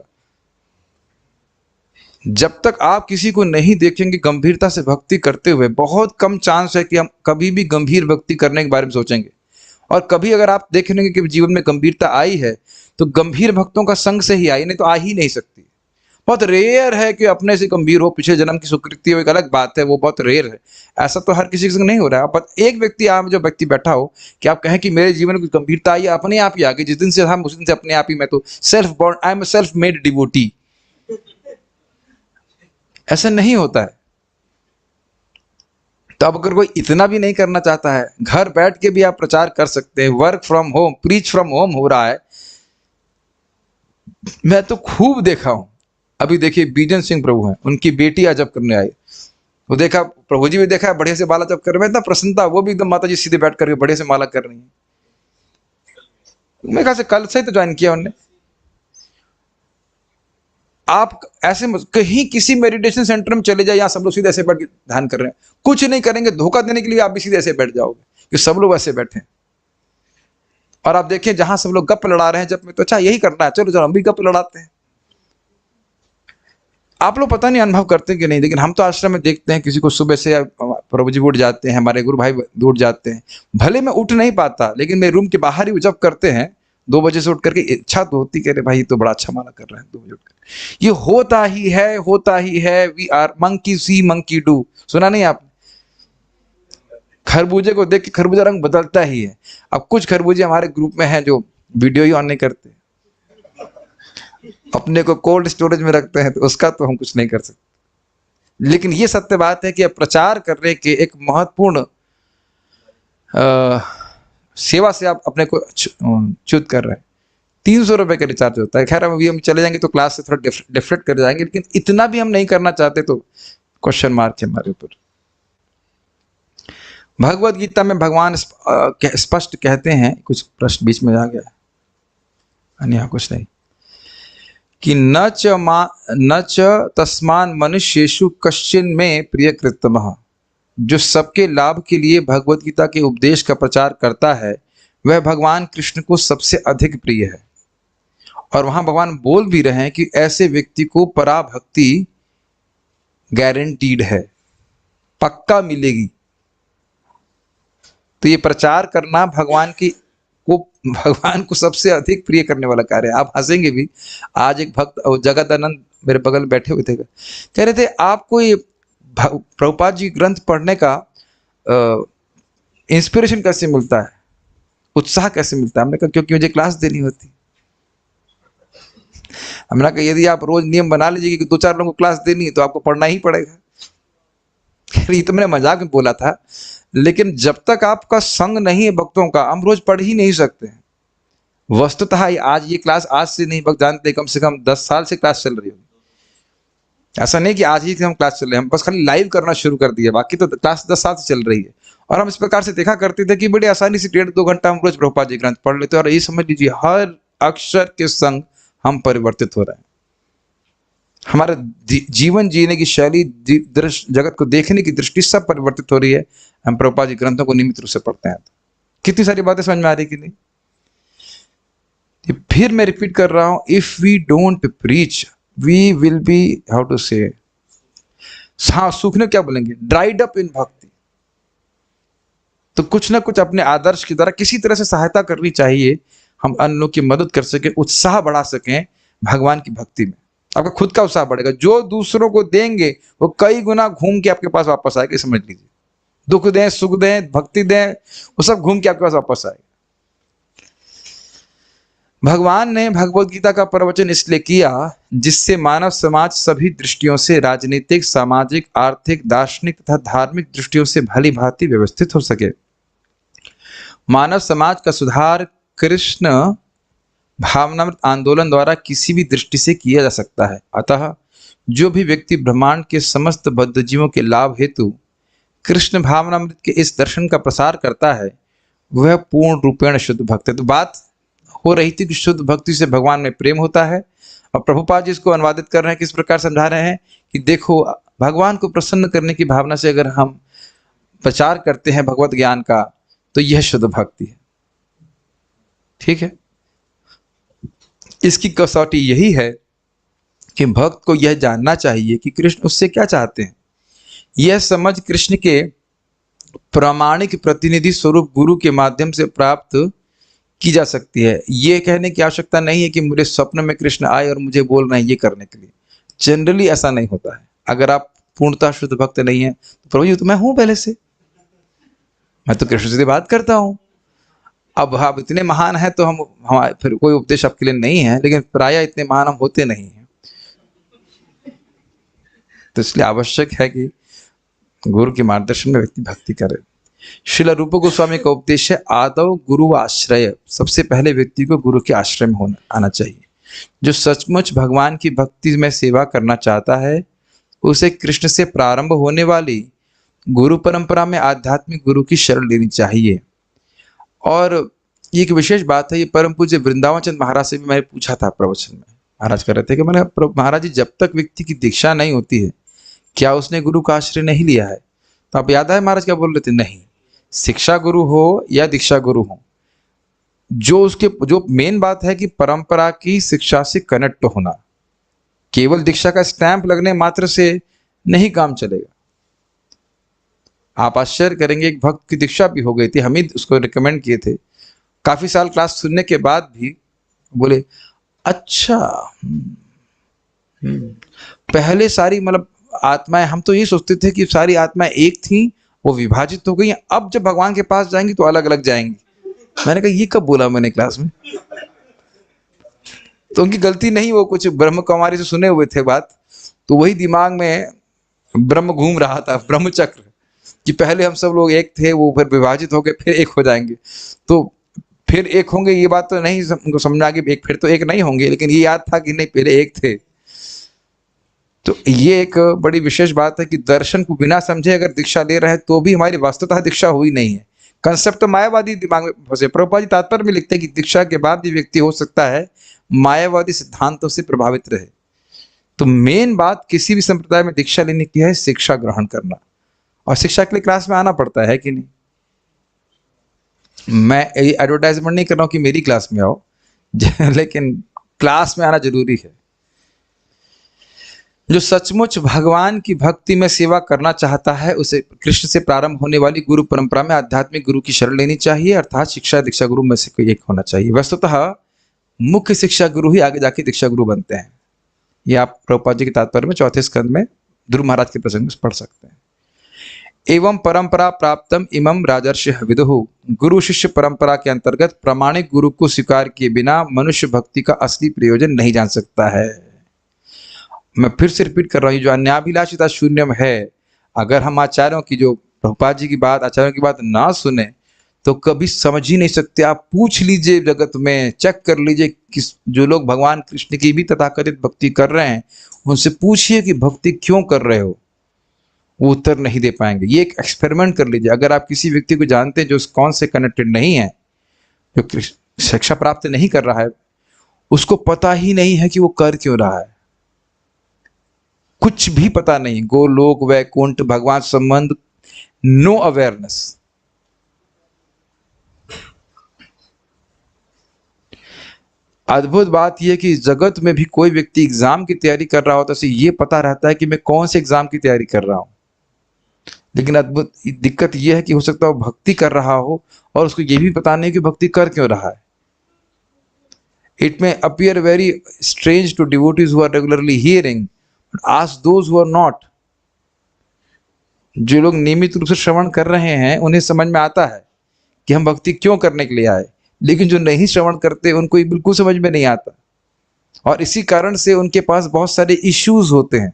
जब तक आप किसी को नहीं देखेंगे गंभीरता से भक्ति करते हुए, बहुत कम चांस है कि हम कभी भी गंभीर भक्ति करने के बारे में सोचेंगे। और कभी अगर आप देखेंगे कि जीवन में गंभीरता आई है तो गंभीर भक्तों का संग से ही आई, नहीं तो आ ही नहीं सकती। बहुत रेयर है कि अपने से गंभीर हो, पिछले जन्म की सुकृति हो, एक अलग बात है, वो बहुत रेयर है। ऐसा तो हर किसी के संग नहीं हो रहा है। पर एक व्यक्ति आप जो व्यक्ति बैठा हो कि आप कहें कि मेरे जीवन में कुछ गंभीरता आई, अपने आप ही आ गई। जिस दिन से हम उस दिन से अपने आप ही मैं तो self born, I am a self made devotee. ऐसा नहीं होता है। तो अब अगर कोई इतना भी नहीं करना चाहता है, घर बैठ के भी आप प्रचार कर सकते हैं। Work from home, preach from home हो रहा है, मैं तो खूब देखा हूं। अभी देखिए बीजन सिंह प्रभु हैं, उनकी बेटी आज जब करने आई, वो देखा, प्रभु जी भी देखा है बढ़िया से माला जब कर रहे हैं, इतना प्रसन्नता, वो भी एकदम माता जी सीधे बैठ करके बढ़िया से माला कर रही है। मेरे ख्याल से कल से ही तो ज्वाइन किया उन्होंने। आप ऐसे कहीं किसी मेडिटेशन सेंटर में चले जाए, यहाँ सब लोग सीधे ऐसे बैठ के ध्यान कर रहे हैं, कुछ नहीं करेंगे, धोखा देने के लिए आप भी सीधे ऐसे बैठ जाओगे कि सब लोग ऐसे बैठे। और आप देखिए जहां सब लोग गप लड़ा रहे हैं जब में, तो अच्छा यही करना है, चलो चलो हम भी गप लड़ाते हैं। आप लोग पता नहीं अनुभव करते हैं कि नहीं, लेकिन हम तो आश्रम में देखते हैं किसी को सुबह से प्रभु जी उठ जाते हैं, हमारे गुरु भाई उठ जाते हैं। भले मैं उठ नहीं पाता, लेकिन मेरे रूम के बाहर ही जब करते हैं 2 बजे से उठ करके, इच्छा तो होती, कह रहे भाई तो बड़ा अच्छा माला कर रहे हैं 2 बजे उठकर। ये होता ही है, होता ही है। We are monkey see monkey do, सुना नहीं आपने? खरबूजे को देख के खरबूजा रंग बदलता ही है। अब कुछ खरबूजे हमारे ग्रुप में हैं जो वीडियो ही ऑन नहीं करते, अपने को कोल्ड स्टोरेज में रखते हैं, तो उसका तो हम कुछ नहीं कर सकते। लेकिन ये सत्य बात है कि प्रचार करने के एक महत्वपूर्ण सेवा से आप अपने को च्युत कर रहे हैं। 300 रुपए का रिचार्ज होता है। खैर अभी हम चले जाएंगे तो क्लास से थोड़ा डिफरेंट कर जाएंगे, लेकिन इतना भी हम नहीं करना चाहते तो क्वेश्चन मार्क है हमारे ऊपर। भगवत गीता में भगवान स्पष्ट कहते हैं, कुछ प्रश्न बीच में आ गया, अन्य कुछ नहीं, कि न च तस्मान मनुष्येषु कश्चिन में प्रियकृतमः। जो सबके लाभ के लिए भगवत गीता के उपदेश का प्रचार करता है वह भगवान कृष्ण को सबसे अधिक प्रिय है। और वहां भगवान बोल भी रहे हैं कि ऐसे व्यक्ति को पराभक्ति गारंटीड है, पक्का मिलेगी। तो ये प्रचार करना भगवान को सबसे अधिक प्रिय करने वाला कार्य है। आप हंसेंगे भी। आज एक भक्त जगदानंद मेरे बगल बैठे हुए थे, कह रहे थे आपको ये प्रभुपाद जी ग्रंथ पढ़ने का इंस्पिरेशन कैसे मिलता है, उत्साह कैसे मिलता है? हमने कहा क्योंकि मुझे क्लास देनी होती। हमने कहा यदि आप रोज नियम बना लीजिए कि 2-4 लोगों को क्लास देनी है तो आपको पढ़ना ही पड़ेगा। ये तो मैंने मजाक में बोला था, लेकिन जब तक आपका संग नहीं है भक्तों का, हम रोज पढ़ ही नहीं सकते हैं। वस्तुतः आज ये क्लास आज से नहीं, भक्त जानते कम से कम 10 साल से क्लास चल रही होगी। ऐसा नहीं कि आज ही हम क्लास चल रहे हैं, हम बस खाली लाइव करना शुरू कर दिया, बाकी तो क्लास 10 साल से चल रही है। और हम इस प्रकार से देखा करते थे कि बड़ी आसानी से 1.5-2 घंटा हम रोज प्रभुपाद जी ग्रंथ पढ़ लेते, और ये समझ लीजिए हर अक्षर के संग हम परिवर्तित हो रहे हैं। हमारा जीवन जीने की शैली, जगत को देखने की दृष्टि सब परिवर्तित हो रही है। हम प्रभुपाद जी ग्रंथों को नियमित रूप से पढ़ते हैं। कितनी सारी बातें समझ में आ रही कि नहीं? फिर मैं रिपीट कर रहा हूं, if we don't preach we will be, how to say, हाँ सूखने क्या बोलेंगे, ड्राइड अप इन भक्ति। तो कुछ ना कुछ अपने आदर्श की तरह किसी तरह से सहायता करनी चाहिए, हम अन्य लोग की मदद कर सकें, उत्साह बढ़ा सकें भगवान की भक्ति में। आपका खुद का उत्साह बढ़ेगा, जो दूसरों को देंगे वो कई गुना घूम के आपके पास वापस आएगा, समझ लीजिए। दुख दें, सुख दें, भक्ति दें, वो सब घूम के आपके पास वापस आएगा। भगवान ने भगवत गीता का प्रवचन इसलिए किया जिससे मानव समाज सभी दृष्टियों से, राजनीतिक, सामाजिक, आर्थिक, दार्शनिक तथा धार्मिक दृष्टियों से भली भांति व्यवस्थित हो सके। मानव समाज का सुधार कृष्ण भावनामृत आंदोलन द्वारा किसी भी दृष्टि से किया जा सकता है। अतः जो भी व्यक्ति ब्रह्मांड के समस्त बद्ध जीवों के लाभ हेतु कृष्ण भावनामृत के इस दर्शन का प्रसार करता है वह पूर्ण रूपेण शुद्ध भक्त है। तो बात हो रही थी कि शुद्ध भक्ति से भगवान में प्रेम होता है, और प्रभुपाद जी इसको अनुवादित कर रहे हैं, किस प्रकार समझा रहे हैं कि देखो, भगवान को प्रसन्न करने की भावना से अगर हम प्रचार करते हैं भगवत ज्ञान का, तो यह शुद्ध भक्ति है। ठीक है, इसकी कसौटी यही है कि भक्त को यह जानना चाहिए कि कृष्ण उससे क्या चाहते हैं। यह समझ कृष्ण के प्रामाणिक प्रतिनिधि स्वरूप गुरु के माध्यम से प्राप्त की जा सकती है। ये कहने की आवश्यकता नहीं है कि मुझे स्वप्न में कृष्ण आए और मुझे बोल रहे हैं ये करने के लिए। जनरली ऐसा नहीं होता है। अगर आप पूर्णतः शुद्ध भक्त नहीं है तो प्रभु जी तो मैं हूं पहले से, मैं तो कृष्ण से बात करता हूं। अब आप इतने महान हैं तो हम फिर कोई उपदेश आपके लिए नहीं है, लेकिन प्रायः इतने महान हम होते नहीं हैं। तो इसलिए आवश्यक है कि गुरु के मार्गदर्शन में व्यक्ति भक्ति करे। श्रील रूप गोस्वामी का उपदेश है आदौ गुरु आश्रय। सबसे पहले व्यक्ति को गुरु के आश्रय में आना चाहिए। जो सचमुच भगवान की भक्ति में सेवा करना चाहता है उसे कृष्ण से प्रारंभ होने वाली गुरु परंपरा में आध्यात्मिक गुरु की शरण लेनी चाहिए। और ये एक विशेष बात है, ये परम पूज्य वृंदावन चंद महाराज से भी मैंने पूछा था प्रवचन में। महाराज कह रहे थे कि मैंने महाराज जी जब तक व्यक्ति की दीक्षा नहीं होती है क्या उसने गुरु का आश्रय नहीं लिया है? तो आप याद है महाराज क्या बोल रहे थे? नहीं, शिक्षा गुरु हो या दीक्षा गुरु हो, जो मेन बात है कि परंपरा की शिक्षा से कनेक्ट होना। केवल दीक्षा का स्टैंप लगने मात्र से नहीं काम चलेगा। आप आश्चर्य करेंगे, एक भक्त की दीक्षा भी हो गई थी, हम ही उसको रिकमेंड किए थे। काफी साल क्लास सुनने के बाद भी बोले अच्छा पहले सारी मतलब आत्माएं, हम तो ये सोचते थे कि सारी आत्माएं एक थी, वो विभाजित हो गई, अब जब भगवान के पास जाएंगी तो अलग अलग जाएंगी। मैंने कहा ये कब बोला मैंने क्लास में? तो उनकी गलती नहीं, वो कुछ ब्रह्म कुमारी से सुने हुए थे बात, तो वही दिमाग में ब्रह्म घूम रहा था, ब्रह्म चक्र, कि पहले हम सब लोग एक थे, वो फिर विभाजित हो गए, फिर एक हो जाएंगे, तो फिर एक होंगे। ये बात तो नहीं उनको समझ आ गई, फिर तो एक नहीं होंगे, लेकिन ये याद था कि नहीं पहले एक थे। तो ये एक बड़ी विशेष बात है कि दर्शन को बिना समझे अगर दीक्षा ले रहे हैं तो भी हमारी वास्तवतः दीक्षा हुई नहीं है। कंसेप्ट तो मायावादी दिमाग में फंसे। प्रभुपाद जी तात्पर्य में लिखते हैं कि दीक्षा के बाद भी व्यक्ति हो सकता है मायावादी सिद्धांतों से प्रभावित रहे। तो मेन बात किसी भी संप्रदाय में दीक्षा लेने की है शिक्षा ग्रहण करना, और शिक्षा के लिए क्लास में आना पड़ता है कि नहीं। मैं एडवर्टाइजमेंट नहीं कर रहा हूं कि मेरी क्लास में आओ, लेकिन क्लास में आना जरूरी है। जो सचमुच भगवान की भक्ति में सेवा करना चाहता है उसे कृष्ण से प्रारंभ होने वाली गुरु परंपरा में आध्यात्मिक गुरु की शरण लेनी चाहिए, अर्थात शिक्षा दीक्षा गुरु में से कोई एक होना चाहिए। वस्तुतः मुख्य शिक्षा गुरु ही आगे जाके दीक्षा गुरु बनते हैं। ये आप प्रभुपाद जी के तात्पर्य में 4थे स्कंद में ध्रुव महाराज के प्रसंग में पढ़ सकते हैं। एवं परंपरा प्राप्तम इमं राजर्षि विदुः। गुरु शिष्य परंपरा के अंतर्गत प्रामाणिक गुरु को स्वीकार किए बिना मनुष्य भक्ति का असली प्रयोजन नहीं जान सकता है। मैं फिर से रिपीट कर रहा हूँ, जो अन्याभिलाषिता शून्यम है, अगर हम आचार्यों की, जो प्रभुपाद जी की बात, आचार्यों की बात ना सुने तो कभी समझ ही नहीं सकते। आप पूछ लीजिए जगत में, चेक कर लीजिए किस जो लोग भगवान कृष्ण की भी तथाकथित भक्ति कर रहे हैं, उनसे पूछिए कि भक्ति क्यों कर रहे हो, वो उत्तर नहीं दे पाएंगे। ये एक एक्सपेरिमेंट कर लीजिए। अगर आप किसी व्यक्ति को जानते हैं जो कौन से कनेक्टेड नहीं है, जो शिक्षा प्राप्त नहीं कर रहा है, उसको पता ही नहीं है कि वो कर क्यों रहा है, कुछ भी पता नहीं, गोलोक वैकुंठ भगवान संबंध, नो अवेयरनेस। अद्भुत बात यह कि जगत में भी कोई व्यक्ति एग्जाम की तैयारी कर रहा हो तो उसे ये पता रहता है कि मैं कौन से एग्जाम की तैयारी कर रहा हूं, लेकिन अद्भुत दिक्कत यह है कि हो सकता है वो भक्ति कर रहा हो और उसको ये भी पता नहीं कि भक्ति कर क्यों रहा है। It may appear very strange to devotees who are regularly hearing, but ask those who are not. जो लोग नियमित रूप से श्रवण कर रहे हैं उन्हें समझ में आता है कि हम भक्ति क्यों करने के लिए आए, लेकिन जो नहीं श्रवण करते उनको ये बिल्कुल समझ में नहीं आता, और इसी कारण से उनके पास बहुत सारे इश्यूज होते हैं।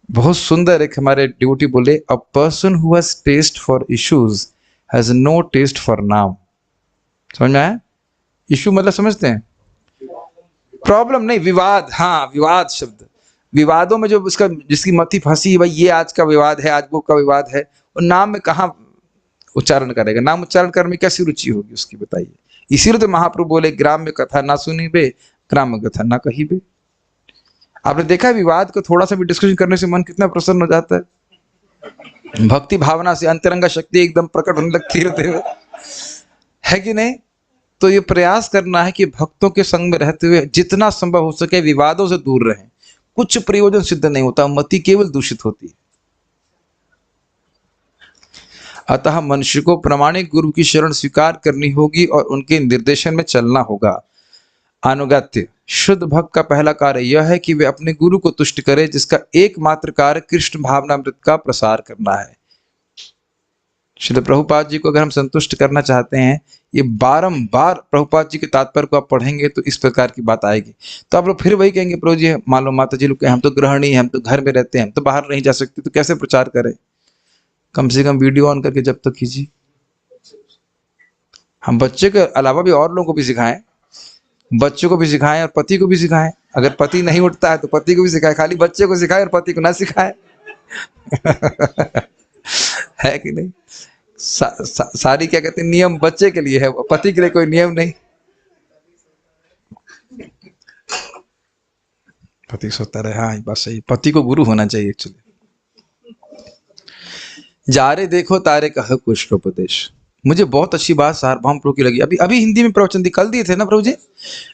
बहुत सुंदर एक हमारे डिवोटी बोले, a person who has taste for issues has no taste for नाम। समझ में आया? इशू मतलब समझते हैं, प्रॉब्लम नहीं, विवाद। हाँ, विवाद शब्द, विवादों में जो उसका जिसकी मति फंसी, भाई ये आज का विवाद है, आज वो का विवाद है, और नाम में कहाँ उच्चारण करेगा, नाम उच्चारण करने में कैसी रुचि होगी उसकी, बताइए। इसीलिए तो महाप्रभु बोले, ग्राम में कथा ना सुनी बे, ग्राम में कथा ना कही बे। आपने देखा है विवाद को थोड़ा सा भी डिस्कशन करने से मन कितना प्रसन्न हो जाता है, भक्ति भावना से अंतरंगा शक्ति एकदम प्रकट होने लगती है कि नहीं? तो ये प्रयास करना है कि भक्तों के संग में रहते हुए जितना संभव हो सके विवादों से दूर रहें। कुछ प्रयोजन सिद्ध नहीं होता, मति केवल दूषित होती है। अतः मनुष्य को प्रामाणिक गुरु की शरण स्वीकार करनी होगी और उनके निर्देशन में चलना होगा। अनुगत्य, शुद्ध भक्त का पहला कार्य यह है कि वे अपने गुरु को तुष्ट करे, जिसका एकमात्र कार्य कृष्ण भावनामृत का प्रसार करना है। श्रील प्रभुपाद जी को अगर हम संतुष्ट करना चाहते हैं, ये बारंबार प्रभुपाद जी के तात्पर्य को आप पढ़ेंगे तो इस प्रकार की बात आएगी। तो आप लोग फिर वही कहेंगे, प्रभु जी मान लो माता जी लोग हम तो गृहिणी हैं, हम तो घर में रहते हैं, हम तो बाहर नहीं जा सकते, तो कैसे प्रचार करें? कम से कम वीडियो ऑन करके जब तक कीजिए। हम बच्चे के अलावा भी और लोगों को भी सिखाएं, बच्चों को भी सिखाएं और पति को भी सिखाएं। अगर पति नहीं उठता है तो पति को भी सिखाएं, खाली बच्चे को सिखाएं और पति को ना सिखाएं। है कि नहीं? सारी क्या कहते हैं, नियम बच्चे के लिए है, पति के लिए कोई नियम नहीं। पति सोता रहे, हाँ बात सही, पति को गुरु होना चाहिए एक्चुअली। जारे देखो तारे कहो कृष्ण उपदेश। मुझे बहुत अच्छी बात सार्वभौम प्रभु की लगी, अभी हिंदी में प्रवचन कल दिए थे ना प्रभु जी,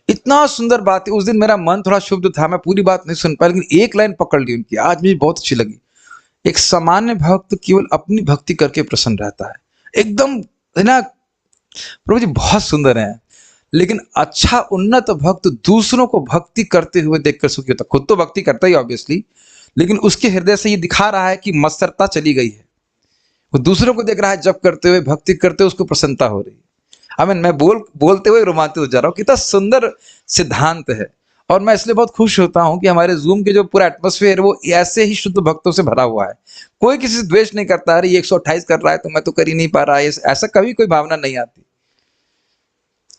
इतना सुंदर बात है। उस दिन मेरा मन थोड़ा शुद्ध था, मैं पूरी बात नहीं सुन पाया, लेकिन एक लाइन पकड़ ली उनकी, आज मुझे बहुत अच्छी लगी। एक सामान्य भक्त केवल अपनी भक्ति करके प्रसन्न रहता है, एकदम है ना प्रभु जी, बहुत सुंदर है। लेकिन अच्छा उन्नत भक्त दूसरों को भक्ति करते हुए देखकर सुखी होता। खुद तो भक्ति करता ही ऑब्वियसली, लेकिन उसके हृदय से ये दिखा रहा है कि मत्सरता चली गई है, वो दूसरों को देख रहा है जब करते हुए, भक्ति करते हुए उसको प्रसन्नता हो रही है। मैं बोलते हुए रोमांचित हो जा रहा हूँ, कितना सुंदर सिद्धांत है। और मैं इसलिए बहुत खुश होता हूं कि हमारे जूम के जो पूरा एटमॉस्फेयर वो ऐसे ही शुद्ध भक्तों से भरा हुआ है। कोई किसी से द्वेष नहीं करता, अरे ये 128 कर रहा है तो मैं तो कर ही नहीं पा रहा है, ऐसा कभी कोई भावना नहीं आती।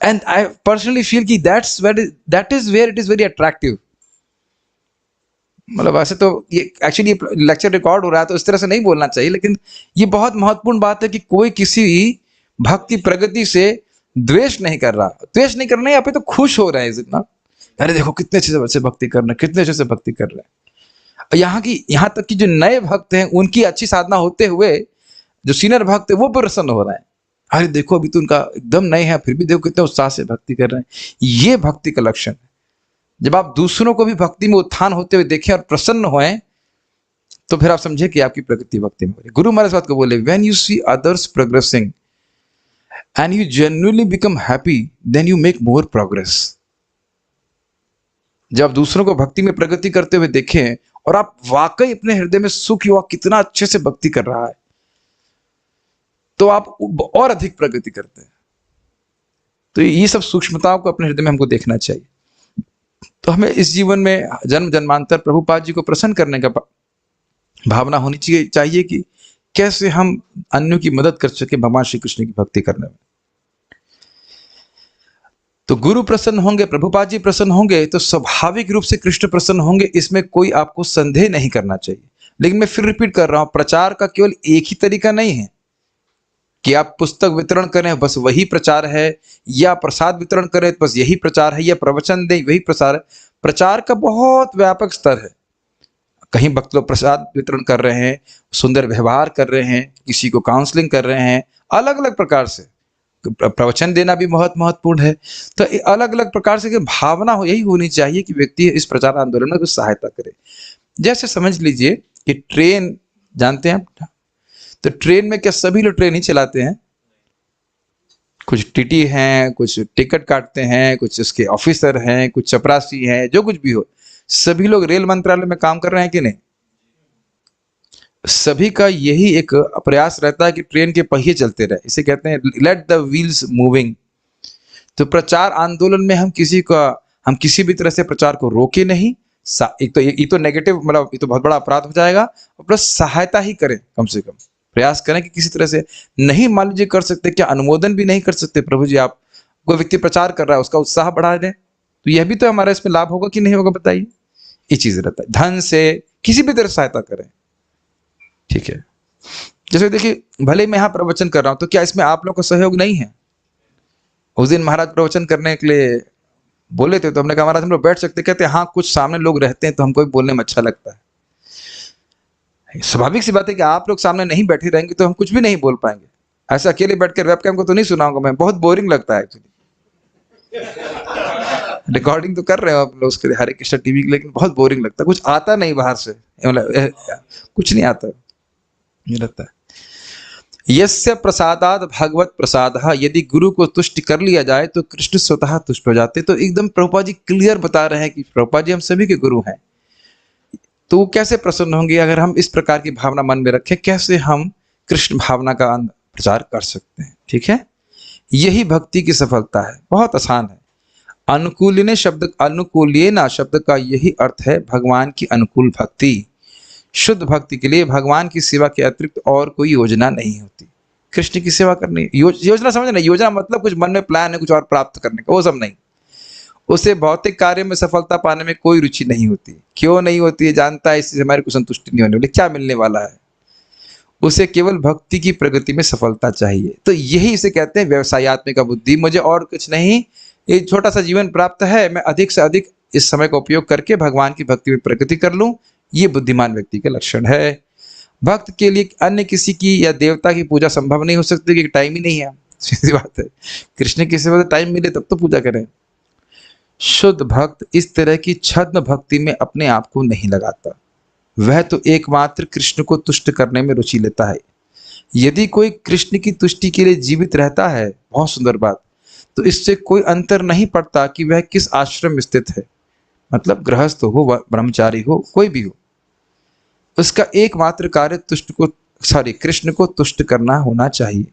एंड आई पर्सनली फील कि that is where it is very attractive. मतलब वैसे तो ये एक्चुअली लेक्चर रिकॉर्ड हो रहा है तो इस तरह से नहीं बोलना चाहिए, लेकिन ये बहुत महत्वपूर्ण बात है कि कोई किसी भक्ति प्रगति से द्वेष नहीं कर रहा। द्वेष नहीं करना, यहाँ पे तो खुश हो रहे हैं जितना, अरे देखो कितने अच्छे से भक्ति कर रहे हैं, कितने अच्छे से भक्ति कर रहे हैं। यहाँ तक कि जो नए भक्त हैं उनकी अच्छी साधना होते हुए जो सीनियर भक्त है वो प्रसन्न हो रहे हैं, अरे देखो अभी तो उनका एकदम नए हैं फिर भी देखो कितने उत्साह से भक्ति कर रहे हैं। ये भक्ति का लक्षण है। जब आप दूसरों को भी भक्ति में उत्थान होते हुए देखें और प्रसन्न होएं तो फिर आप समझे कि आपकी प्रगति भक्ति में हो रही। गुरु महाराज बात को बोले, when you see others progressing and you genuinely become happy, then you make more progress. जब दूसरों को भक्ति में प्रगति करते हुए देखें और आप वाकई अपने हृदय में सुख हुआ कितना अच्छे से भक्ति कर रहा है, तो आप और अधिक प्रगति करते हैं। तो ये सब सूक्ष्मताओं को अपने हृदय में हमको देखना चाहिए। तो हमें इस जीवन में जन्म जन्मांतर प्रभुपाद जी को प्रसन्न करने का भावना होनी चाहिए कि कैसे हम अन्यों की मदद कर सके भगवान श्री कृष्ण की भक्ति करने में। तो गुरु प्रसन्न होंगे, प्रभुपाद जी प्रसन्न होंगे, तो स्वाभाविक रूप से कृष्ण प्रसन्न होंगे, इसमें कोई आपको संदेह नहीं करना चाहिए। लेकिन मैं फिर रिपीट कर रहा हूं, प्रचार का केवल एक ही तरीका नहीं है कि आप पुस्तक वितरण करें बस वही प्रचार है, या प्रसाद वितरण करें बस यही प्रचार है, या प्रवचन दें वही प्रचार है। प्रचार का बहुत व्यापक स्तर है। कहीं भक्त लोग प्रसाद वितरण कर रहे हैं, सुंदर व्यवहार कर रहे हैं, किसी को काउंसलिंग कर रहे हैं, अलग अलग प्रकार से प्रवचन देना भी बहुत महत्वपूर्ण है। तो अलग अलग प्रकार से भावना यही होनी चाहिए कि व्यक्ति इस प्रचार आंदोलन में कुछ सहायता करे। जैसे समझ लीजिए कि ट्रेन, जानते हैं आप, तो ट्रेन में क्या सभी लोग ट्रेन ही चलाते हैं? कुछ टीटी हैं, कुछ टिकट काटते हैं, कुछ उसके ऑफिसर हैं, कुछ चपरासी हैं, जो कुछ भी हो, सभी लोग रेल मंत्रालय में काम कर रहे हैं कि नहीं? सभी का यही एक प्रयास रहता है कि ट्रेन के पहिए चलते रहे, इसे कहते हैं लेट द व्हील्स मूविंग। तो प्रचार आंदोलन में हम किसी भी तरह से प्रचार को रोके नहीं। एक तो ये तो नेगेटिव, मतलब ये तो बहुत बड़ा अपराध हो जाएगा। और प्लस सहायता ही करें, कम से कम प्रयास करें कि किसी तरह से, नहीं मान लीजिए कर सकते, क्या अनुमोदन भी नहीं कर सकते, प्रभु जी आप कोई व्यक्ति प्रचार कर रहा है उसका उत्साह बढ़ा दें, तो यह भी तो हमारा इसमें लाभ होगा कि नहीं होगा, बताइए। ये चीज रहता है, धन से किसी भी तरह सहायता करें, ठीक है। जैसे देखिए, भले मैं यहाँ प्रवचन कर रहा हूं, तो क्या इसमें आप लोग का सहयोग नहीं है? उस दिन महाराज प्रवचन करने के लिए बोले थे, तो हमने कहा महाराज हम लोग बैठ सकते? कहते हाँ, कुछ सामने लोग रहते हैं तो हमको भी बोलने में अच्छा लगता है। स्वाभाविक सी बात है कि आप लोग सामने नहीं बैठे रहेंगे तो हम कुछ भी नहीं बोल पाएंगे। ऐसे अकेले बैठकर वेबकैम को तो नहीं सुनाऊंगा मैं, बहुत बोरिंग लगता है एक्चुअली। रिकॉर्डिंग तो कर रहे हो आप लोग उसके लिए, हरे कृष्ण टीवी के, लेकिन बहुत बोरिंग लगता है, कुछ आता नहीं बाहर से, कुछ नहीं आता लगता है। यस्य प्रसादाद भगवत प्रसादः, यदि गुरु को तुष्ट कर लिया जाए तो कृष्ण स्वतः तुष्ट हो जाते। तो एकदम प्रभुपाद जी क्लियर बता रहे हैं कि प्रभुपाद जी हम सभी के गुरु हैं, तो वो कैसे प्रसन्न होंगे अगर हम इस प्रकार की भावना मन में रखें, कैसे हम कृष्ण भावना का प्रचार कर सकते हैं, ठीक है। यही भक्ति की सफलता है, बहुत आसान है। अनुकूलिने शब्द, अनुकूलिना शब्द का यही अर्थ है भगवान की अनुकूल भक्ति। शुद्ध भक्ति के लिए भगवान की सेवा के अतिरिक्त और कोई योजना नहीं होती। कृष्ण की सेवा करनी, योजना समझना, योजना मतलब कुछ मन में प्लान है कुछ और प्राप्त करने का, वो सब नहीं। उसे भौतिक कार्य में सफलता पाने में कोई रुचि नहीं होती। क्यों नहीं होती है? जानता है इससे हमारी को संतुष्टि नहीं होने वाली, क्या मिलने वाला है। उसे केवल भक्ति की प्रगति में सफलता चाहिए। तो यही इसे कहते हैं व्यवसायत्मिक बुद्धि। मुझे और कुछ नहीं, ये छोटा सा जीवन प्राप्त है, मैं अधिक से अधिक इस समय का उपयोग करके भगवान की भक्ति में प्रगति कर लूं, ये बुद्धिमान व्यक्ति का लक्षण है। भक्त के लिए अन्य किसी की या देवता की पूजा संभव नहीं हो सकती, क्योंकि टाइम ही नहीं है। सीधी बात है, कृष्ण की सेवा टाइम मिले तब तो पूजा करें। शुद्ध भक्त इस तरह की छद्म भक्ति में अपने आप को नहीं लगाता, वह तो एकमात्र कृष्ण को तुष्ट करने में रुचि लेता है। यदि कोई कृष्ण की तुष्टि के लिए जीवित रहता है, बहुत सुंदर बात, तो इससे कोई अंतर नहीं पड़ता कि वह किस आश्रम में स्थित है, मतलब गृहस्थ हो, ब्रह्मचारी हो, कोई भी हो, उसका एकमात्र कार्य कृष्ण को तुष्ट करना होना चाहिए।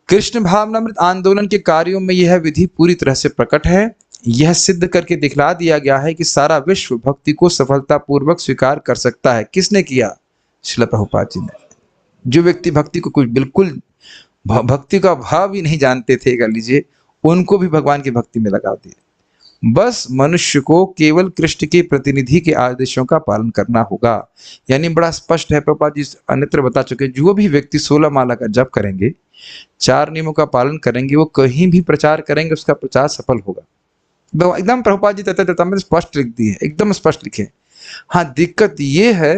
कृष्ण भावनामृत आंदोलन के कार्यों में यह विधि पूरी तरह से प्रकट है। यह सिद्ध करके दिखला दिया गया है कि सारा विश्व भक्ति को सफलतापूर्वक स्वीकार कर सकता है। किसने किया? श्रील प्रभुपाद जी ने। जो व्यक्ति भक्ति को कुछ बिल्कुल भक्ति का भाव ही नहीं जानते थे, कर लीजिए, उनको भी भगवान की भक्ति में लगा दिया। बस मनुष्य को केवल कृष्ण के प्रतिनिधि के आदेशों का पालन करना होगा। यानी बड़ा स्पष्ट है, प्रभुपाद जी अन्यत्र बता चुके, जो भी व्यक्ति 16 माला का जप करेंगे, 4 नियमों का पालन करेंगे, वो कहीं भी प्रचार करेंगे, उसका प्रचार सफल होगा। एकदम प्रभुपाद जी तथा में स्पष्ट लिख दी है, एकदम स्पष्ट लिखे। हाँ, दिक्कत ये है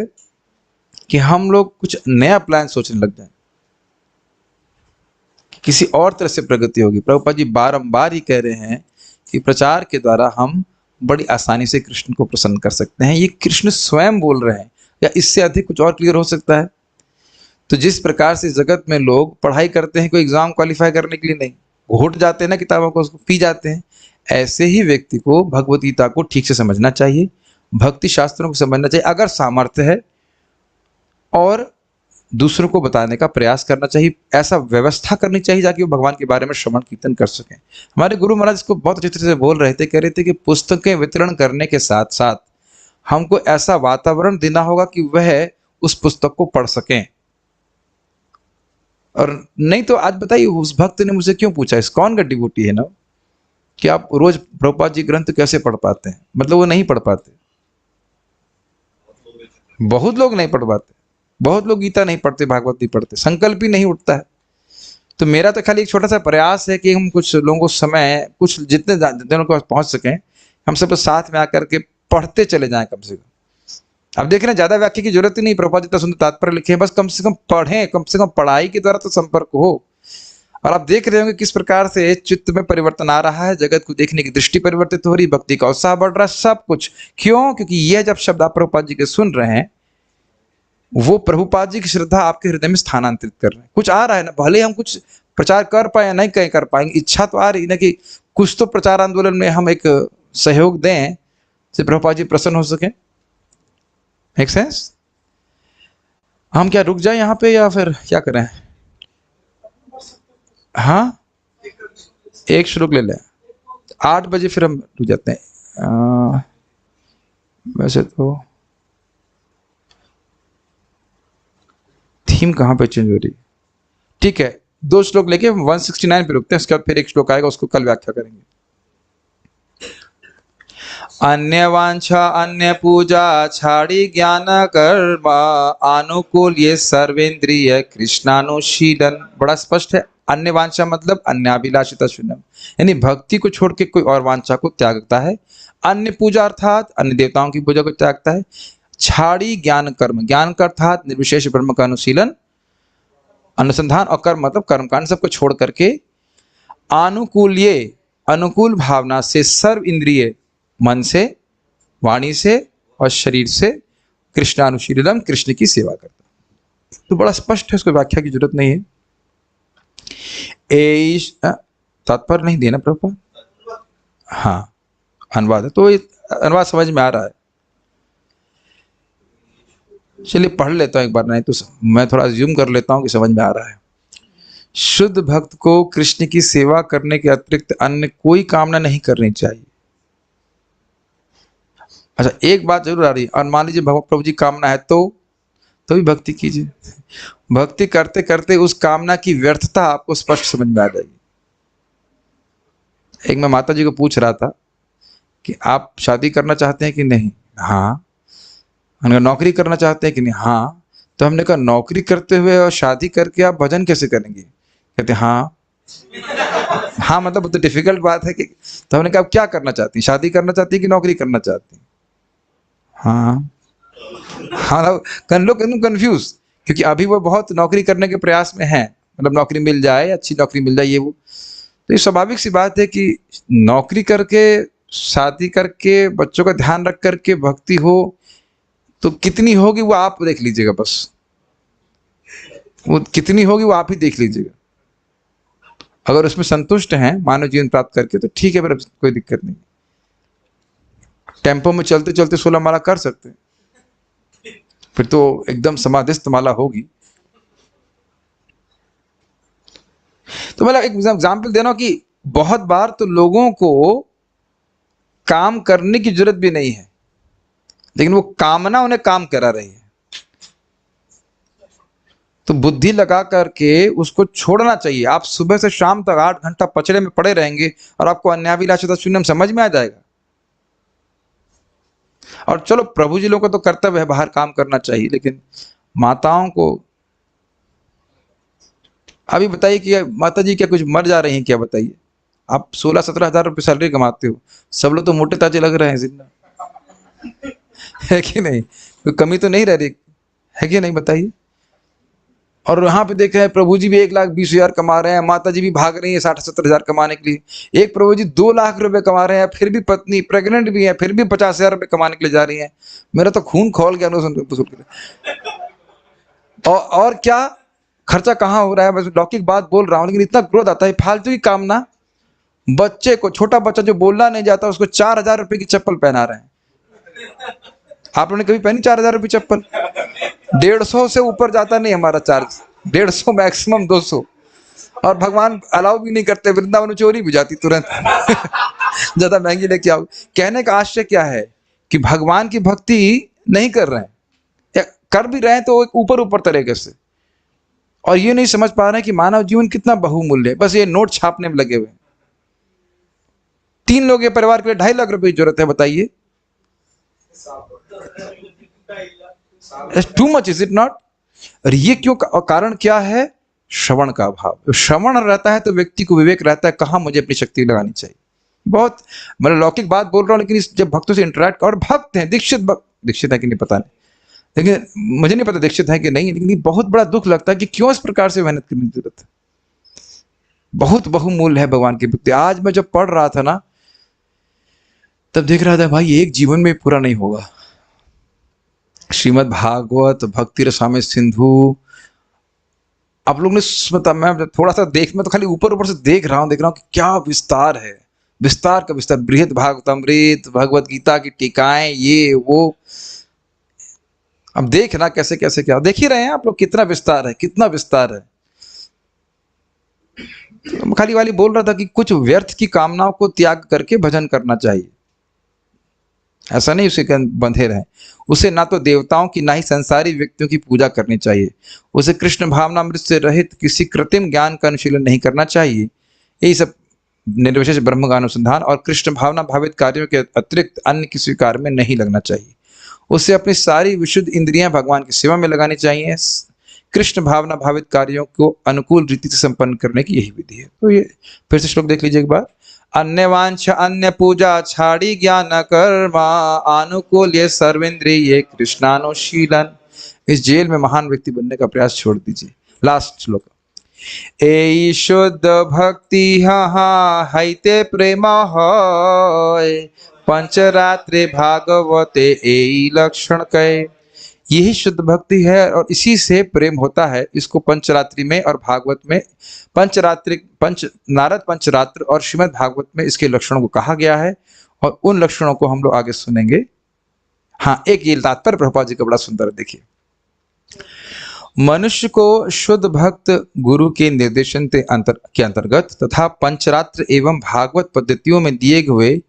कि हम लोग कुछ नया प्लान सोचने लग जाए, किसी और तरह से प्रगति होगी। प्रभुपाद जी बारंबार ही कह रहे हैं कि प्रचार के द्वारा हम बड़ी आसानी से कृष्ण को प्रसन्न कर सकते हैं। ये कृष्ण स्वयं बोल रहे हैं, या इससे अधिक कुछ और क्लियर हो सकता है? तो जिस प्रकार से जगत में लोग पढ़ाई करते हैं कोई एग्जाम क्वालिफाई करने के लिए नहीं, घोट जाते हैं ना किताबों को, उसको पी जाते हैं, ऐसे ही व्यक्ति को भगवत गीता को ठीक से समझना चाहिए, भक्ति शास्त्रों को समझना चाहिए अगर सामर्थ्य है, और दूसरों को बताने का प्रयास करना चाहिए। ऐसा व्यवस्था करनी चाहिए ताकि वो भगवान के बारे में श्रवण कीर्तन कर सकें। हमारे गुरु महाराज इसको बहुत अच्छी तरह से बोल रहे थे, कह रहे थे कि पुस्तकें वितरण करने के साथ साथ हमको ऐसा वातावरण देना होगा कि वह उस पुस्तक को पढ़ सकें। और नहीं तो आज बताइए, उस भक्त ने मुझसे क्यों पूछा, इस्कॉन का डिवोटी है ना, कि आप रोज प्रभुपाद जी ग्रंथ कैसे पढ़ पाते हैं? मतलब वो नहीं पढ़ पाते, बहुत लोग नहीं पढ़ पाते, बहुत लोग गीता नहीं पढ़ते, भागवत नहीं पढ़ते, संकल्प ही नहीं उठता है। तो मेरा तो खाली एक छोटा सा प्रयास है कि हम कुछ लोगों को समय, कुछ जितने जनों को पहुंच सकें, हम सब साथ में आकर के पढ़ते चले जाएं कम से कम। अब देख रहे हैं ज्यादा व्याख्या की जरूरत ही नहीं, प्रभुपाद जी इतना सुंदर तात्पर्य लिखे हैं, बस कम से कम पढ़ें, कम से कम पढ़ाई के द्वारा तो संपर्क हो। और आप देख रहे होंगे किस प्रकार से चित्त में परिवर्तन आ रहा है, जगत को देखने की दृष्टि परिवर्तित हो रही, भक्ति का उत्साह बढ़ रहा है, सब कुछ क्यों? क्योंकि ये जब शब्द आप प्रभुपाद जी के सुन रहे हैं, वो प्रभुपाद जी की श्रद्धा आपके हृदय में स्थानांतरित कर रहे हैं। कुछ आ रहा है ना, भले हम कुछ प्रचार कर पाए या नहीं कहीं कर पाएंगे, इच्छा तो आ रही ना कि कुछ तो प्रचार आंदोलन में हम एक सहयोग दें, से प्रभुपाद जी प्रसन्न हो सके। Make sense? हम क्या रुक जाए यहाँ पे या फिर क्या करें? हाँ, एक श्लोक ले लें, 8 बजे फिर हम रुक जाते हैं। वैसे तो थीम कहाँ पे चेंज हो रही? ठीक है, 2 श्लोक लेके 169 पे रुकते हैं, उसके बाद फिर एक श्लोक आएगा, उसको कल व्याख्या करेंगे। अन्य वांछा अन्य पूजा छाड़ी ज्ञान कर्म अनुकूल ये सर्वेंद्रिय कृष्णानुशीलन। बड़ा स्पष्ट है, अन्य वांछा मतलब अन्याभिलाषिता शून्यम, यानी भक्ति को छोड़ के कोई और वांछा को त्यागता है। अन्य पूजा अर्थात अन्य देवताओं की पूजा को त्यागता है। छाड़ी ज्ञान कर्म, ज्ञान का अर्थात निर्विशेष ब्रह्म का अनुशीलन, अनुसंधान, और कर्म मतलब कर्मकांड, सबको छोड़ करके अनुकूल्ये अनुकूल भावना से सर्व इंद्रिय, मन से, वाणी से और शरीर से कृष्णानुशीलम, कृष्ण की सेवा करता। तो बड़ा स्पष्ट है, उसको व्याख्या की जरूरत नहीं है। तात्पर्य नहीं देना प्रभुपाद, हाँ अनुवाद है, तो अनुवाद समझ में आ रहा है। चलिए पढ़ लेता हूं एक बार, नहीं तो मैं थोड़ा ज्यूम कर लेता हूं कि समझ में आ रहा है। शुद्ध भक्त को कृष्ण की सेवा करने के अतिरिक्त अन्य कोई कामना नहीं करनी चाहिए। अच्छा, एक बात जरूर आ रही है, और मान लीजिए प्रभु जी कामना है तो भी भक्ति कीजिए। भक्ति करते करते उस कामना की व्यर्थता आपको स्पष्ट समझ में आ जाएगी। एक मैं माता जी को पूछ रहा था कि आप शादी करना चाहते हैं कि नहीं? हाँ। हमने कहा नौकरी करना चाहते हैं कि नहीं? हाँ। तो हमने कहा नौकरी करते हुए और शादी करके आप भजन कैसे करेंगे? कहते हाँ। हाँ मतलब तो डिफिकल्ट बात है कि, तो हमने कहा क्या करना चाहती हैं, शादी करना चाहती है कि नौकरी करना चाहती हैं? हाँ हाँ, लोग एकदम कंफ्यूज, क्योंकि अभी वो बहुत नौकरी करने के प्रयास में है, मतलब नौकरी मिल जाए, अच्छी नौकरी मिल जाए, ये वो। तो ये स्वाभाविक सी बात है कि नौकरी करके, शादी करके, बच्चों का ध्यान रख करके भक्ति हो तो कितनी होगी वो आप देख लीजिएगा, बस वो कितनी होगी वो आप ही देख लीजिएगा। अगर उसमें संतुष्ट हैं मानव जीवन प्राप्त करके तो ठीक है, फिर कोई दिक्कत नहीं। टेम्पो में चलते चलते 16 माला कर सकते हैं, फिर तो एकदम समाधिस्थ माला होगी। तो मतलब एक एग्जाम्पल दे रहा हूं कि बहुत बार तो लोगों को काम करने की जरूरत भी नहीं है, लेकिन वो कामना उन्हें काम करा रही है। तो बुद्धि लगा करके उसको छोड़ना चाहिए। आप सुबह से शाम तक 8 घंटा पचड़े में पड़े रहेंगे और आपको अन्याभिलाषिता शून्यम समझ में आ जाएगा। और चलो प्रभु जी लोगों को तो कर्तव्य है, बाहर काम करना चाहिए, लेकिन माताओं को अभी बताइए कि माता जी क्या कुछ मर जा रही हैं क्या? बताइए, आप 16-17 हजार रुपये सैलरी कमाते हो, सब लोग तो मोटे ताजे लग रहे हैं जिंदा, है कि नहीं? कोई कमी तो नहीं रह रही है कि नहीं, बताइए। और यहाँ पे देख रहे हैं प्रभु जी भी 1,20,000 कमा रहे हैं, माता जी भी भाग रही है 60-70 हजार कमाने के लिए। एक प्रभु जी 2 लाख रुपए कमा रहे हैं, फिर भी पत्नी प्रेग्नेंट भी है, फिर भी 50,000 रुपए कमाने के लिए जा रही है। मेरा तो खून खोल गया और क्या खर्चा कहाँ हो रहा है, बस लौकिक बात बोल रहा हूँ, लेकिन इतना क्रोध आता है, फालतू की कामना। बच्चे को, छोटा बच्चा जो बोलना नहीं जाता, उसको 4,000 रुपए की चप्पल पहना रहे हैं। आप लोगों ने कभी पहनी 4,000 रुपये चप्पल? 150 से ऊपर जाता नहीं हमारा चार्ज, 150 मैक्सिमम 200। और भगवान अलाउ भी नहीं करते, वृंदावन चोरी भी जाती तुरंत ज्यादा महंगी लेके आओ। कहने का आशय क्या है कि भगवान की भक्ति नहीं कर रहे हैं, या कर भी रहे हैं तो एक ऊपर ऊपर तरीके से। और ये नहीं समझ पा रहे हैं कि मानव जीवन कितना बहुमूल्य है, बस ये नोट छापने में लगे हुए हैं। 3 लोग के परिवार के लिए 2.5 लाख रुपए की जरूरत है, बताइए। Too much, is it not? और ये क्यों? कारण क्या है? श्रवण का अभाव। श्रवण रहता है तो व्यक्ति को विवेक रहता है कहाँ मुझे अपनी शक्ति लगानी चाहिए। बहुत मतलब लौकिक बात बोल रहा हूँ, लेकिन जब भक्तों से इंटरेक्ट, और भक्त हैं, दीक्षित है कि नहीं पता नहीं, लेकिन मुझे नहीं पता दीक्षित है कि नहीं, लेकिन ये बहुत बड़ा दुख लगता है कि क्यों इस प्रकार से मेहनत करने की जरूरत है। बहुत बहुमूल्य है भगवान की भक्ति। आज मैं जब पढ़ रहा था ना, तब देख रहा था भाई एक जीवन में पूरा नहीं होगा। श्रीमद् भागवत, भक्ति रसामृत सिंधु, आप लोग ने मैं थोड़ा सा मैं तो खाली ऊपर से देख रहा हूँ कि क्या विस्तार है, विस्तार का विस्तार। बृहद भागवतामृत, भगवत गीता की टीकाएं, ये वो, अब देखना कैसे कैसे क्या देख ही रहे हैं आप लोग, कितना विस्तार है, कितना विस्तार है। तो खाली वाली बोल रहा था कि कुछ व्यर्थ की कामनाओं को त्याग करके भजन करना चाहिए। ऐसा नहीं उसे बंधे रहे, उसे ना तो देवताओं की ना ही संसारी व्यक्तियों की पूजा करनी चाहिए, उसे कृष्ण भावनामृत से रहित किसी कृत्रिम ज्ञान का अनुशीलन नहीं करना चाहिए। यही सब निर्विशेष ब्रह्म का अनुसंधान और कृष्ण भावना भावित कार्यों के अतिरिक्त अन्य किसी कार्य में नहीं लगना चाहिए। उसे अपनी सारी विशुद्ध इंद्रियां भगवान की सेवा में लगानी चाहिए। कृष्ण भावना भावित कार्यों को अनुकूल रीति से संपन्न करने की यही विधि है। तो ये फिर से श्लोक देख लीजिए एक बार। अन्य वांछ अन्य पूजा छाड़ी ज्ञान कर्मा अनुकूल ये सर्वेंद्रिय कृष्णानुशीलन। इस जेल में महान व्यक्ति बनने का प्रयास छोड़ दीजिए। लास्ट श्लोक। ए शुद्ध भक्ति हईते प्रेम है पंचरात्रे भागवते ए लक्षण कहे। यही शुद्ध भक्ति है और इसी से प्रेम होता है। इसको पंचरात्रि में और भागवत में नारद पंचरात्र और श्रीमद् भागवत में इसके लक्षणों को कहा गया है और उन लक्षणों को हम लोग आगे सुनेंगे। हाँ, एक ये तात्पर्य प्रभुपाद जी का बड़ा सुंदर है, देखिए। मनुष्य को शुद्ध भक्त गुरु के निर्देशन के अंतर्गत तथा पंचरात्र एवं भागवत पद्धतियों में दिए हुए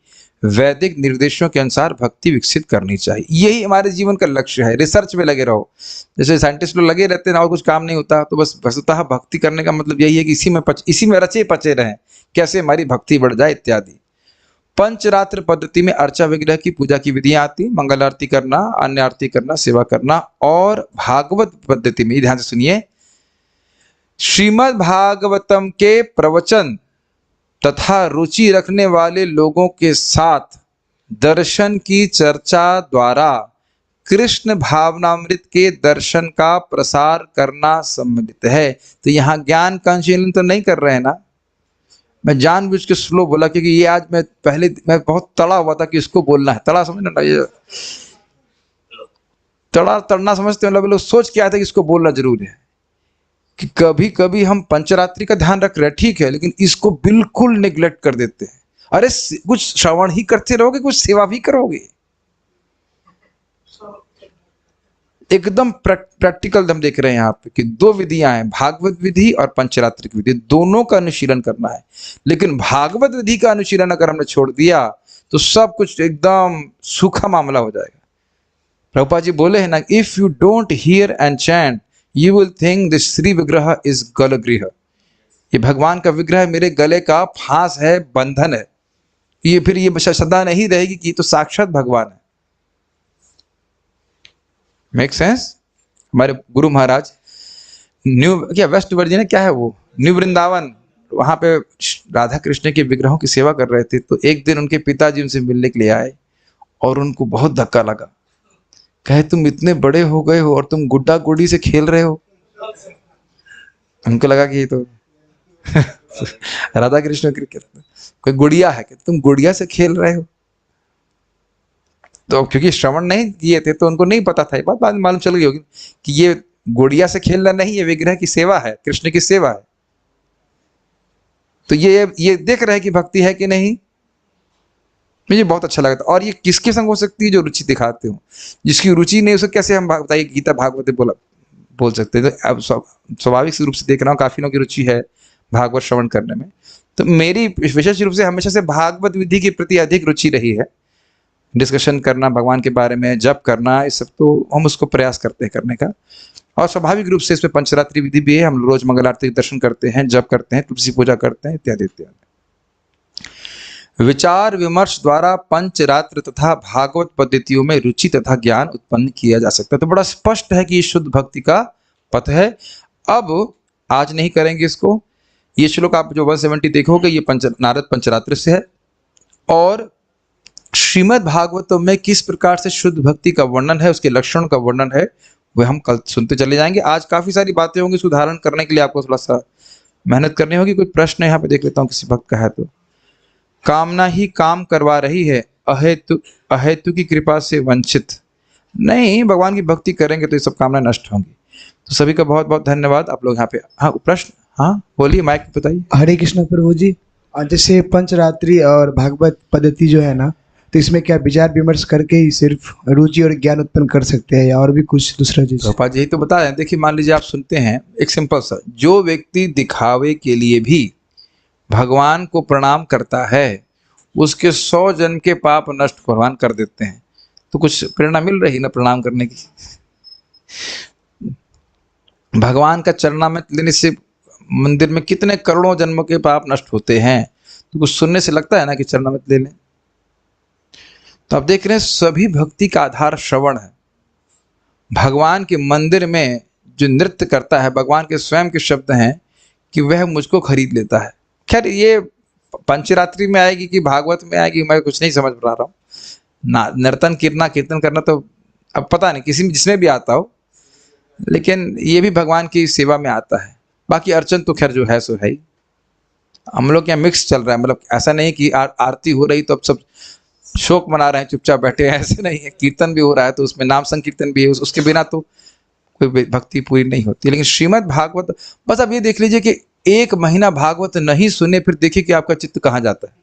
वैदिक निर्देशों के अनुसार भक्ति विकसित करनी चाहिए। यही हमारे जीवन का लक्ष्य है। रिसर्च में लगे रहो, जैसे साइंटिस्ट लोग लगे रहते हैं और कुछ काम नहीं होता, तो बस वस्तुतः भक्ति करने का मतलब यही है कि इसी में रचे पचे रहें, कैसे हमारी भक्ति बढ़ जाए इत्यादि। पंचरात्र पद्धति में अर्चा विग्रह की पूजा की विधियां आती, मंगल आरती करना, अन्य आरती करना, सेवा करना। और भागवत पद्धति में ध्यान से सुनिए, श्रीमद् भागवतम के प्रवचन तथा रुचि रखने वाले लोगों के साथ दर्शन की चर्चा द्वारा कृष्ण भावनामृत के दर्शन का प्रसार करना सम्मिलित है। तो यहाँ ज्ञान का अनुशीलन तो नहीं कर रहे हैं ना। मैं जानबूझ के स्लो बोला क्योंकि ये आज मैं बहुत तड़ा हुआ था कि इसको बोलना है। तड़ा समझना, ये तड़ना समझते हैं लोग सोच के आए थे कि इसको बोलना जरूरी है। कि कभी कभी हम पंचरात्रि का ध्यान रख रहे हैं, ठीक है, लेकिन इसको बिल्कुल नेग्लेक्ट कर देते हैं। अरे कुछ श्रवण ही करते रहोगे, कुछ सेवा भी करोगे। एकदम प्रैक्टिकल हम देख रहे हैं यहाँ पे कि 2 विधियां हैं, भागवत विधि और पंचरात्रि की विधि, दोनों का अनुशीलन करना है। लेकिन भागवत विधि का अनुशीलन अगर हमने छोड़ दिया तो सब कुछ एकदम सूखा मामला हो जाएगा। प्रभुपाद जी बोले हैं ना, if you don't hear and chant You will think this Shri विग्रह is गलगृह। ये भगवान का विग्रह मेरे गले का फांस है, बंधन है। ये फिर ये सदा नहीं रहेगी कि तो साक्षात भगवान है। Make sense? हमारे गुरु महाराज वेस्ट वर्जिनिया क्या है वो, न्यू वृंदावन, वहां पे राधा कृष्ण के विग्रहों की सेवा कर रहे थे। तो एक दिन उनके पिताजी उनसे मिलने के लिए आए और उनको बहुत धक्का लगा। कहे तुम इतने बड़े हो गए हो और तुम गुड्डा गुड़ी से खेल रहे हो। उनको लगा कि ये तो राधा कृष्ण कोई गुड़िया है कि तुम गुड़िया से खेल रहे हो। तो क्योंकि श्रवण नहीं किए थे तो उनको नहीं पता था, ये बात बाद में मालूम चल गई होगी कि ये गुड़िया से खेलना नहीं, ये विग्रह की सेवा है, कृष्ण की सेवा है। तो ये देख रहे हैं कि भक्ति है कि नहीं। मुझे बहुत अच्छा लगा था। और ये किसके संग हो सकती है? जो रुचि दिखाते हो। जिसकी रुचि नहीं, उसे कैसे हम बताइए गीता भागवत बोल सकते हैं। तो अब स्वाभाविक रूप से देख रहा हूँ काफी लोगों की रुचि है भागवत श्रवण करने में। तो मेरी विशेष रूप से हमेशा से भागवत विधि के प्रति अधिक रुचि रही है। डिस्कशन करना भगवान के बारे में, जप करना, ये सब तो हम उसको प्रयास करते हैं करने का। और स्वाभाविक रूप से इसमें पंचरात्रि विधि भी है। हम रोज मंगल आरती के दर्शन करते हैं, जप करते हैं, तुलसी पूजा करते हैं, इत्यादि इत्यादि। विचार विमर्श द्वारा पंचरात्र तथा भागवत पद्धतियों में रुचि तथा ज्ञान उत्पन्न किया जा सकता है। तो बड़ा स्पष्ट है कि ये शुद्ध भक्ति का पथ है। अब आज नहीं करेंगे इसको। ये श्लोक आप जो 170 देखोगे ये नारद पंचरात्र से है। और श्रीमद् भागवतों में किस प्रकार से शुद्ध भक्ति का वर्णन है, उसके लक्षण का वर्णन है, वह हम कल सुनते चले जाएंगे। आज काफी सारी बातें होंगी, इसको धारण करने के लिए आपको थोड़ा सा मेहनत करनी होगी। कोई प्रश्न यहाँ पे देख लेता हूँ किसी भक्त का है तो। कामना ही काम करवा रही है, अहेतु की कृपा से वंचित नहीं। भगवान की भक्ति करेंगे तो ये सब कामना नष्ट होंगी। तो सभी का बहुत बहुत धन्यवाद। आप लोग यहाँ पे, हाँ प्रश्न, हाँ बोलिए, माइक बताइए। हरे कृष्ण प्रभु जी, जैसे पंचरात्रि और भागवत पद्धति जो है ना, तो इसमें क्या विचार विमर्श करके ही सिर्फ रुचि और ज्ञान उत्पन्न कर सकते हैं या और भी कुछ दूसरा चीज? गोपाल जी यही तो बता रहे हैं। देखिए मान लीजिए आप सुनते हैं एक सिंपल सा, जो व्यक्ति दिखावे के लिए भी भगवान को प्रणाम करता है उसके 100 जन्म के पाप नष्ट भगवान कर देते हैं। तो कुछ प्रेरणा मिल रही ना प्रणाम करने की। भगवान का चरणामृत लेने से मंदिर में कितने करोड़ों जन्मों के पाप नष्ट होते हैं। तो कुछ सुनने से लगता है ना कि चरणामृत ले लें। तो आप देख रहे हैं सभी भक्ति का आधार श्रवण है। भगवान के मंदिर में जो नृत्य करता है, भगवान के स्वयं के शब्द हैं कि वह मुझको खरीद लेता है। खैर ये पंचरात्रि में आएगी कि भागवत में आएगी, मैं कुछ नहीं समझ पा रहा हूँ ना। नर्तन कीर्तन करना तो अब पता नहीं किसी में जिसमें भी आता हो, लेकिन ये भी भगवान की सेवा में आता है। बाकी अर्चन तो खैर जो है सो है ही। हम लोग यहाँ मिक्स चल रहा है, मतलब ऐसा नहीं कि आरती हो रही तो अब सब शोक मना रहे हैं चुपचाप बैठे हैं, ऐसे नहीं है। कीर्तन भी हो रहा है तो उसमें नाम संकीर्तन भी है, उसके बिना तो कोई भक्ति पूरी नहीं होती। लेकिन श्रीमद् भागवत, बस अब ये देख लीजिए कि 1 महीना भागवत नहीं सुने, फिर देखिए कि आपका चित्त कहाँ जाता है।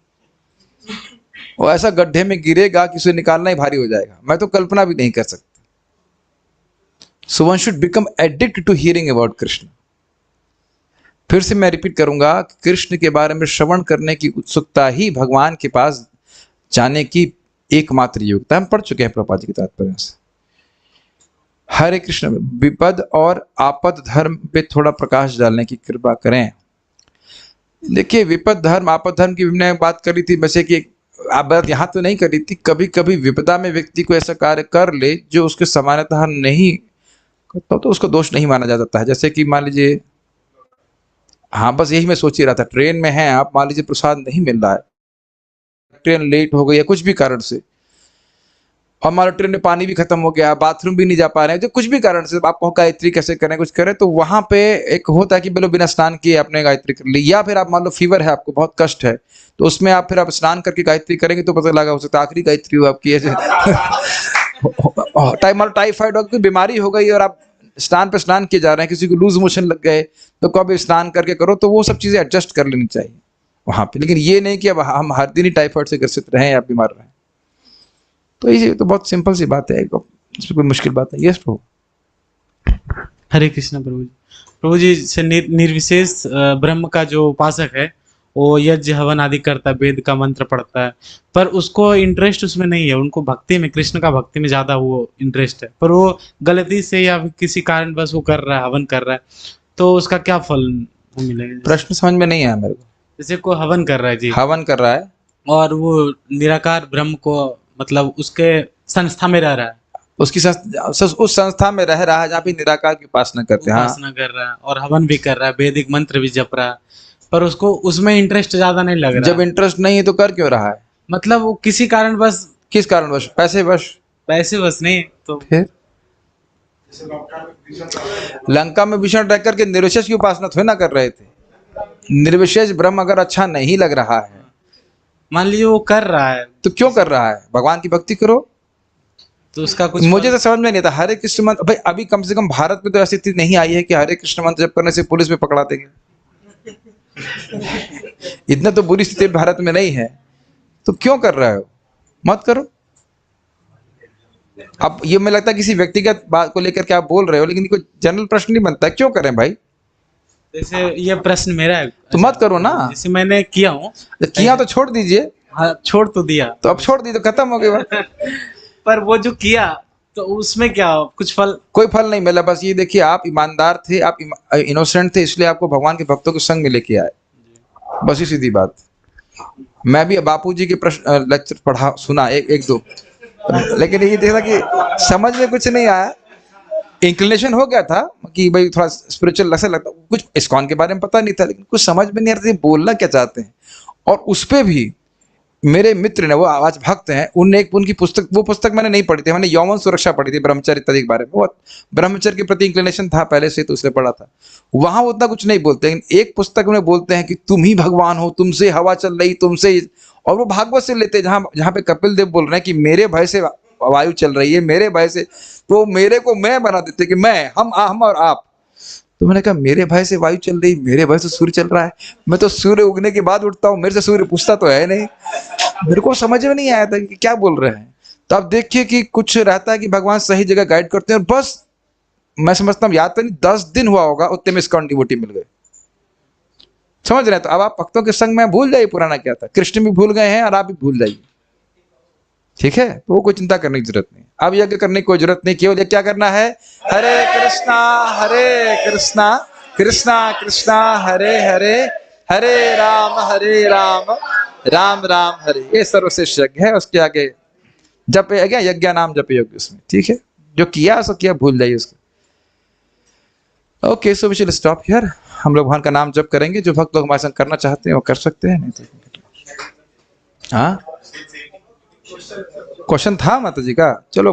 वो ऐसा गड्ढे में गिरेगा कि उसे निकालना ही भारी हो जाएगा। मैं तो कल्पना भी नहीं कर सकता। So one should become addict to hearing about Krishna. फिर से मैं रिपीट करूंगा, कृष्ण के बारे में श्रवण करने की उत्सुकता ही भगवान के पास जाने की एकमात्र योग्यता। हम पढ़ चुके हैं प्रभुपाद जी के तात्पर्य से। हरे कृष्ण। विपद और आपद धर्म पे थोड़ा प्रकाश डालने की कृपा करें। देखिए विपद धर्म आपद धर्म की हमने बात करी थी, वैसे कि बात यहाँ तो नहीं करी थी। कभी कभी विपदा में व्यक्ति को ऐसा कार्य कर ले जो उसके सामान्यतः नहीं करता तो उसको दोष नहीं माना जा सकता है। जैसे कि मान लीजिए, हाँ बस यही मैं सोच ही रहा था, ट्रेन में हैं आप, मान लीजिए प्रसाद नहीं मिल रहा है, ट्रेन लेट हो गई या कुछ भी कारण से, और मान लो ट्रेन में पानी भी खत्म हो गया, बाथरूम भी नहीं जा पा रहे हैं, तो कुछ भी कारण से आपको गायत्री कैसे करें, कुछ करें, तो वहां पे एक होता है कि बोलो बिना स्नान किए आपने गायत्री कर ली। या फिर आप मान लो फीवर है, आपको बहुत कष्ट है, तो उसमें आप फिर आप स्नान करके गायत्री करेंगे तो पता लगा हो सकता है आखिरी गायत्री हो आपकी। ऐसे टाइफाइड हो, कोई बीमारी हो गई और आप स्नान पे स्नान किए जा रहे हैं, किसी को लूज मोशन लग गए तो कब स्नान करके करो, तो वो सब चीजें एडजस्ट कर लेनी चाहिए वहां पे। लेकिन ये नहीं कि अब हम हर दिन ही टाइफाइड से ग्रसित रहें या बीमार रहें। तो ये तो बहुत सिंपल सी बात है, इसमें कोई मुश्किल बात नहीं। यस प्रभु। हरे कृष्ण प्रभु जी। प्रभु जी से निर्विशेष ब्रह्म का जो उपासक है वो यज्ञ हवन आदि करता है, वेद का मंत्र पढ़ता है, पर उसको इंटरेस्ट उसमें नहीं है। उनको भक्ति में, कृष्ण का भक्ति में ज्यादा वो इंटरेस्ट है, पर वो गलती से या किसी कारण बस वो कर रहा है, हवन कर रहा है, तो उसका क्या फल मिलेगा? प्रश्न समझ में नहीं आया मेरे को। जैसे कोई हवन कर रहा है जी, हवन कर रहा है और वो निराकार ब्रह्म को मतलब उसके संस्था में रह रहा है, उसकी उस संस्था में रह रहा है जहाँ पे निराकार की उपासना करते हैं, उपासना कर रहा है और हवन भी कर रहा है, वैदिक मंत्र भी जप रहा है, पर उसको उसमें इंटरेस्ट ज्यादा नहीं लग रहा। जब इंटरेस्ट नहीं है तो कर क्यों रहा है? मतलब वो किसी कारण बस, किस कारणवश? पैसे वश नहीं तो फिर लंका में भीषण रह करके निर्विशेष की उपासना थोड़ी ना कर रहे थे। निर्विशेष ब्रह्म अगर अच्छा नहीं लग रहा है, मान लीजिए वो कर रहा है, तो क्यों कर रहा है? भगवान की भक्ति करो। तो उसका कुछ मुझे तो समझ में नहीं था। हरे कृष्ण मंत्र, भाई अभी कम से कम भारत में तो ऐसी स्थिति नहीं आई है कि हरे कृष्ण मंत्र जप करने से पुलिस में पकड़ा देंगे। इतना तो बुरी स्थिति भारत में नहीं है, तो क्यों कर रहे हो? मत करो। अब ये मुझे लगता है किसी व्यक्तिगत बात को लेकर के आप बोल रहे हो, लेकिन कोई जनरल प्रश्न नहीं बनता, क्यों करें भाई? जैसे ये प्रश्न मेरा है तो मत करो ना। जैसे मैंने किया हूँ, किया तो छोड़ दीजिए। हाँ छोड़ तो दिया, तो अब छोड़ दी तो खत्म हो गई बात। पर वो जो किया तो उसमें क्या कुछ फल? कोई फल नहीं मिला, बस ये देखिए आप ईमानदार थे, आप इनोसेंट थे, इसलिए आपको भगवान के भक्तों के संग में लेके आए, बस ही सीधी बात। मैं भी बापूजी के प्रश्न लेक्चर पढ़ा सुना एक दो, लेकिन ये देखा कि समझ में कुछ नहीं आया। इंक्लिनेशन हो गया था कि भाई थोड़ा स्पिरिचुअल ऐसा लगता, कुछ इस्कॉन के बारे में पता नहीं था, लेकिन कुछ समझ में नहीं आ रहा था बोलना क्या चाहते हैं। और उस पे भी मेरे मित्र ने, वो आज भक्त हैं, उनकी पुस्तक, वो पुस्तक मैंने नहीं पढ़ी थी, मैंने यौवन सुरक्षा पढ़ी थी, ब्रह्मचर्य इत्यादि के बारे में। वो ब्रह्मचर्य के प्रति इंक्लिनेशन था पहले से, तो उसने पढ़ा था। वहां उतना कुछ नहीं बोलते, लेकिन एक पुस्तक में बोलते हैं कि तुम ही भगवान हो, तुमसे हवा चल रही, तुमसे। और वो भागवत से लेते, जहां पे कपिल देव बोल रहे हैं कि मेरे भय से वायु चल रही है, मेरे भय से, तो मेरे को मैं बना देते कि मैं, हम और आप। तो मैंने कहा मेरे भय से वायु चल रही, मेरे भय से सूर्य चल रहा है, मैं तो सूर्य उगने के बाद उठता हूँ, मेरे से सूर्य पूछता तो है नहीं। मेरे को समझ में नहीं आया था कि क्या बोल रहे हैं। तो आप देखिए कि कुछ रहता है कि भगवान सही जगह गाइड करते हैं, और बस मैं समझता हूँ, याद तो नहीं 10 दिन हुआ होगा, उतने में इस्कॉन डिवोटी मिल गए, समझ रहे हैं। तो अब आप भक्तों के संग में भूल जाइए पुराना क्या था, कृष्ण भी भूल गए हैं और आप भी भूल जाइए, ठीक है। तो वो कोई चिंता करने की जरूरत नहीं, अब यज्ञ करने की कोई जरूरत नहीं, केवल क्या करना है, हरे कृष्णा कृष्णा कृष्णा हरे हरे, हरे राम राम राम हरे। ये सर्वश्रेष्ठ यज्ञ है, उसके आगे जप यज्ञ नाम जप यज्ञ उसमें, ठीक है। जो किया सो किया, भूल जाइए उसको। Okay, so we will stop here. हम लोग भगवान का नाम जप करेंगे, जो भक्त लोग हमारे संग करना चाहते हैं वो कर सकते हैं, नहीं तो हाँ क्वेश्चन था माता जी का, चलो।